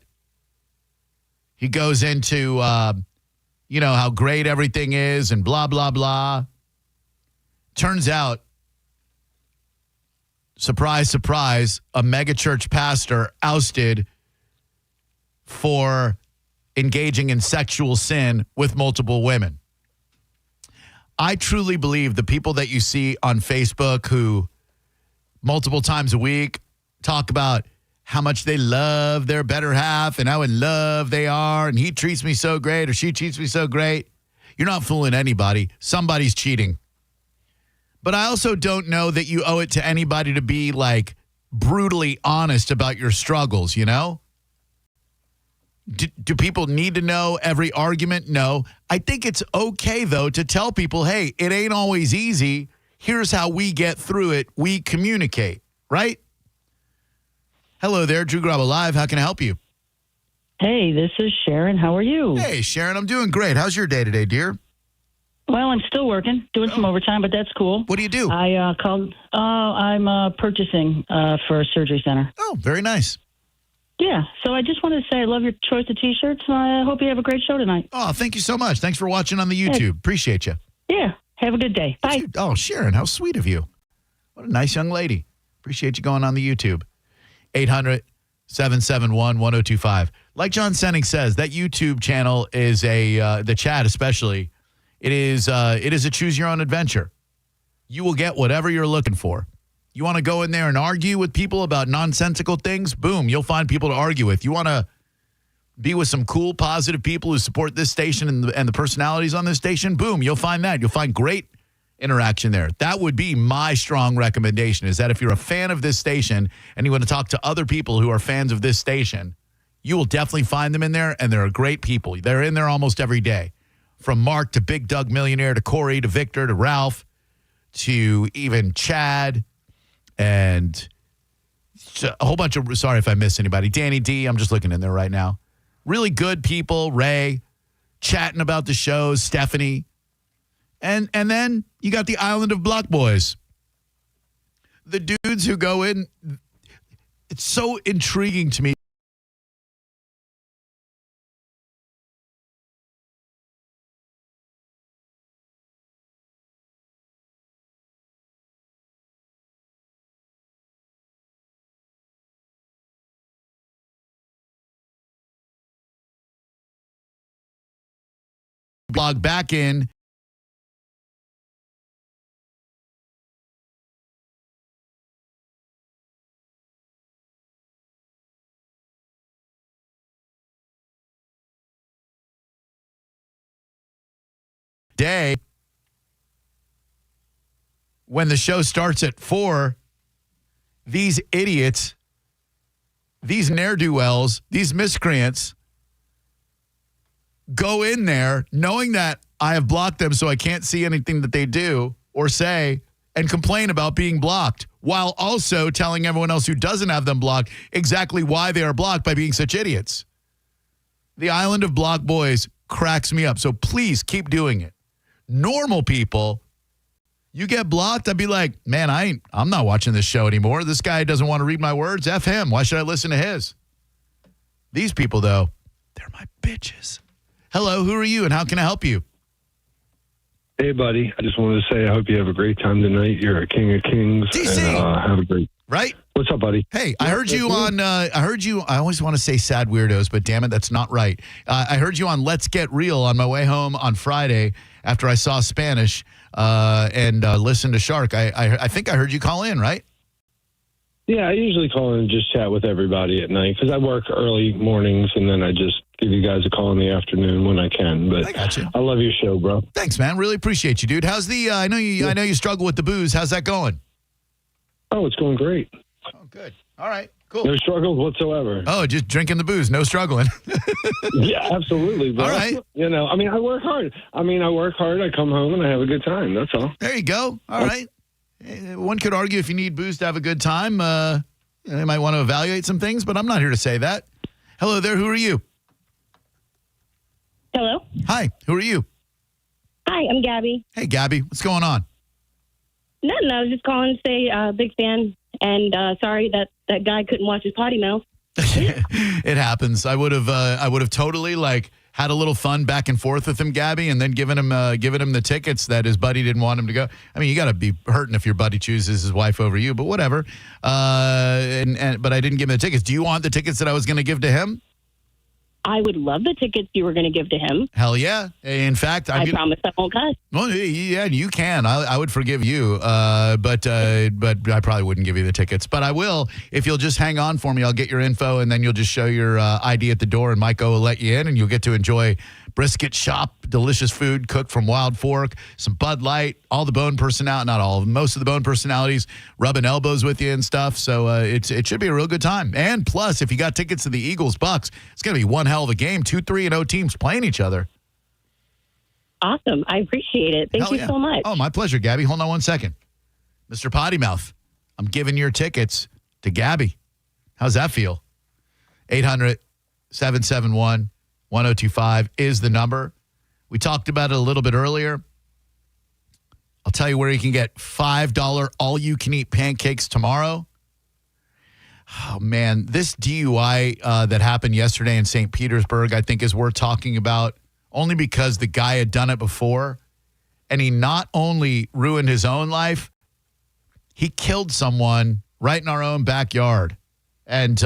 he goes into, how great everything is and blah, blah, blah. Turns out, surprise, surprise, a megachurch pastor ousted for engaging in sexual sin with multiple women. I truly believe the people that you see on Facebook who multiple times a week talk about how much they love their better half and how in love they are and he treats me so great or she treats me so great. You're not fooling anybody. Somebody's cheating. But I also don't know that you owe it to anybody to be like brutally honest about your struggles, you know? Do people need to know every argument? No. I think it's okay, though, to tell people, hey, it ain't always easy. Here's how we get through it. We communicate, right? Hello there, Drew Garabo Live. How can I help you? Hey, this is Sharon. How are you? Hey, Sharon, I'm doing great. How's your day today, dear? Well, I'm still working, doing some overtime, but that's cool. What do you do? I called. I'm purchasing for a surgery center. Oh, very nice. Yeah, so I just wanted to say I love your choice of T-shirts, and I hope you have a great show tonight. Oh, thank you so much. Thanks for watching on the YouTube. Appreciate you. Yeah, have a good day. Bye. Oh, Sharon, how sweet of you. What a nice young lady. Appreciate you going on the YouTube. 800-771-1025. Like John Senning says, that YouTube channel is the chat especially, it is a choose your own adventure. You will get whatever you're looking for. You want to go in there and argue with people about nonsensical things? Boom, you'll find people to argue with. You want to be with some cool, positive people who support this station and the personalities on this station? Boom, you'll find that. You'll find great interaction there. That would be my strong recommendation, is that if you're a fan of this station and you want to talk to other people who are fans of this station, you will definitely find them in there, and they're great people. They're in there almost every day. From Mark to Big Doug Millionaire to Corey to Victor to Ralph to even Chad and a whole bunch of, sorry if I missed anybody, Danny D, I'm just looking in there right now. Really good people, Ray, chatting about the shows, Stephanie. And then you got the Island of Block Boys. The dudes who go in, it's so intriguing to me. Blog back in. Day when the show starts at 4, these idiots, these ne'er-do-wells, these miscreants go in there knowing that I have blocked them so I can't see anything that they do or say and complain about being blocked, while also telling everyone else who doesn't have them blocked exactly why they are blocked by being such idiots. The Island of Block Boys cracks me up, so please keep doing it. Normal people, you get blocked, I'd be like, man, I'm not watching this show anymore. This guy doesn't want to read my words. F him. Why should I listen to his? These people, though, they're my bitches. Hello, who are you and how can I help you? Hey, buddy. I just wanted to say I hope you have a great time tonight. You're a king of kings. DC. And, have a great... Right? What's up, buddy? Hey, I heard you on, I always want to say Sad Weirdos, but damn it, that's not right. I heard you on Let's Get Real on my way home on Friday after I saw Spanish and listened to Shark. I think I heard you call in, right? Yeah, I usually call in and just chat with everybody at night because I work early mornings and then I just give you guys a call in the afternoon when I can. But I got you. I love your show, bro. Thanks, man. Really appreciate you, dude. How's the? I know you struggle with the booze. How's that going? Oh, it's going great. Oh, good. All right. Cool. No struggles whatsoever. Oh, just drinking the booze, no struggling. Yeah, absolutely, bro. All right. You know, I mean, I work hard. I come home and I have a good time. That's all. There you go. All right. One could argue if you need booze to have a good time, you might want to evaluate some things, but I'm not here to say that. Hello there. Who are you? Hello. Hi. Who are you? Hi, I'm Gabby. Hey, Gabby. What's going on? Nothing. I was just calling to say big fan and sorry that guy couldn't watch his potty mouth. It happens. I would have totally had a little fun back and forth with him, Gabby, and then given him the tickets that his buddy didn't want him to go. I mean, you got to be hurting if your buddy chooses his wife over you, but whatever. But I didn't give him the tickets. Do you want the tickets that I was going to give to him? I would love the tickets you were going to give to him. Hell yeah. In fact, I promise I won't cuss. Well, yeah, you can. I would forgive you, but I probably wouldn't give you the tickets. But I will if you'll just hang on for me. I'll get your info, and then you'll just show your ID at the door, and Mike O will let you in, and you'll get to enjoy brisket shop, delicious food cooked from Wild Fork, some Bud Light, all the Bone personality, not all of them, most of the Bone personalities rubbing elbows with you and stuff. So it should be a real good time. And plus, if you got tickets to the Eagles-Bucks, it's going to be one hell of a game. 2 3-0 teams playing each other. Awesome. I appreciate it. Thank you so much. Oh, my pleasure, Gabby. Hold on one second. Mr. Potty Mouth, I'm giving your tickets to Gabby. How's that feel? 800-771-1025 is the number. We talked about it a little bit earlier. I'll tell you where you can get $5 all-you-can-eat pancakes tomorrow. Oh, man, this DUI that happened yesterday in St. Petersburg, I think is worth talking about only because the guy had done it before, and he not only ruined his own life, he killed someone right in our own backyard. And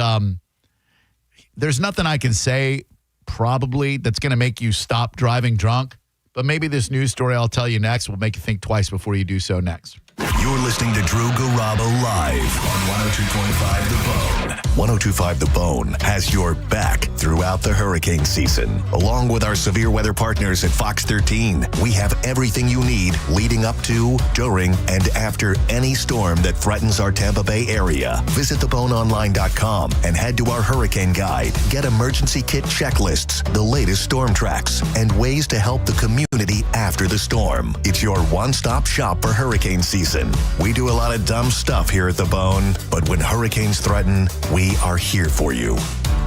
there's nothing I can say probably that's going to make you stop driving drunk, but maybe this news story I'll tell you next will make you think twice before you do so next. You're listening to Drew Garabo live on 102.5 The Bone. 102.5 The Bone has your back throughout the hurricane season. Along with our severe weather partners at Fox 13, we have everything you need leading up to, during, and after any storm that threatens our Tampa Bay area. Visit theboneonline.com and head to our hurricane guide. Get emergency kit checklists, the latest storm tracks, and ways to help the community after the storm. It's your one-stop shop for hurricane season. We do a lot of dumb stuff here at The Bone, but when hurricanes threaten, we are here for you.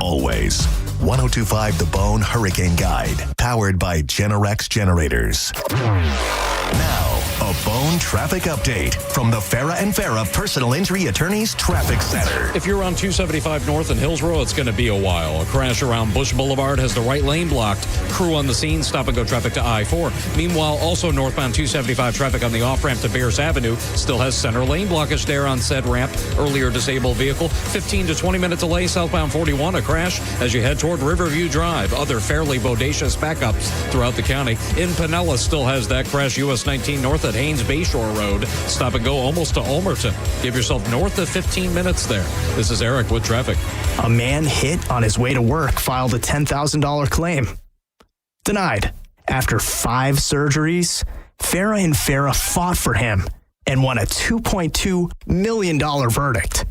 Always. 102.5 The Bone Hurricane Guide, powered by Generex Generators. Now, a Bone traffic update from the Farah and Farah Personal Injury Attorneys Traffic Center. If you're on 275 North and Hills Row, it's going to be a while. A crash around Bush Boulevard has the right lane blocked. Crew on the scene, stop and go traffic to I-4. Meanwhile, also northbound 275 traffic on the off-ramp to Bears Avenue still has center lane blockage there on said ramp. Earlier disabled vehicle, 15 to 20 minute delay southbound 41, a crash as you head toward Riverview Drive. Other fairly bodacious backups throughout the county. In Pinellas still has that crash US 19 north at Haynes Bayshore Road. Stop and go almost to Ulmerton. Give yourself north of 15 minutes there. This is Eric with traffic. A man hit on his way to work filed a $10,000 claim. Denied. After 5 surgeries, Farah and Farah fought for him and won a $2.2 million verdict.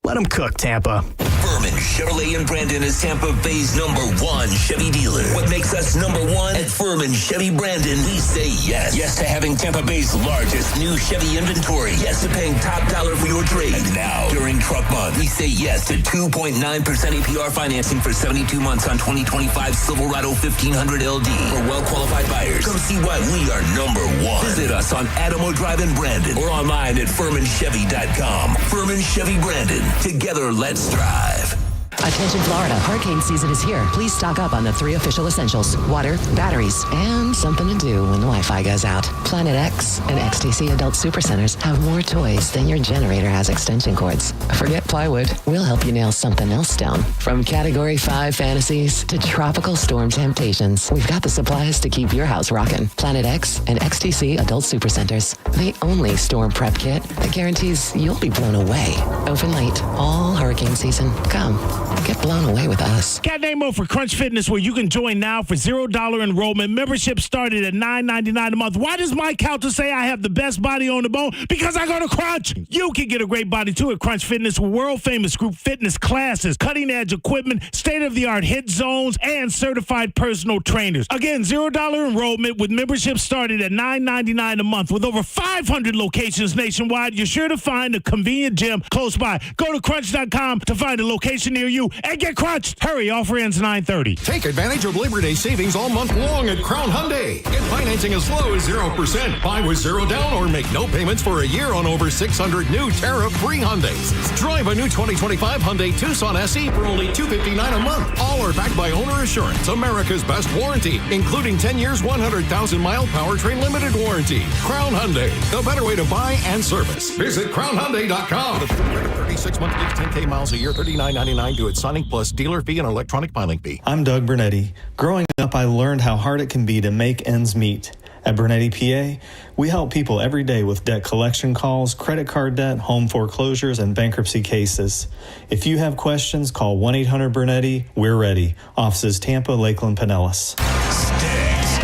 Let him cook, Tampa. Furman Chevrolet in Brandon is Tampa Bay's #1 Chevy dealer. What makes us #1 at Furman Chevy Brandon? We say yes. Yes to having Tampa Bay's largest new Chevy inventory. Yes to paying top dollar for your trade. And now, during truck month, we say yes to 2.9% APR financing for 72 months on 2025 Silverado 1500 LD. For well-qualified buyers, come see why we are #1. Visit us on Adamo Drive in Brandon or online at FurmanChevy.com. Furman Chevy Brandon. Together, let's drive. Attention Florida, hurricane season is here. Please stock up on the 3 official essentials: water, batteries, and something to do when Wi-Fi goes out. Planet X and XTC Adult Supercenters have more toys than your generator has extension cords. Forget plywood. We'll help you nail something else down. From Category 5 fantasies to tropical storm temptations, we've got the supplies to keep your house rocking. Planet X and XTC Adult Supercenters, the only storm prep kit that guarantees you'll be blown away. Open late all hurricane season. Come. Get blown away with us. Got Namo for Crunch Fitness, where you can join now for $0 enrollment. Membership started at $9.99 a month. Why does Mike Calter say I have the best body on the bone? Because I go to Crunch. You can get a great body too at Crunch Fitness with world-famous group fitness classes, cutting-edge equipment, state-of-the-art hit zones, and certified personal trainers. Again, $0 enrollment with membership started at $9.99 a month. With over 500 locations nationwide, you're sure to find a convenient gym close by. Go to crunch.com to find a location near you and get crunched. Hurry, offer ends 9:30. Take advantage of Labor Day savings all month long at Crown Hyundai. Get financing as low as 0%. Buy with 0 down or make no payments for a year on over 600 new tariff-free Hyundais. Drive a new 2025 Hyundai Tucson SE for only $259 a month. All are backed by owner Assurance, America's best warranty, including 10 years, 100,000-mile powertrain limited warranty. Crown Hyundai, the better way to buy and service. Visit crownhyundai.com. 36 monthly, 10K miles a year, $39.99 due at signing plus dealer fee and electronic filing fee. I'm Doug Bernetti. Growing up, I learned how hard it can be to make ends meet. At Bernetti PA, we help people every day with debt collection calls, credit card debt, home foreclosures, and bankruptcy cases. If you have questions, call 1-800-BERNETTI. We're ready. Offices Tampa, Lakeland, Pinellas. Sticks.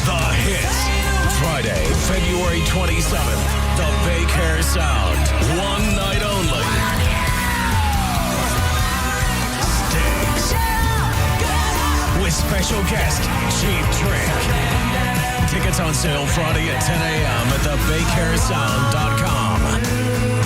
The Hit. Friday, February 27th. The Big Hair Sound. One night only. With special guest, Cheap Trick. Tickets on sale Friday at 10 a.m. at thebighairsound.com.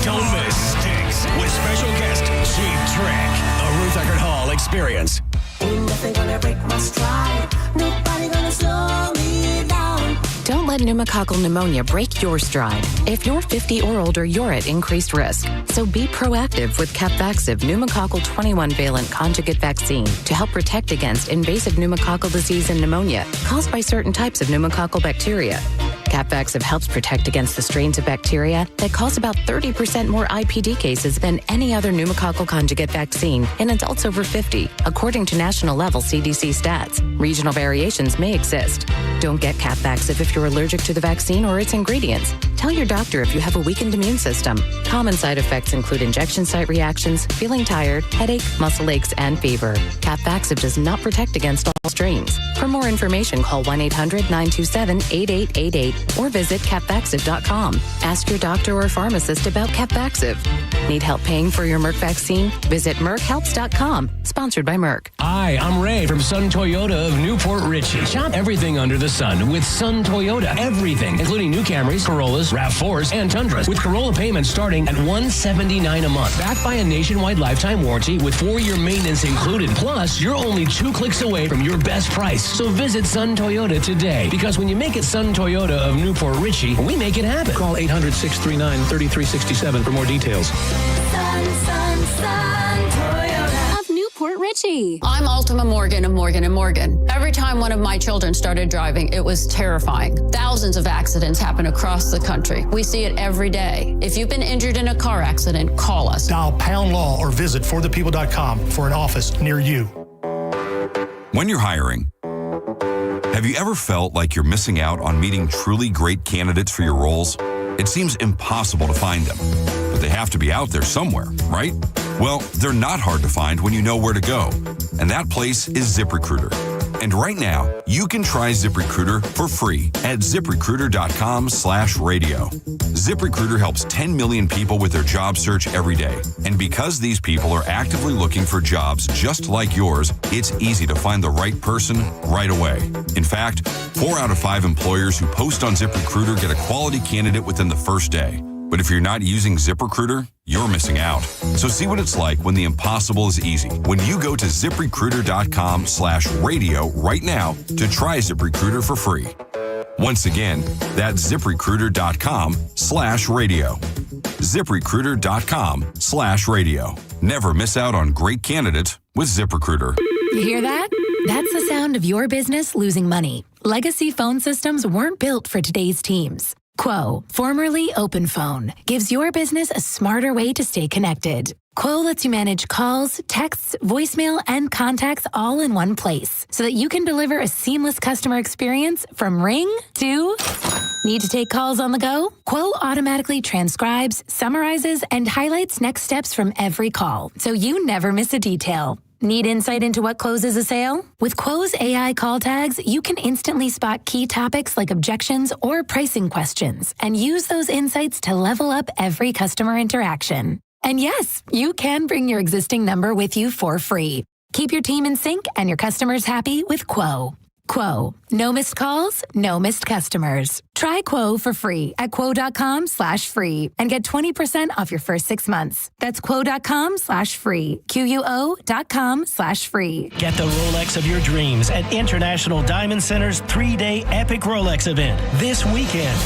Don't miss Sticks with special guest, Cheap Trick. A Ruth Eckerd Hall experience. Ain't nothing gonna break my stride. Nobody gonna slow me down. Don't let pneumococcal pneumonia break your stride. If you're 50 or older, you're at increased risk. So be proactive with Capvaxive pneumococcal 21-valent conjugate vaccine to help protect against invasive pneumococcal disease and pneumonia caused by certain types of pneumococcal bacteria. Capvaxive helps protect against the strains of bacteria that cause about 30% more IPD cases than any other pneumococcal conjugate vaccine in adults over 50, according to national level CDC stats. Regional variations may exist. Don't get Capvaxive if you're allergic to the vaccine or its ingredients. Tell your doctor if you have a weakened immune system. Common side effects include injection site reactions, feeling tired, headache, muscle aches, and fever. Capvaxive does not protect against all strains. For more information, call 1-800-927-8888 or visit capvaxive.com. Ask your doctor or pharmacist about Capvaxive. Need help paying for your Merck vaccine? Visit merckhelps.com. Sponsored by Merck. Hi, I'm Ray from Sun Toyota of Newport Richey. Shop everything under the sun with Sun Toyota. Everything, including new Camrys, Corollas, RAV4s, and Tundras, with Corolla payments starting at $179 a month. Backed by a nationwide lifetime warranty with 4-year maintenance included. Plus, you're only 2 clicks away from your best price. So visit Sun Toyota today, because when you make it Sun Toyota of Newport Richey, we make it happen. Call 800-639-3367 for more details. Sun Toyota of Newport Richey. I'm Ultima Morgan of Morgan & Morgan. Every time one of my children started driving, it was terrifying. Thousands of accidents happen across the country. We see it every day. If you've been injured in a car accident, call us. Dial pound law or visit forthepeople.com for an office near you. When you're hiring, have you ever felt like you're missing out on meeting truly great candidates for your roles? It seems impossible to find them, but they have to be out there somewhere, right? Well, they're not hard to find when you know where to go, and that place is ZipRecruiter. And right now, you can try ZipRecruiter for free at ZipRecruiter.com/radio. ZipRecruiter helps 10 million people with their job search every day. And because these people are actively looking for jobs just like yours, it's easy to find the right person right away. In fact, 4 out of 5 employers who post on ZipRecruiter get a quality candidate within the first day. But if you're not using ZipRecruiter, you're missing out. So see what it's like when the impossible is easy. When you go to ZipRecruiter.com/radio right now to try ZipRecruiter for free. Once again, that's ZipRecruiter.com/radio. ZipRecruiter.com/radio. Never miss out on great candidates with ZipRecruiter. You hear that? That's the sound of your business losing money. Legacy phone systems weren't built for today's teams. Quo, formerly OpenPhone, gives your business a smarter way to stay connected. Quo lets you manage calls, texts, voicemail, and contacts all in one place so that you can deliver a seamless customer experience from ring to... Need to take calls on the go? Quo automatically transcribes, summarizes, and highlights next steps from every call, so you never miss a detail. Need insight into what closes a sale? With Quo's AI call tags, you can instantly spot key topics like objections or pricing questions and use those insights to level up every customer interaction. And yes, you can bring your existing number with you for free. Keep your team in sync and your customers happy with Quo. Quo. No missed calls, no missed customers. Try Quo for free at quo.com/free and get 20% off your first 6 months. That's quo.com/free. QUO.com/free. Get the Rolex of your dreams at International Diamond Center's 3-day epic Rolex event this weekend.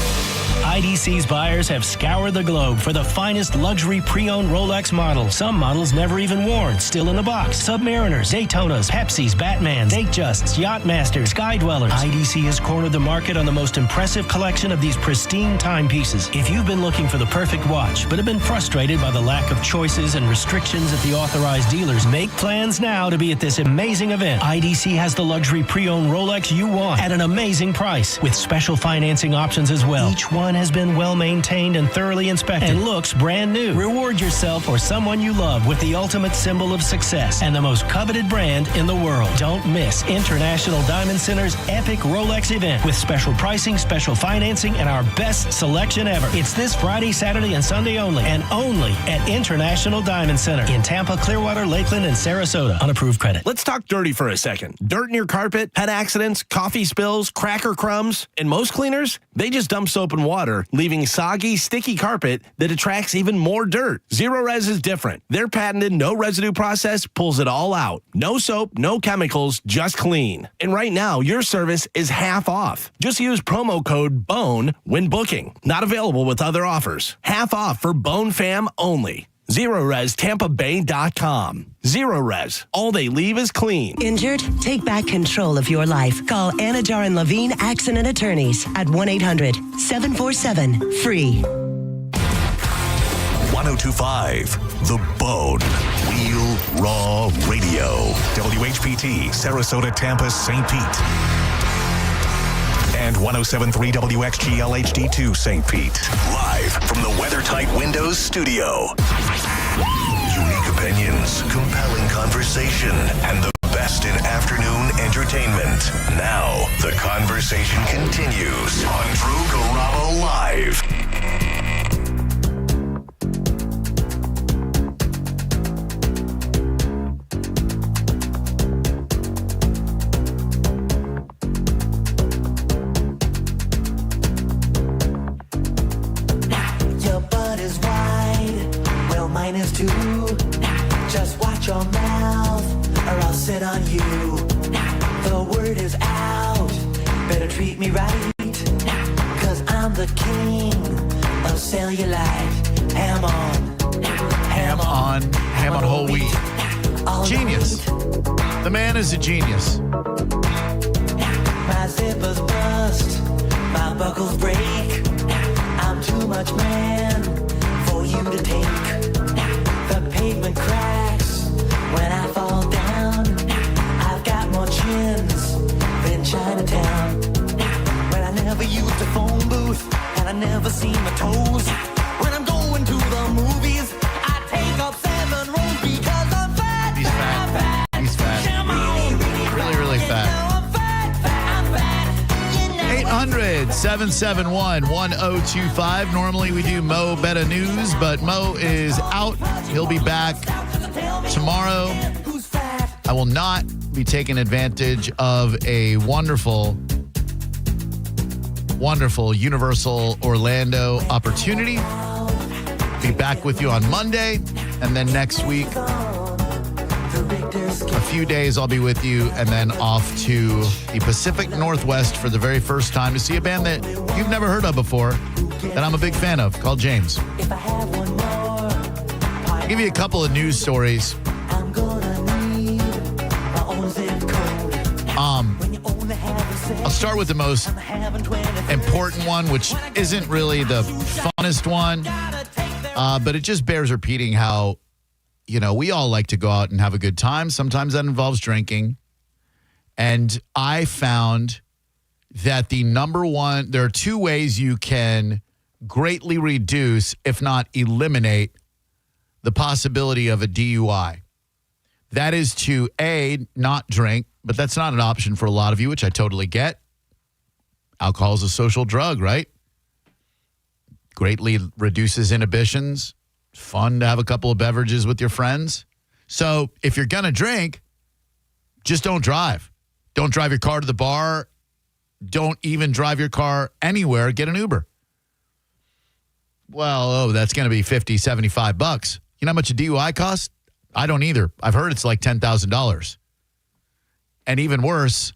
IDC's buyers have scoured the globe for the finest luxury pre-owned Rolex models. Some models never even worn, still in the box. Submariners, Daytonas, Pepsis, Batmans, Datejusts, Yachtmasters, Sky Dwellers. IDC has cornered the market on the most impressive collection of these pristine timepieces. If you've been looking for the perfect watch, but have been frustrated by the lack of choices and restrictions at the authorized dealers, make plans now to be at this amazing event. IDC has the luxury pre-owned Rolex you want at an amazing price, with special financing options as well. Each one has been well maintained and thoroughly inspected and looks brand new. Reward yourself or someone you love with the ultimate symbol of success and the most coveted brand in the world. Don't miss International Diamond Center's epic Rolex event with special pricing, special financing, and our best selection ever. It's this Friday, Saturday, and Sunday only, and only at International Diamond Center in Tampa, Clearwater, Lakeland, and Sarasota. Unapproved credit. Let's talk dirty for a second. Dirt in your carpet, pet accidents, coffee spills, cracker crumbs, and most cleaners, they just dump soap and water, leaving soggy, sticky carpet that attracts even more dirt. Zero Res is different. Their patented no residue process pulls it all out. No soap, no chemicals, just clean. And right now, your service is half off. Just use promo code BONE when booking. Not available with other offers. Half off for Bone Fam only. ZeroResTampaBay.com. Zero Res. All they leave is clean. Injured? Take back control of your life. Call Anajar and Levine Accident Attorneys at 1-800-747-FREE. 1025 The Bone. Real Raw Radio. WHPT, Sarasota, Tampa, St. Pete. And 1073 WXGL HD2 St. Pete. Live from the WeatherTight Windows studio. Unique opinions, compelling conversation, and the best in afternoon entertainment. Now, the conversation continues on Drew Garabo Live. Mine is too. Just watch your mouth, or I'll sit on you. The word is out, better treat me right. Cause I'm the king of cellulite. Ham on. Ham on whole wheat. Genius. The man is a genius. My zippers bust, my buckles break. I'm too much man for you to take. The pavement cracks when I fall down. I've got more chins than Chinatown. But I never used a phone booth, and I never seen my toes. When I'm going to the movies, I take up 7 rows because I'm fat. He's fat. He's fat. Really, really fat. 800-771-1025. Normally we do Mo Betta News, but Mo is out. He'll be back tomorrow. I will not be taking advantage of a wonderful Universal Orlando opportunity. Be back with you on Monday, and then next week, a few days I'll be with you, and then off to the Pacific Northwest for the very first time to see a band that you've never heard of before, that I'm a big fan of, called James. I'll give you a couple of news stories. I'll start with the most important one, which isn't really the funnest one, but it just bears repeating how, you know, we all like to go out and have a good time. Sometimes that involves drinking. And I found that there are 2 ways you can greatly reduce, if not eliminate, the possibility of a DUI. That is to, A, not drink, but that's not an option for a lot of you, which I totally get. Alcohol is a social drug, right? Greatly reduces inhibitions. Fun to have a couple of beverages with your friends. So if you're going to drink, just don't drive. Don't drive your car to the bar. Don't even drive your car anywhere. Get an Uber. Well, that's going to be $50, $75. You know how much a DUI costs? I don't either. I've heard it's like $10,000. And even worse,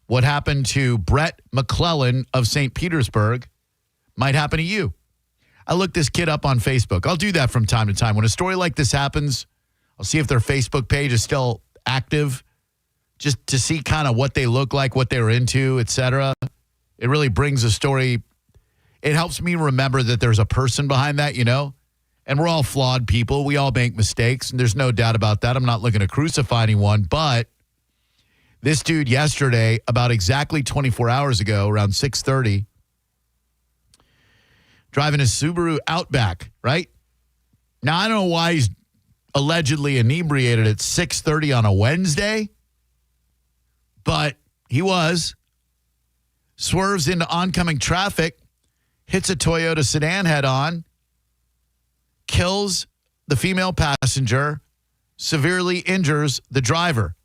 what happened to Brett McClellan of St. Petersburg might happen to you. I look this kid up on Facebook. I'll do that from time to time. When a story like this happens, I'll see if their Facebook page is still active, just to see kind of what they look like, what they're into, etc. It really brings a story. It helps me remember that there's a person behind that, you know? And we're all flawed people. We all make mistakes, and there's no doubt about that. I'm not looking to crucify anyone, but this dude yesterday, about exactly 24 hours ago, around 6:30, driving a Subaru Outback, right? Now, I don't know why he's allegedly inebriated at 6:30 on a Wednesday, but he was. Swerves into oncoming traffic, hits a Toyota sedan head-on, kills the female passenger, severely injures the driver.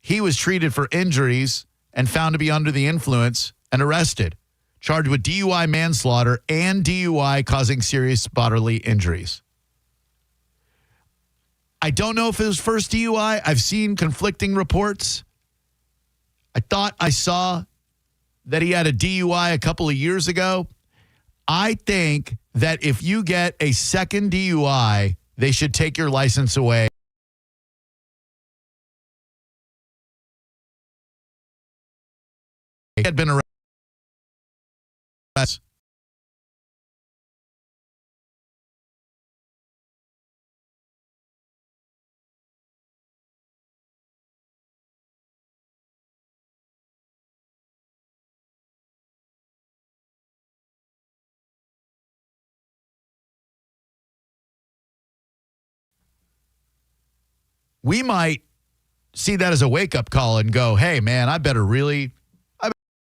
He was treated for injuries and found to be under the influence and arrested, charged with DUI manslaughter and DUI causing serious bodily injuries. I don't know if it was first DUI. I've seen conflicting reports. I thought I saw that he had a DUI a couple of years ago. I think that if you get a second DUI, they should take your license away. He had been arrested. We might see that as a wake-up call and go, hey, man, I better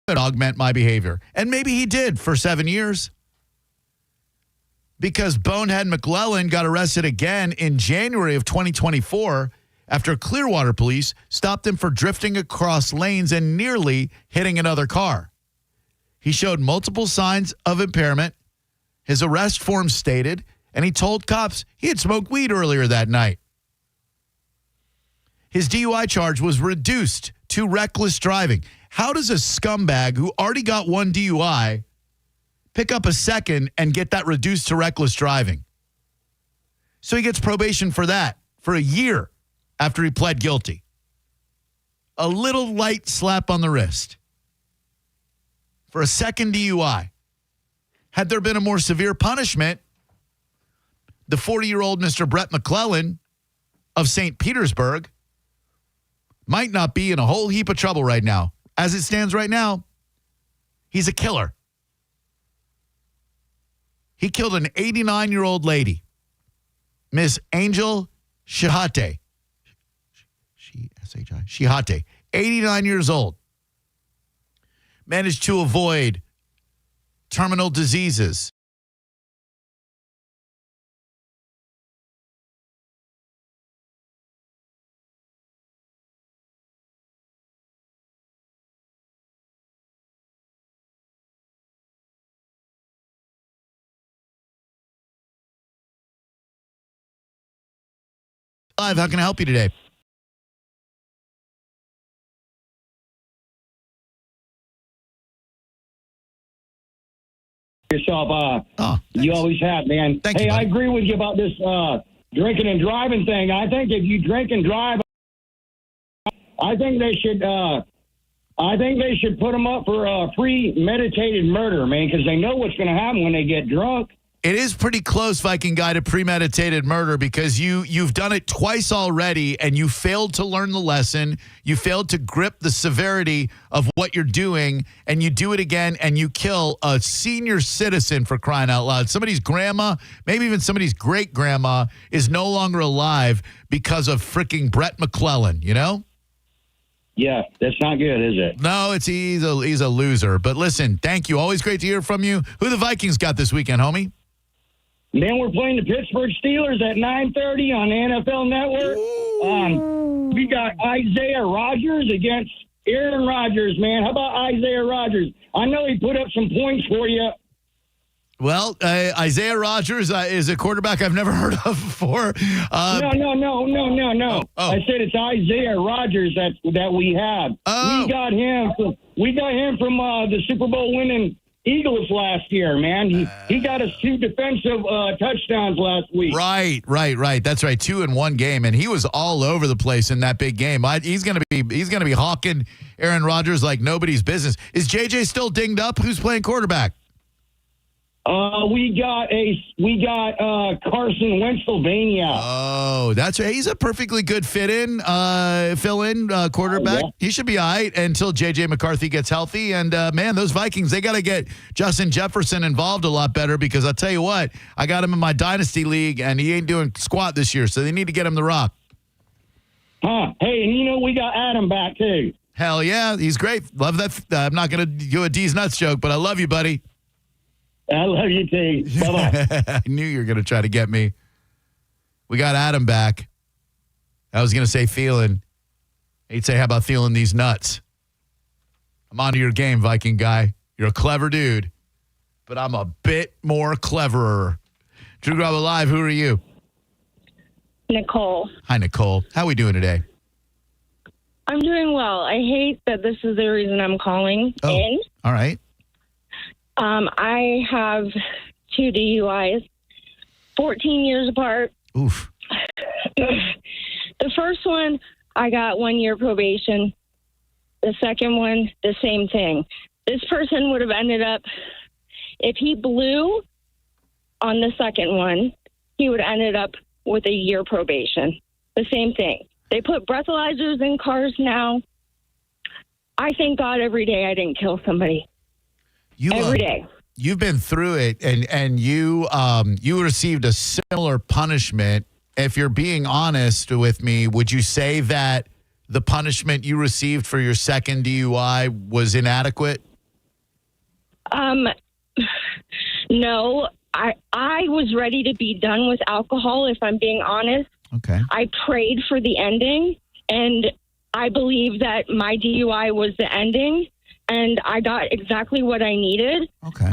augment my behavior. And maybe he did for 7 years. Because Bonehead McClellan got arrested again in January of 2024 after Clearwater police stopped him for drifting across lanes and nearly hitting another car. He showed multiple signs of impairment. His arrest form stated, and he told cops he had smoked weed earlier that night. His DUI charge was reduced to reckless driving. How does a scumbag who already got one DUI pick up a second and get that reduced to reckless driving? So he gets probation for that for a year after he pled guilty. A little light slap on the wrist for a second DUI. Had there been a more severe punishment, the 40-year-old Mr. Brett McClellan of St. Petersburg might not be in a whole heap of trouble right now. As it stands right now, he's a killer. He killed an 89-year-old lady, Miss Angel Shihate. Shihate, 89 years old. Managed to avoid terminal diseases. Live, how can I help you today? Yourself, you always have, man. Hey, I agree with you about this drinking and driving thing. I think if you drink and drive, I think they should put them up for premeditated murder, man, because they know what's going to happen when they get drunk. It is pretty close, Viking Guy, to premeditated murder because you've done it twice already and you failed to learn the lesson. You failed to grip the severity of what you're doing, and you do it again and you kill a senior citizen, for crying out loud. Somebody's grandma, maybe even somebody's great-grandma, is no longer alive because of freaking Brett McClellan, you know? Yeah, that's not good, is it? No, he's a loser. But listen, thank you. Always great to hear from you. Who the Vikings got this weekend, homie? Man, we're playing the Pittsburgh Steelers at 9:30 on the NFL Network. We got Isaiah Rodgers against Aaron Rodgers, man. How about Isaiah Rodgers? I know he put up some points for you. Well, Isaiah Rodgers is a quarterback I've never heard of before. No. Oh. I said it's Isaiah Rodgers that we have. Oh. We got him from the Super Bowl winning Eagles last year, man. He got us 2 defensive touchdowns last week. Right. That's right. 2 in one game, and he was all over the place in that big game. He's gonna be hawking Aaron Rodgers like nobody's business. Is JJ still dinged up? Who's playing quarterback? We got Carson Pennsylvania. Oh, that's right. He's a perfectly good fill-in quarterback. Yeah. He should be all right until J.J. McCarthy gets healthy. And, man, those Vikings, they got to get Justin Jefferson involved a lot better because I'll tell you what, I got him in my Dynasty League, and he ain't doing squat this year, so they need to get him the rock. Huh. Hey, and we got Adam back, too. Hell yeah, he's great. Love that. I'm not going to do a D's nuts joke, but I love you, buddy. I love you, too. Bye-bye. I knew you were going to try to get me. We got Adam back. I was going to say Thielen. He'd say, how about Thielen these nuts? I'm onto your game, Viking guy. You're a clever dude, but I'm a bit more cleverer. Drew Garabo Live, who are you? Nicole. Hi, Nicole. How we doing today? I'm doing well. I hate that this is the reason I'm calling in. All right. I have 2 DUIs, 14 years apart. Oof. The first one, I got 1 year probation. The second one, the same thing. This person would have ended up, if he blew on the second one, he would have ended up with a year probation. The same thing. They put breathalyzers in cars now. I thank God every day I didn't kill somebody. Every day. You've been through it, and you received a similar punishment. If you're being honest with me, would you say that the punishment you received for your second DUI was inadequate? No. I was ready to be done with alcohol, if I'm being honest. Okay. I prayed for the ending, and I believe that my DUI was the ending. And I got exactly what I needed. Okay.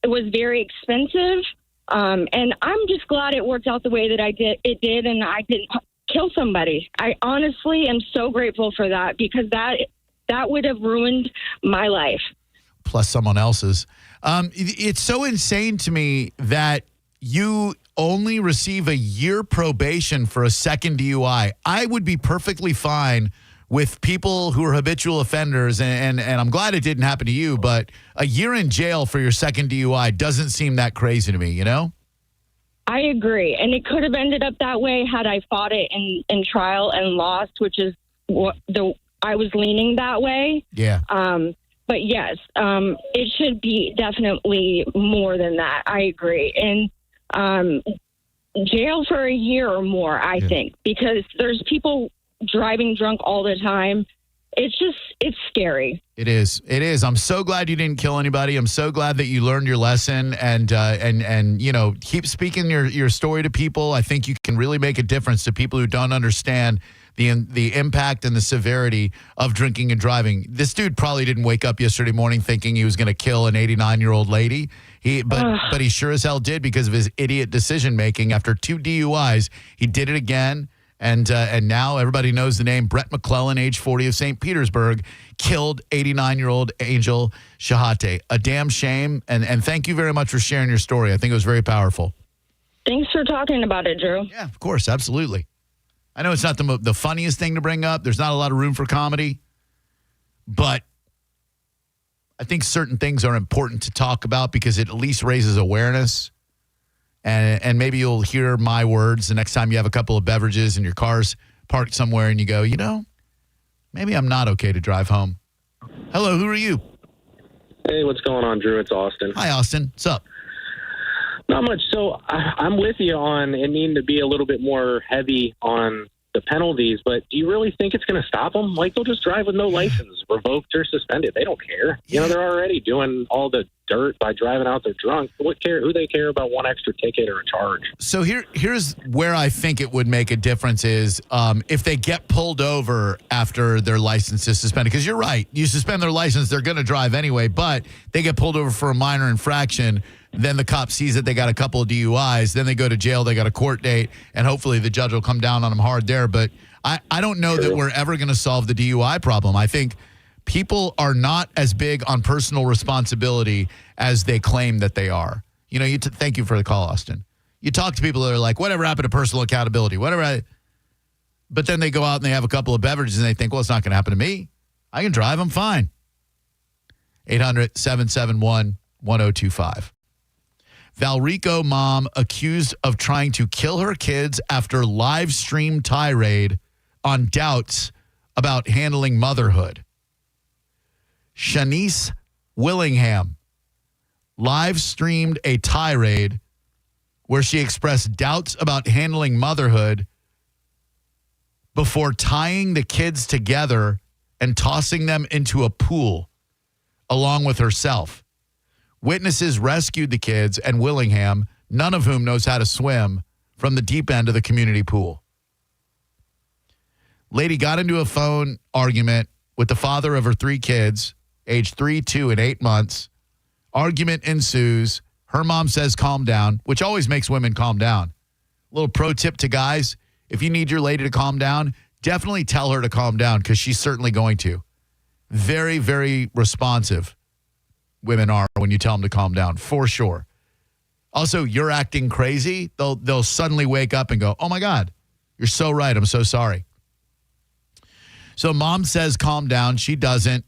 It was very expensive, and I'm just glad it worked out the way that it did, and I didn't kill somebody. I honestly am so grateful for that because that would have ruined my life. Plus someone else's. It's so insane to me that you only receive a year probation for a second DUI. I would be perfectly fine with people who are habitual offenders, and I'm glad it didn't happen to you, but a year in jail for your second DUI doesn't seem that crazy to me, you know? I agree. And it could have ended up that way had I fought it in trial and lost, which is what I was leaning that way. Yeah. But yes, it should be definitely more than that. I agree. And jail for a year or more, I think, because there's people driving drunk all the time. It's scary. It is. I'm so glad you didn't kill anybody. I'm so glad that you learned your lesson and you know, keep speaking your story to people. I think you can really make a difference to people who don't understand the impact and the severity of drinking and driving. This dude probably didn't wake up yesterday morning thinking he was going to kill an 89-year-old lady. But he sure as hell did because of his idiot decision making. After 2 DUIs, he did it again. And now everybody knows the name. Brett McClellan, age 40 of St. Petersburg, killed 89-year-old Angel Shahate. A damn shame. And thank you very much for sharing your story. I think it was very powerful. Thanks for talking about it, Drew. Yeah, of course. Absolutely. I know it's not the funniest thing to bring up. There's not a lot of room for comedy. But I think certain things are important to talk about because it at least raises awareness. And maybe you'll hear my words the next time you have a couple of beverages and your car's parked somewhere and you go, you know, maybe I'm not okay to drive home. Hello, who are you? Hey, what's going on, Drew? It's Austin. Hi, Austin. What's up? Not much. So I'm with you on it needing to be a little bit more heavy on the penalties, but do you really think it's going to stop them? Like, they'll just drive with no license, revoked or suspended. They don't care. You know, they're already doing all the dirt by driving out there drunk. Who they care about one extra ticket or a charge? So here's where I think it would make a difference is if they get pulled over after their license is suspended. Because you're right. You suspend their license, they're going to drive anyway, but they get pulled over for a minor infraction. Then the cop sees that they got a couple of DUIs. Then they go to jail. They got a court date. And hopefully the judge will come down on them hard there. But I don't know that we're ever going to solve the DUI problem. I think People are not as big on personal responsibility as they claim that they are. You know, thank you for the call, Austin. You talk to people that are like, whatever happened to personal accountability? But then they go out and they have a couple of beverages and they think, well, it's not going to happen to me. I can drive. I'm fine. 800-771-1025. Valrico mom accused of trying to kill her kids after live stream tirade on doubts about handling motherhood. Shanice Willingham live streamed a tirade where she expressed doubts about handling motherhood before tying the kids together and tossing them into a pool along with herself. Witnesses rescued the kids and Willingham, none of whom knows how to swim, from the deep end of the community pool. Lady got into a phone argument with the father of her 3 kids, aged 3, 2, and 8 months. Argument ensues. Her mom says calm down, which always makes women calm down. Little pro tip to guys, if you need your lady to calm down, definitely tell her to calm down because she's certainly going to. Very, very responsive women are when you tell them to calm down, for sure. Also, you're acting crazy. They'll suddenly wake up and go, oh, my God, you're so right. I'm so sorry. So mom says calm down. She doesn't.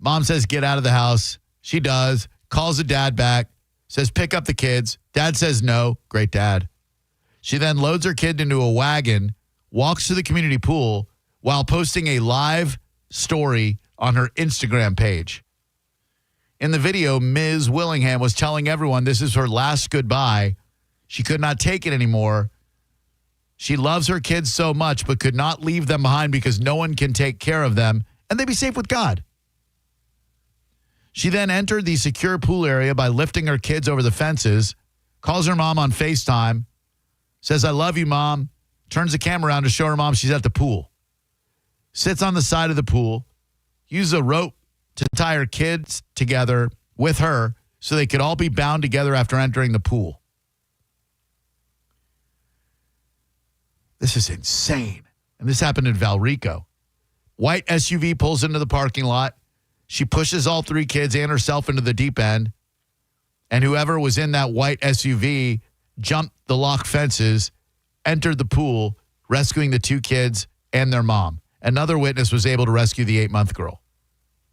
Mom says get out of the house. She does. Calls the dad back. Says pick up the kids. Dad says no. Great dad. She then loads her kid into a wagon, walks to the community pool while posting a live story on her Instagram page. In the video, Ms. Willingham was telling everyone this is her last goodbye. She could not take it anymore. She loves her kids so much, but could not leave them behind because no one can take care of them, and they'd be safe with God. She then entered the secure pool area by lifting her kids over the fences, calls her mom on FaceTime, says, I love you, Mom, turns the camera around to show her mom she's at the pool, sits on the side of the pool, uses a rope to tie her kids together with her so they could all be bound together after entering the pool. This is insane. And this happened in Valrico. White SUV pulls into the parking lot. She pushes all 3 kids and herself into the deep end. And whoever was in that white SUV jumped the lock fences, entered the pool, rescuing the 2 kids and their mom. Another witness was able to rescue the 8-month girl.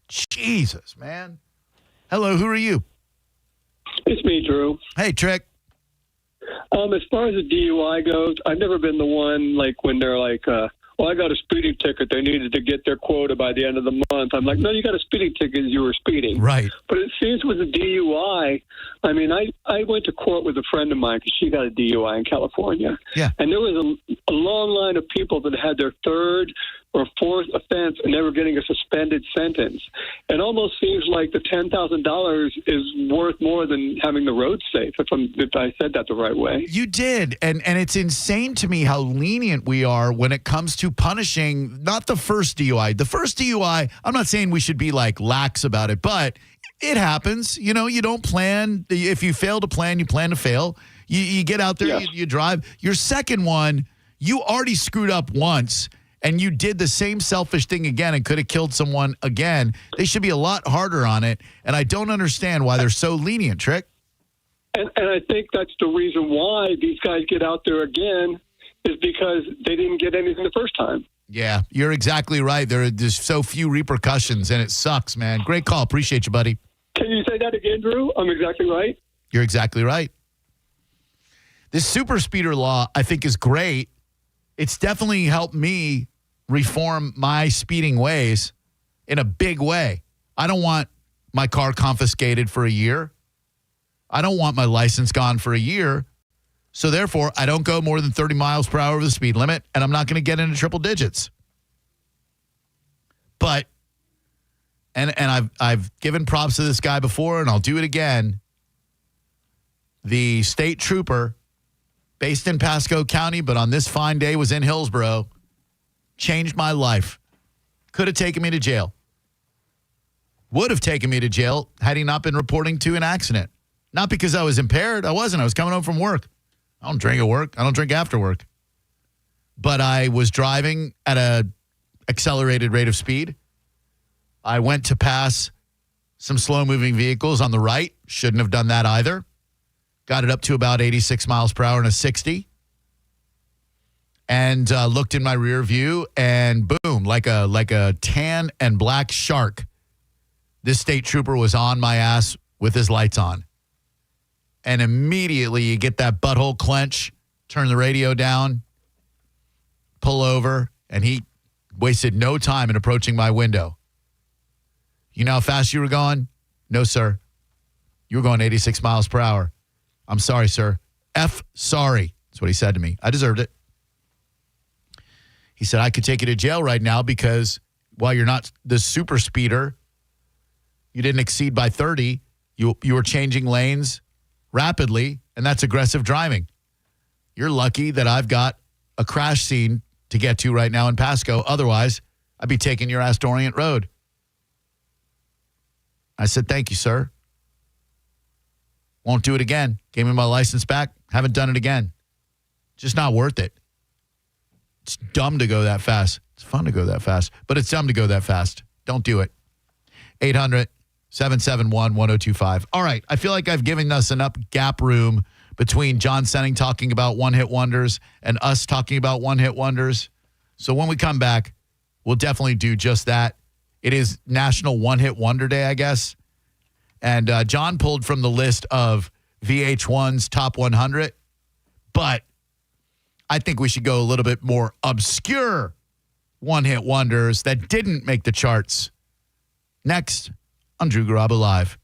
Jesus, man. Hello, who are you? It's me, Drew. Hey, Trick. As far as the DUI goes, I've never been the one, like, when they're like, well, I got a speeding ticket. They needed to get their quota by the end of the month. I'm like, no, you got a speeding ticket. You were speeding. Right. But it seems with the DUI, I mean, I went to court with a friend of mine because she got a DUI in California. Yeah. And there was a long line of people that had their 3rd or 4th offense and they were getting a suspended sentence. It almost seems like the $10,000 is worth more than having the road safe, if I said that the right way. You did. And it's insane to me how lenient we are when it comes to punishing not the first DUI. The first DUI, I'm not saying we should be like lax about it, but it happens. You know, you don't plan. If you fail to plan, you plan to fail. You get out there, Yes. you drive. Your second one, you already screwed up once. And you did the same selfish thing again and could have killed someone again. They should be a lot harder on it. And I don't understand why they're so lenient, Trick. And I think that's the reason why these guys get out there again is because they didn't get anything the first time. Yeah, you're exactly right. There's so few repercussions, and it sucks, man. Great call. Appreciate you, buddy. Can you say that again, Drew? I'm exactly right. You're exactly right. This super speeder law, I think, is great. It's definitely helped me reform my speeding ways in a big way. I don't want my car confiscated for a year. I don't want my license gone for a year. So therefore, I don't go more than 30 miles per hour over the speed limit, and I'm not going to get into triple digits. But, and I've given props to this guy before, and I'll do it again. The state trooper, based in Pasco County, but on this fine day was in Hillsborough, changed my life. Could have taken me to jail. Would have taken me to jail had he not been reporting to an accident. Not because I was impaired. I wasn't. I was coming home from work. I don't drink at work. I don't drink after work. But I was driving at an accelerated rate of speed. I went to pass some slow-moving vehicles on the right. Shouldn't have done that either. Got it up to about 86 miles per hour in a 60. And looked in my rear view, and boom, like a tan and black shark, this state trooper was on my ass with his lights on. And immediately you get that butthole clench, turn the radio down, pull over, and he wasted no time in approaching my window. You know how fast you were going? No, sir. You were going 86 miles per hour. I'm sorry, sir. Sorry. That's what he said to me. I deserved it. He said, I could take you to jail right now because while you're not the super speeder, you didn't exceed by 30. You were changing lanes rapidly, and that's aggressive driving. You're lucky that I've got a crash scene to get to right now in Pasco. Otherwise, I'd be taking your ass to Orient Road. I said, thank you, sir. Won't do it again. Gave me my license back. Haven't done it again. Just not worth it. It's dumb to go that fast. It's fun to go that fast, but it's dumb to go that fast. Don't do it. 800-771-1025. All right. I feel like I've given us enough gap room between John Senning talking about one-hit wonders and us talking about one-hit wonders. So when we come back, we'll definitely do just that. It is National One-Hit Wonder Day, I guess. And John pulled from the list of VH1's Top 100, but I think we should go a little bit more obscure one-hit wonders that didn't make the charts. Next on Drew Garabo Live.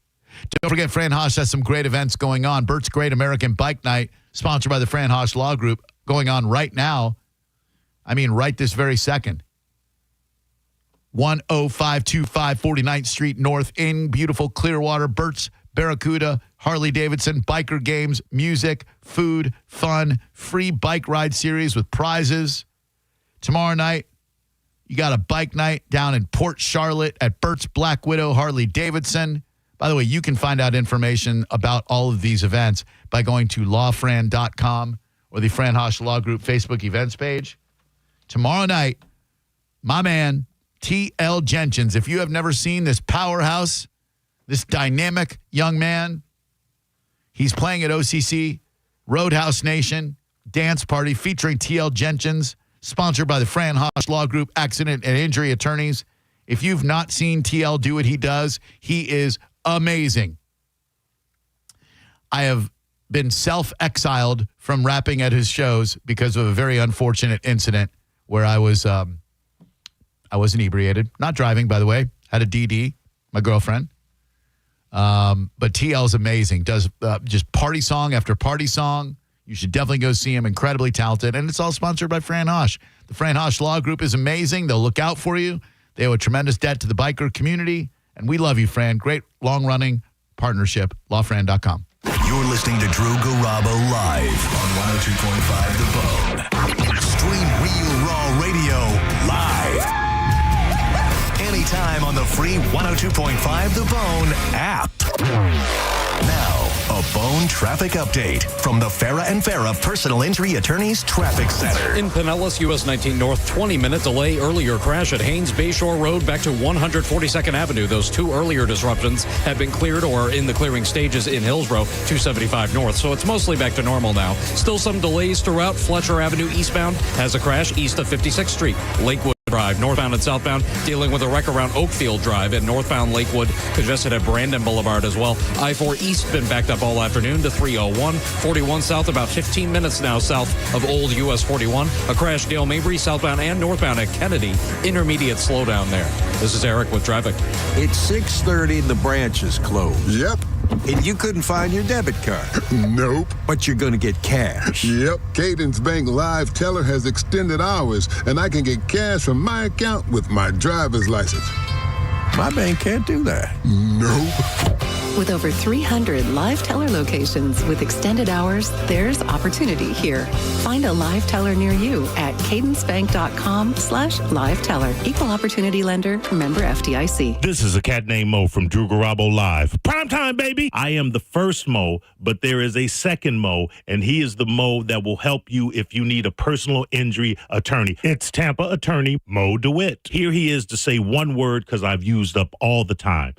Don't forget, Fran Hosch has some great events going on. Bert's Great American Bike Night, sponsored by the Fran Hosch Law Group, going on right now. I mean, right this very second. 10525 49th Street North in beautiful Clearwater. Bert's Barracuda, Harley Davidson, biker games, music, food, fun, free bike ride series with prizes. Tomorrow night, you got a bike night down in Port Charlotte at Bert's Black Widow Harley Davidson. By the way, you can find out information about all of these events by going to lawfran.com or the Fran Hosch Law Group Facebook events page. Tomorrow night, my man, T.L. Jenkins. If you have never seen this powerhouse, this dynamic young man, he's playing at OCC Roadhouse Nation Dance Party featuring T.L. Jenkins, sponsored by the Fran Hosch Law Group, Accident and Injury Attorneys. If you've not seen T.L. do what he does, he is amazing. I have been self-exiled from rapping at his shows because of a very unfortunate incident where I was inebriated. Not driving, by the way. Had a DD, my girlfriend. But TL's amazing. Does just party song after party song. You should definitely go see him. Incredibly talented. And it's all sponsored by Fran Hosch. The Fran Hosch Law Group is amazing. They'll look out for you. They owe a tremendous debt to the biker community. And we love you, Fran. Great long-running partnership. Lawfran.com. You're listening to Drew Garabo live on 102.5 The Bone. Stream Real Raw Radio live. Anytime on the free 102.5 The Bone app. Now, a Bone traffic update from the Farah and Farah Personal Injury Attorneys Traffic Center. In Pinellas, US 19 North, 20-minute delay. Earlier crash at Haynes Bayshore Road back to 142nd Avenue. Those two earlier disruptions have been cleared or are in the clearing stages in Hillsborough, 275 North. So it's mostly back to normal now. Still some delays throughout. Fletcher Avenue eastbound has a crash east of 56th Street. Lakewood Drive, northbound and southbound, dealing with a wreck around Oakfield Drive and northbound Lakewood, congested at Brandon Boulevard as well. I-4 East been backed up all afternoon to 301. 41 South, about 15 minutes now south of Old US 41. A crash Dale Mabry, southbound and northbound at Kennedy. Intermediate slowdown there. This is Eric with traffic. It's 6:30 and the branch is closed. Yep. And you couldn't find your debit card. Nope. But you're going to get cash. Yep. Cadence Bank Live Teller has extended hours, and I can get cash from my account with my driver's license. My bank can't do that. Nope. With over 300 live teller locations with extended hours, there's opportunity here. Find a live teller near you at cadencebank.com/live teller. Equal opportunity lender, member FDIC. This is a cat named Mo from Drew Garabo Live. Primetime, baby! I am the first Mo, but there is a second Mo, and he is the Mo that will help you if you need a personal injury attorney. It's Tampa attorney Mo DeWitt. Here he is to say one word because I've used up all the time.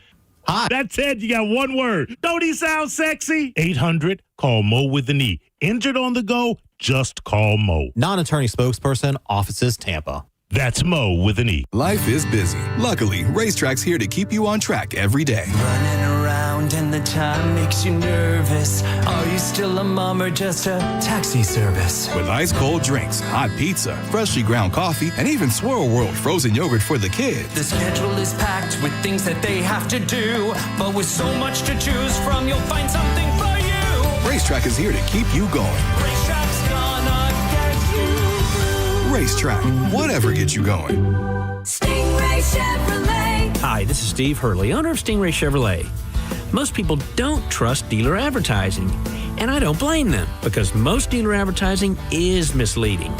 Hi. That's it. You got one word. Don't he sound sexy? 800, call Mo with an E. Injured on the go, just call Mo. Non-attorney spokesperson, offices Tampa. That's Mo with an E. Life is busy. Luckily, Racetrack's here to keep you on track every day. Running around and the time makes you nervous. Are you still a mom or just a taxi service? With ice cold drinks, hot pizza, freshly ground coffee, and even Swirl World frozen yogurt for the kids. The schedule is packed with things that they have to do. But with so much to choose from, you'll find something for you. Racetrack is here to keep you going. Racetrack's gonna get you. Racetrack, whatever gets you going. Stingray Chevrolet. Hi, this is Steve Hurley, owner of Stingray Chevrolet. Most people don't trust dealer advertising, and I don't blame them because most dealer advertising is misleading.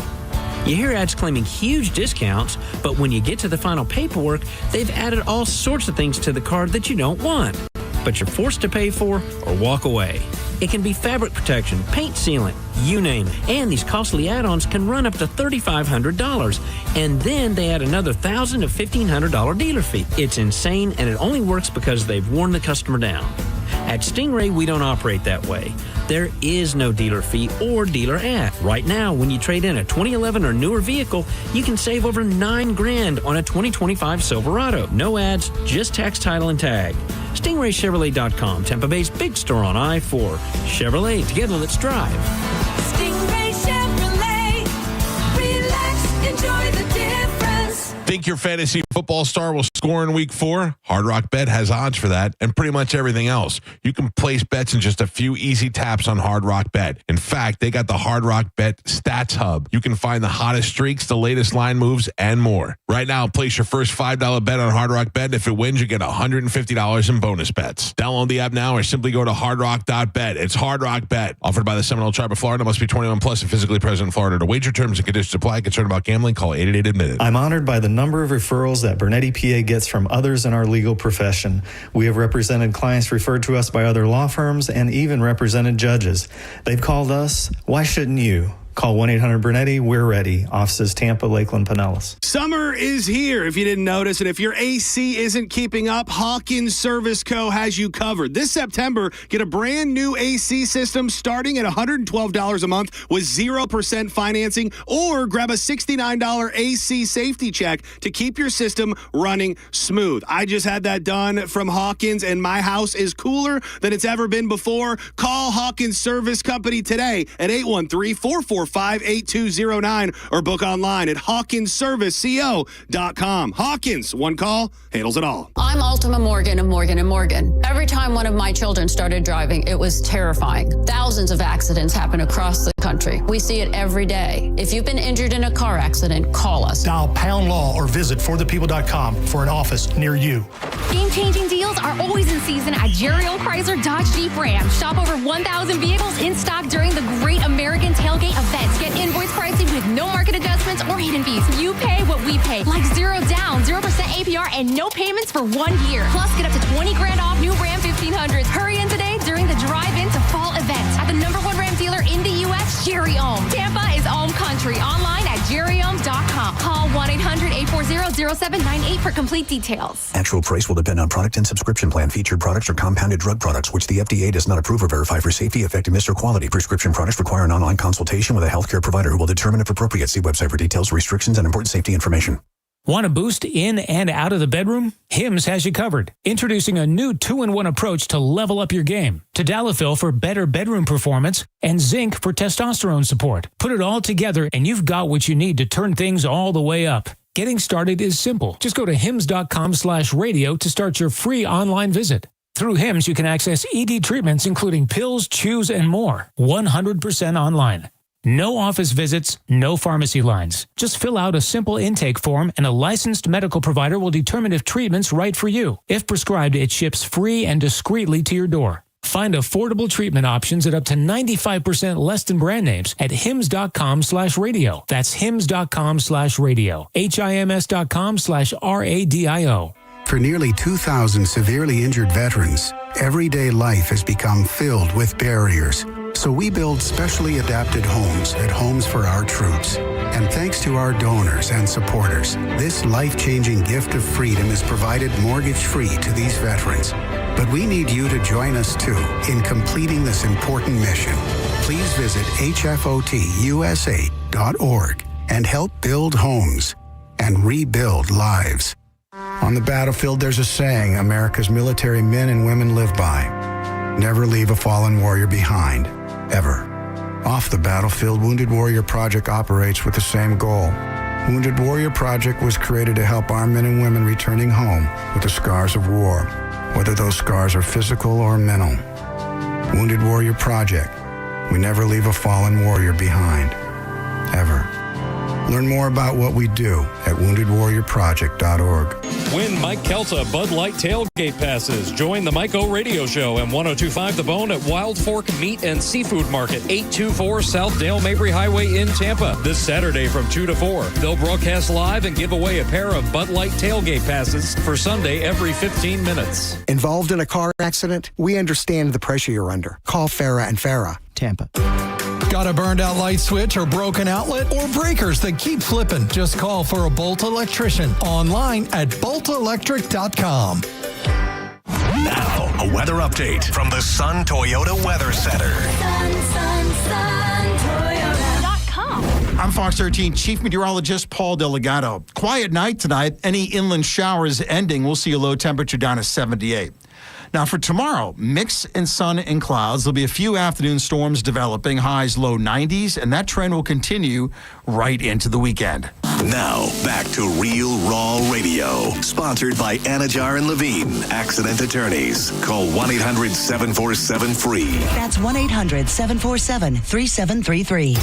You hear ads claiming huge discounts, but when you get to the final paperwork, they've added all sorts of things to the card that you don't want, but you're forced to pay for or walk away. It can be fabric protection, paint sealant, you name it. And these costly add-ons can run up to $3,500. And then they add another $1,000 to $1,500 dealer fee. It's insane, and it only works because they've worn the customer down. At Stingray, we don't operate that way. There is no dealer fee or dealer ad. Right now, when you trade in a 2011 or newer vehicle, you can save over $9,000 on a 2025 Silverado. No ads, just tax, title, and tag. StingrayChevrolet.com, Tampa Bay's big store on I-4. Chevrolet, together let's drive. Stingray Chevrolet. Relax, enjoy the difference. Think your fantasy football star will score in week 4? Hard Rock Bet has odds for that and pretty much everything else. You can place bets in just a few easy taps on Hard Rock Bet. In fact, they got the Hard Rock Bet Stats Hub. You can find the hottest streaks, the latest line moves, and more. Right now, place your first $5 bet on Hard Rock Bet, and if it wins, you get $150 in bonus bets. Download the app now or simply go to hardrock.bet. It's Hard Rock Bet. Offered by the Seminole Tribe of Florida. Must be 21 plus and physically present in Florida. To wager, terms and conditions apply. Concerned about gambling? Call 888-ADMITTED. I'm honored by the number of referrals that Bernetti PA gets from others in our legal profession. We have represented clients referred to us by other law firms and even represented judges. They've called us. Why shouldn't you? Call 1-800-BERNETTI. We're ready. Offices Tampa, Lakeland, Pinellas. Summer is here, if you didn't notice. And if your AC isn't keeping up, Hawkins Service Co. has you covered. This September, get a brand new AC system starting at $112 a month with 0% financing, or grab a $69 AC safety check to keep your system running smooth. I just had that done from Hawkins, and my house is cooler than it's ever been before. Call Hawkins Service Company today at 813-445-8209 or book online at hawkinsserviceco.com. Hawkins, one call, handles it all. I'm Ultima Morgan of Morgan & Morgan. Every time one of my children started driving, it was terrifying. Thousands of accidents happen across the country. We see it every day. If you've been injured in a car accident, call us. Dial pound law or visit forthepeople.com for an office near you. Game-changing deals are always in season at Jerry O. Chrysler Dodge Jeep Ram. Shop over 1,000 vehicles in stock during the Great American Tailgate events. Get invoice pricing with no market adjustments or hidden fees. You pay what we pay, like 0 down, 0% APR, and no payments for 1 year. Plus, get up to $20,000 off new Ram 1500s. Hurry in today during the drive-in to fall event at the #1 Ram dealer in the U.S., Jerry Ohm. Tampa is Ohm Country. Online at jerryohm.com. Call 1-800-840-0798 for complete details. Actual price will depend on product and subscription plan. Featured products are compounded drug products, which the FDA does not approve or verify for safety, effectiveness, or quality. Prescription products require an online consultation with a healthcare provider who will determine if appropriate. See website for details, restrictions, and important safety information. Want a boost in and out of the bedroom? Hims has you covered. Introducing a new 2-in-1 approach to level up your game. Tadalafil for better bedroom performance and zinc for testosterone support. Put it all together and you've got what you need to turn things all the way up. Getting started is simple. Just go to hims.com/radio to start your free online visit. Through Hims, you can access ED treatments including pills, chews, and more. 100% online. No office visits, no pharmacy lines. Just fill out a simple intake form and a licensed medical provider will determine if treatment's right for you. If prescribed, it ships free and discreetly to your door. Find affordable treatment options at up to 95% less than brand names at hims.com/radio. That's hims.com/radio. HIMS.com/RADIO. For nearly 2,000 severely injured veterans, everyday life has become filled with barriers. So we build specially adapted homes at Homes for Our Troops. And thanks to our donors and supporters, this life-changing gift of freedom is provided mortgage-free to these veterans. But we need you to join us, too, in completing this important mission. Please visit hfotusa.org and help build homes and rebuild lives. On the battlefield, there's a saying America's military men and women live by. Never leave a fallen warrior behind, ever. Off the battlefield, Wounded Warrior Project operates with the same goal. Wounded Warrior Project was created to help our men and women returning home with the scars of war, whether those scars are physical or mental. Wounded Warrior Project. We never leave a fallen warrior behind, ever. Learn more about what we do at woundedwarriorproject.org. Win Mike Kelta Bud Light tailgate passes. Join the Mike O Radio Show and 102.5 The Bone at Wild Fork Meat and Seafood Market, 824 South Dale Mabry Highway in Tampa. This Saturday from 2 to 4. They'll broadcast live and give away a pair of Bud Light tailgate passes for Sunday every 15 minutes. Involved in a car accident? We understand the pressure you're under. Call Farah and Farah, Tampa. Got a burned out light switch or broken outlet or breakers that keep flipping? Just call for a Bolt electrician online at boltelectric.com. Now, a weather update from the Sun Toyota Weather Center. I'm Fox 13 Chief Meteorologist Paul Delgado. Quiet night tonight. Any inland showers ending. We'll see a low temperature down to 78. Now for tomorrow, mix and sun and clouds. There'll be a few afternoon storms developing, highs low 90s, and that trend will continue right into the weekend. Now, back to Real Raw Radio, sponsored by Anajar and Levine, accident attorneys. Call 1-800-747-FREE. That's 1-800-747-3733.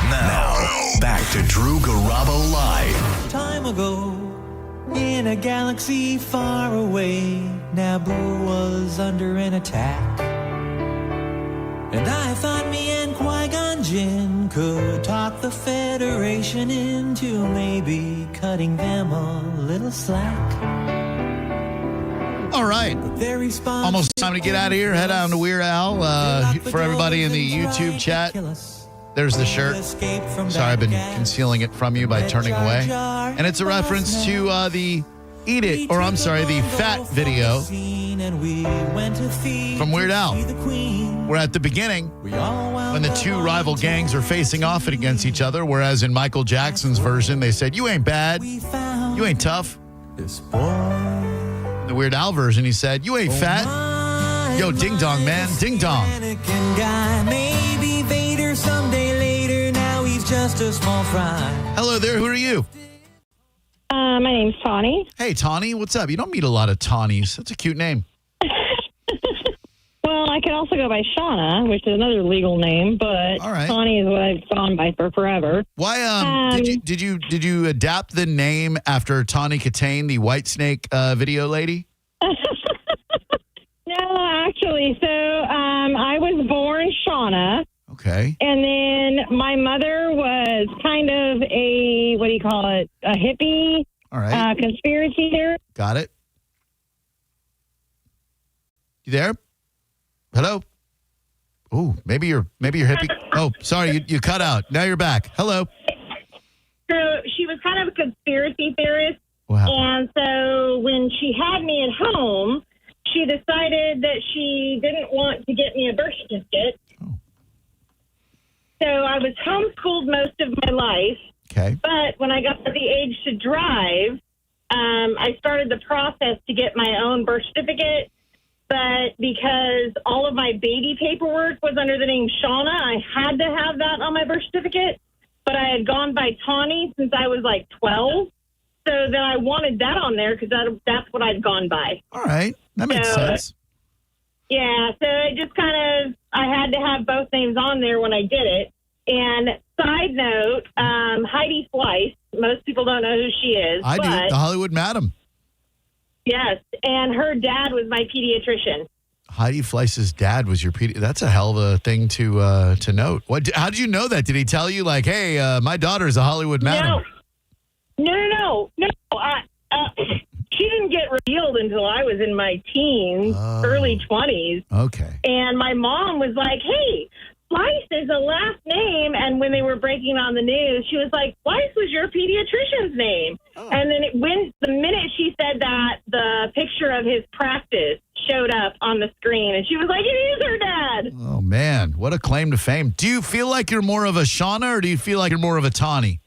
Now, back to Drew Garabo Live. Time ago, in a galaxy far away, Naboo was under an attack. And I thought me and Qui-Gon Jinn could talk the Federation into maybe cutting them a little slack. All right. Almost time to get out of here. Head on to Weird Al. For everybody in the YouTube chat, there's the shirt. Sorry, I've been concealing it from you by turning away. And it's a reference to the the Fat video from Weird Al. We're at the beginning when the two rival gangs are facing off against each other, whereas in Michael Jackson's version, they said, "You ain't bad. You ain't tough." In the Weird Al version, he said, "You ain't fat. Yo, ding dong, man. Ding dong." Maybe Vader someday later. Now he's just a small fry. Hello there. Who are you? My name's Tawny. Hey, Tawny. What's up? You don't meet a lot of Tawnies. That's a cute name. Well, I could also go by Shauna, which is another legal name, but Tawny is what I've gone by for forever. Why? Did you adapt the name after Tawny Katane, the Whitesnake video lady? No, actually. So I was born Shauna. Okay. And then my mother was kind of a, what do you call it, a hippie. All right. Conspiracy theorist. Got it. You there? Hello? Oh, maybe you're hippie. Oh, sorry, you cut out. Now you're back. Hello. So she was kind of a conspiracy theorist. Wow. And so when she had me at home, she decided that she didn't want to get me a birth certificate. Oh. So I was homeschooled most of my life. Okay. But when I got to the age to drive, I started the process to get my own birth certificate. But because all of my baby paperwork was under the name Shauna, I had to have that on my birth certificate. But I had gone by Tawny since I was like 12. So then I wanted that on there because that's what I'd gone by. All right. That makes sense. Yeah. So it just kind of, I had to have both names on there when I did it. And side note, Heidi Fleiss, most people don't know who she is. I do, the Hollywood Madam. Yes, and her dad was my pediatrician. Heidi Fleiss's dad was your That's a hell of a thing to note. How did you know that? Did he tell you, like, hey, my daughter's a Hollywood Madam? No. She didn't get revealed until I was in my teens, early 20s. Okay. And my mom was like, hey, Fleiss is a last name. And when they were breaking on the news, she was like, Fleiss was your pediatrician's name. And then the minute she said that, the picture of his practice showed up on the screen. And she was like, it is her dad. Oh, man. What a claim to fame. Do you feel like you're more of a Shauna or do you feel like you're more of a Tawny?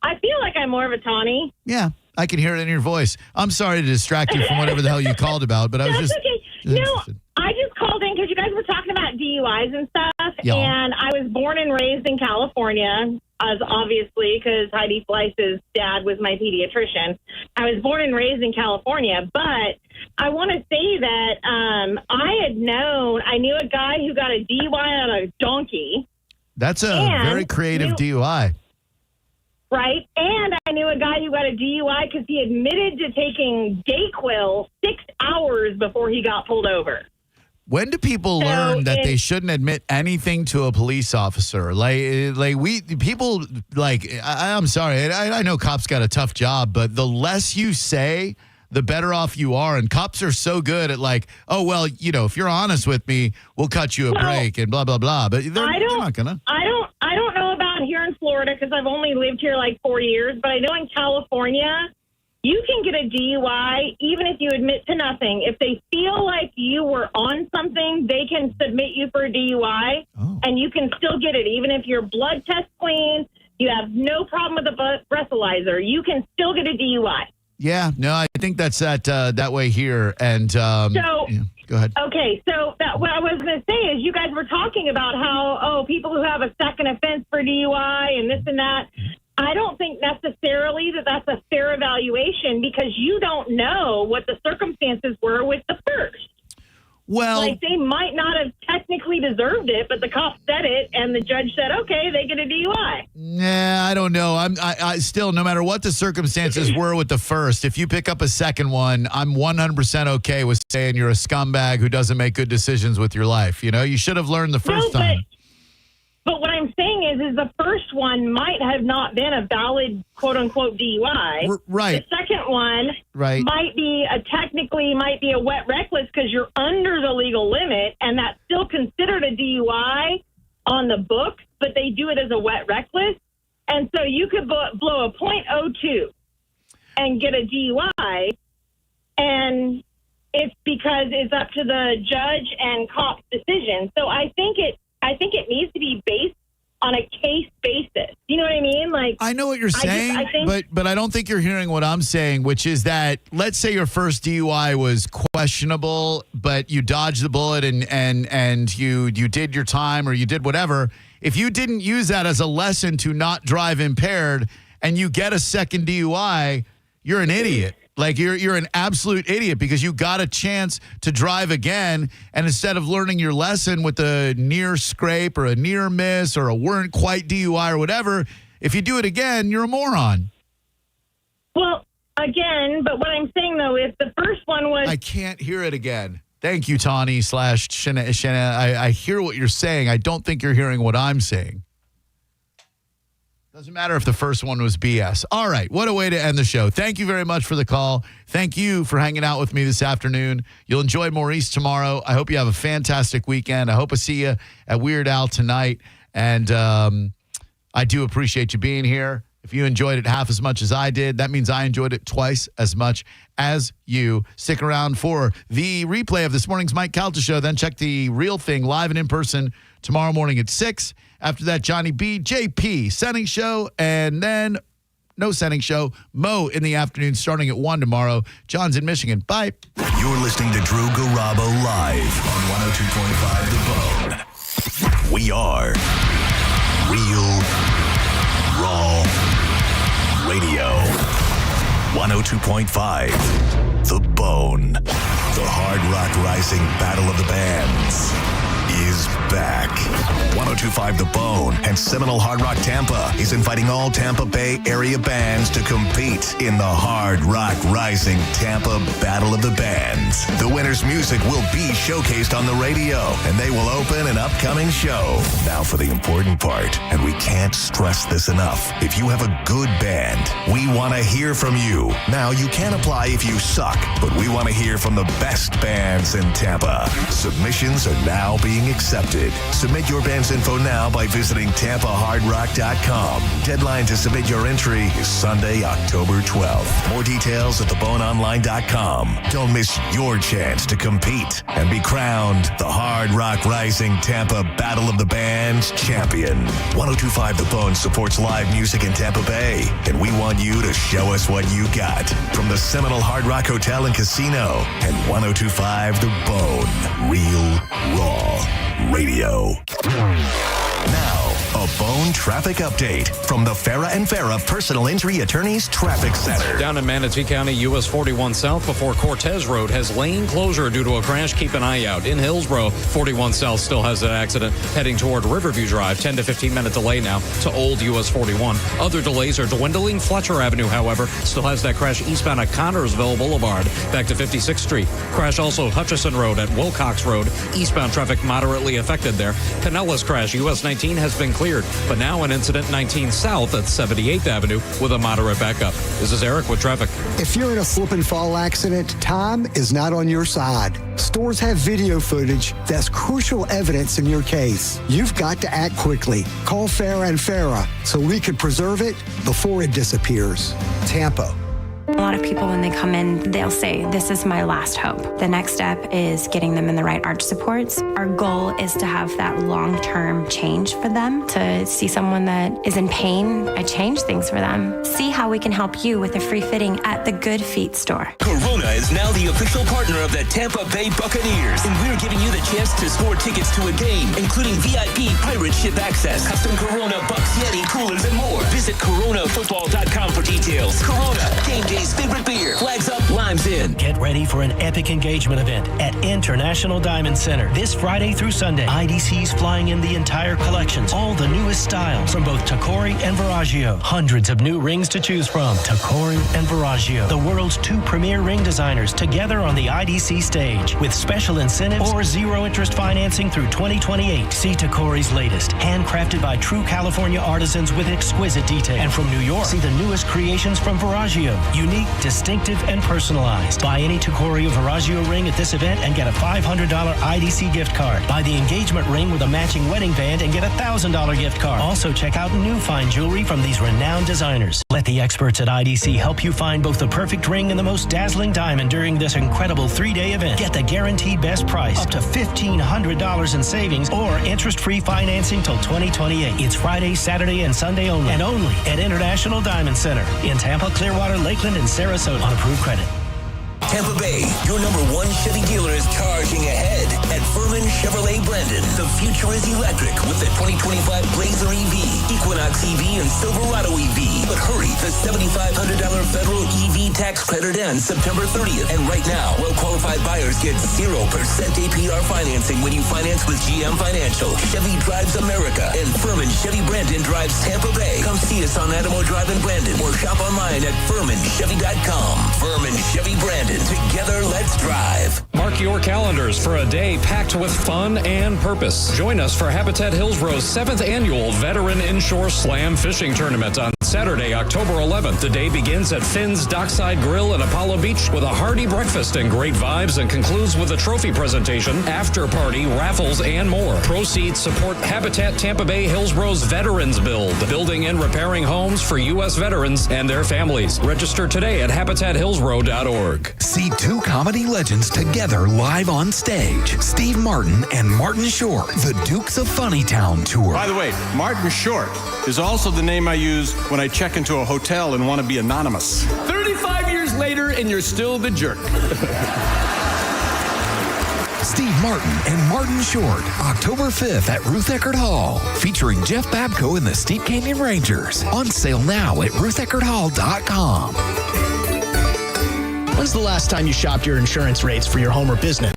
I feel like I'm more of a Tawny. Yeah, I can hear it in your voice. I'm sorry to distract you from whatever the hell you called about, but I was That's just... okay. No, I just called in because you guys were talking about DUIs and stuff, Yeah. and I was born and raised in California, as obviously because Heidi Fleiss's dad was my pediatrician. I was born and raised in California, but I want to say that I knew a guy who got a DUI on a donkey. That's a very creative DUI. Right, and I knew a guy who got a DUI because he admitted to taking Dayquil 6 hours before he got pulled over. When do people learn that they shouldn't admit anything to a police officer? I'm sorry, I know cops got a tough job, but the less you say, the better off you are. And cops are so good at like, oh, well, if you're honest with me, we'll cut you a break and blah, blah, blah. But they're not going to. I don't know about here in Florida because I've only lived here like 4 years, but I know in California, you can get a DUI even if you admit to nothing. If they feel like you were on something, they can submit you for a DUI, and you can still get it. Even if your blood test's clean, you have no problem with the breathalyzer, you can still get a DUI. Yeah, no, I think that's that way here. And go ahead. Okay, so what I was going to say is you guys were talking about how, people who have a second offense for DUI and this and that. I don't think necessarily that that's a fair evaluation because you don't know what the circumstances were with the first. Well, like they might not have technically deserved it, but the cop said it, and the judge said, "Okay, they get a DUI." Nah, I don't know. I still, no matter what the circumstances were with the first, if you pick up a second one, I'm 100% okay with saying you're a scumbag who doesn't make good decisions with your life. You should have learned the first time. But what I'm saying is the first one might have not been a valid quote-unquote DUI. Right. The second one might be a wet reckless because you're under the legal limit, and that's still considered a DUI on the books, but they do it as a wet reckless. And so you could blow a .02 and get a DUI, and it's because it's up to the judge and cop's decision. So I think it needs to be based on a case basis. You know what I mean? Like I know what you're saying, but I don't think you're hearing what I'm saying, which is that let's say your first DUI was questionable, but you dodged the bullet and you did your time or you did whatever. If you didn't use that as a lesson to not drive impaired and you get a second DUI, you're an idiot. Like you're an absolute idiot because you got a chance to drive again, and instead of learning your lesson with a near scrape or a near miss or a weren't quite DUI or whatever, if you do it again, you're a moron. Well, again, but what I'm saying though is the first one was. I can't hear it again. Thank you, Tawny / Shanna. I hear what you're saying. I don't think you're hearing what I'm saying. Doesn't matter if the first one was BS. All right, what a way to end the show. Thank you very much for the call. Thank you for hanging out with me this afternoon. You'll enjoy Maurice tomorrow. I hope you have a fantastic weekend. I hope I see you at Weird Al tonight. And I do appreciate you being here. If you enjoyed it half as much as I did, that means I enjoyed it twice as much as you. Stick around for the replay of this morning's Mike Calta Show. Then check the Real Thing live and in person tomorrow morning at 6. After that, Johnny B, JP, Setting Show, and then no Setting Show, Mo in the afternoon starting at 1 tomorrow. John's in Michigan. Bye. You're listening to Drew Garabo live on 102.5 The Bone. We are Real Raw Radio. 102.5 The Bone. The Hard Rock Rising Battle of the Bands. is back. 102.5 The Bone and Seminole Hard Rock Tampa is inviting all Tampa Bay area bands to compete in the Hard Rock Rising Tampa Battle of the Bands. The winner's music will be showcased on the radio, and they will open an upcoming show. Now for the important part, and we can't stress this enough. If you have a good band, we want to hear from you. Now, you can apply if you suck, but we want to hear from the best bands in Tampa. Submissions are now being accepted. Submit your band's info now by visiting TampaHardRock.com. Deadline to submit your entry is Sunday, October 12th. More details at theboneonline.com. Don't miss your chance to compete and be crowned the Hard Rock Rising Tampa Battle of the Bands champion. 102.5 The Bone supports live music in Tampa Bay, and we want you to show us what you got. From the Seminole Hard Rock Hotel and Casino and 102.5 The Bone. Real, raw radio. Now, a Bone traffic update from the Farah and Farah Personal Injury Attorneys Traffic Center. Down in Manatee County, US 41 South before Cortez Road has lane closure due to a crash. Keep an eye out. In Hillsborough, 41 South still has an accident heading toward Riverview Drive. 10 to 15 minute delay now to Old US 41. Other delays are dwindling. Fletcher Avenue, however, still has that crash eastbound at Connorsville Boulevard back to 56th Street. Crash also Hutchison Road at Wilcox Road. Eastbound traffic moderately affected there. Pinellas crash, US 19 has been cleared, but now an incident 19 South at 78th Avenue with a moderate backup. This is Eric with traffic. If you're in a slip and fall accident, time is not on your side. Stores have video footage that's crucial evidence in your case. You've got to act quickly. Call Farah and Farah so we can preserve it before it disappears. Tampa. A lot of people, when they come in, they'll say, this is my last hope. The next step is getting them in the right arch supports. Our goal is to have that long-term change for them, to see someone that is in pain. I change things for them. See how we can help you with a free fitting at the Good Feet store. Corona is now the official partner of the Tampa Bay Buccaneers, and we're giving you the chance to score tickets to a game, including VIP pirate ship access, custom Corona Bucks Yeti coolers, and more. Visit coronafootball.com for details. Corona, game day's favorite beer. Flags up, limes in. Get ready for an epic engagement event at International Diamond Center this Friday through Sunday. IDC's flying in the entire collections, all the newest styles from both Tacori and Veragio. Hundreds of new rings to choose from. Tacori and Veragio, the world's two premier ring designers, together on the IDC stage with special incentives or zero interest financing through 2028. See Tacori's latest, handcrafted by true California artisans with exquisite detail. And from New York, see the newest creations from Veragio. Unique, distinctive, and personalized. Buy any Tacori or Veragio ring at this event and get a $500 IDC gift card. Buy the engagement ring with a matching wedding band and get a $1,000 gift card. Also, check out new fine jewelry from these renowned designers. Let the experts at IDC help you find both the perfect ring and the most dazzling diamond during this incredible 3-day event. Get the guaranteed best price, up to $1,500 in savings, or interest-free financing till 2028. It's Friday, Saturday, and Sunday only, and only at International Diamond Center in Tampa, Clearwater, Lakeland, and Sarasota on approved credit. Tampa Bay, your #1 Chevy dealer is charging ahead at Furman Chevrolet Brandon. The future is electric with the 2025 Blazer EV, Equinox EV, and Silverado EV. But hurry, the $7,500 federal EV tax credit ends September 30th. And right now, well-qualified buyers get 0% APR financing when you finance with GM Financial. Chevy drives America, and Furman Chevy Brandon drives Tampa Bay. Come see us on Adamo Drive in Brandon or shop online at FurmanChevy.com. Furman Chevy Brandon. Together, let's drive. Mark your calendars for a day packed with fun and purpose. Join us for Habitat Hillsborough's 7th annual Veteran Inshore Slam Fishing Tournament on Saturday, October 11th. The day begins at Finn's Dockside Grill in Apollo Beach with a hearty breakfast and great vibes, and concludes with a trophy presentation, after party, raffles, and more. Proceeds support Habitat Tampa Bay Hillsborough's Veterans Build, building and repairing homes for U.S. veterans and their families. Register today at habitathillsborough.org. See two comedy legends together live on stage. Steve Martin and Martin Short, the Dukes of Funnytown Tour. By the way, Martin Short is also the name I use when I check into a hotel and want to be anonymous. 35 years later, and you're still the jerk. Steve Martin and Martin Short, October 5th at Ruth Eckerd Hall, featuring Jeff Babko and the Steep Canyon Rangers. On sale now at rutheckerdhall.com. When's the last time you shopped your insurance rates for your home or business?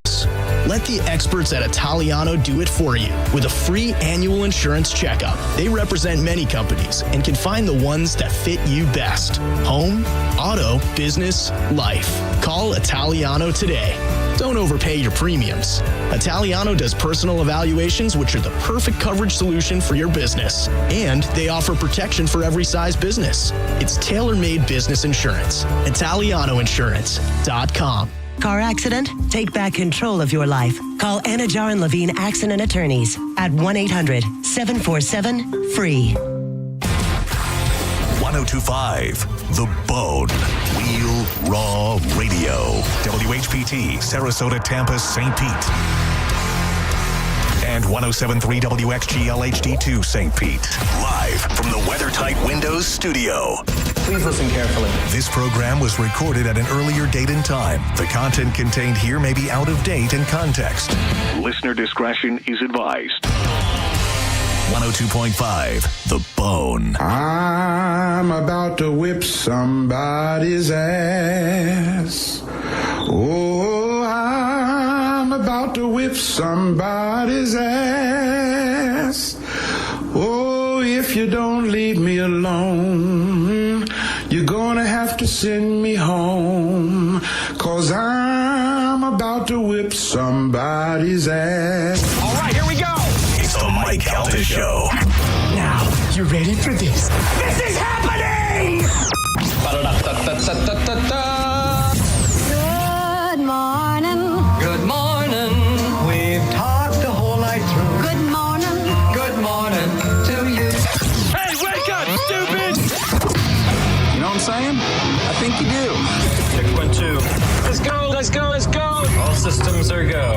Let the experts at Italiano do it for you with a free annual insurance checkup. They represent many companies and can find the ones that fit you best. Home, auto, business, life. Call Italiano today. Don't overpay your premiums. Italiano does personal evaluations, which are the perfect coverage solution for your business. And they offer protection for every size business. It's tailor-made business insurance. ItalianoInsurance.com. Car accident? Take back control of your life. Call Anna Jar and Levine Accident Attorneys at 1-800-747-FREE. 1025 The Bone. Real Raw Radio. WHPT, Sarasota, Tampa, St. Pete. And 1073 WXGL HD2 St. Pete. Live from the WeatherTight Windows studio. Please listen carefully. This program was recorded at an earlier date and time. The content contained here may be out of date and context. Listener discretion is advised. 102.5 The Bone. I'm about to whip somebody's ass. Oh, I'm about to whip somebody's ass. Oh, if you don't leave me alone, you're gonna have to send me home. 'Cause I'm about to whip somebody's ass. All right, here we go. It's the Mike Calta Show. Now, you ready for this? This is happening! Good morning. Good morning. We've talked the whole night through. Good morning. Good morning to you. Hey, wake up, stupid! You know what I'm saying? I think you do. Check 1, 2. Let's go, let's go, let's go! All systems are go.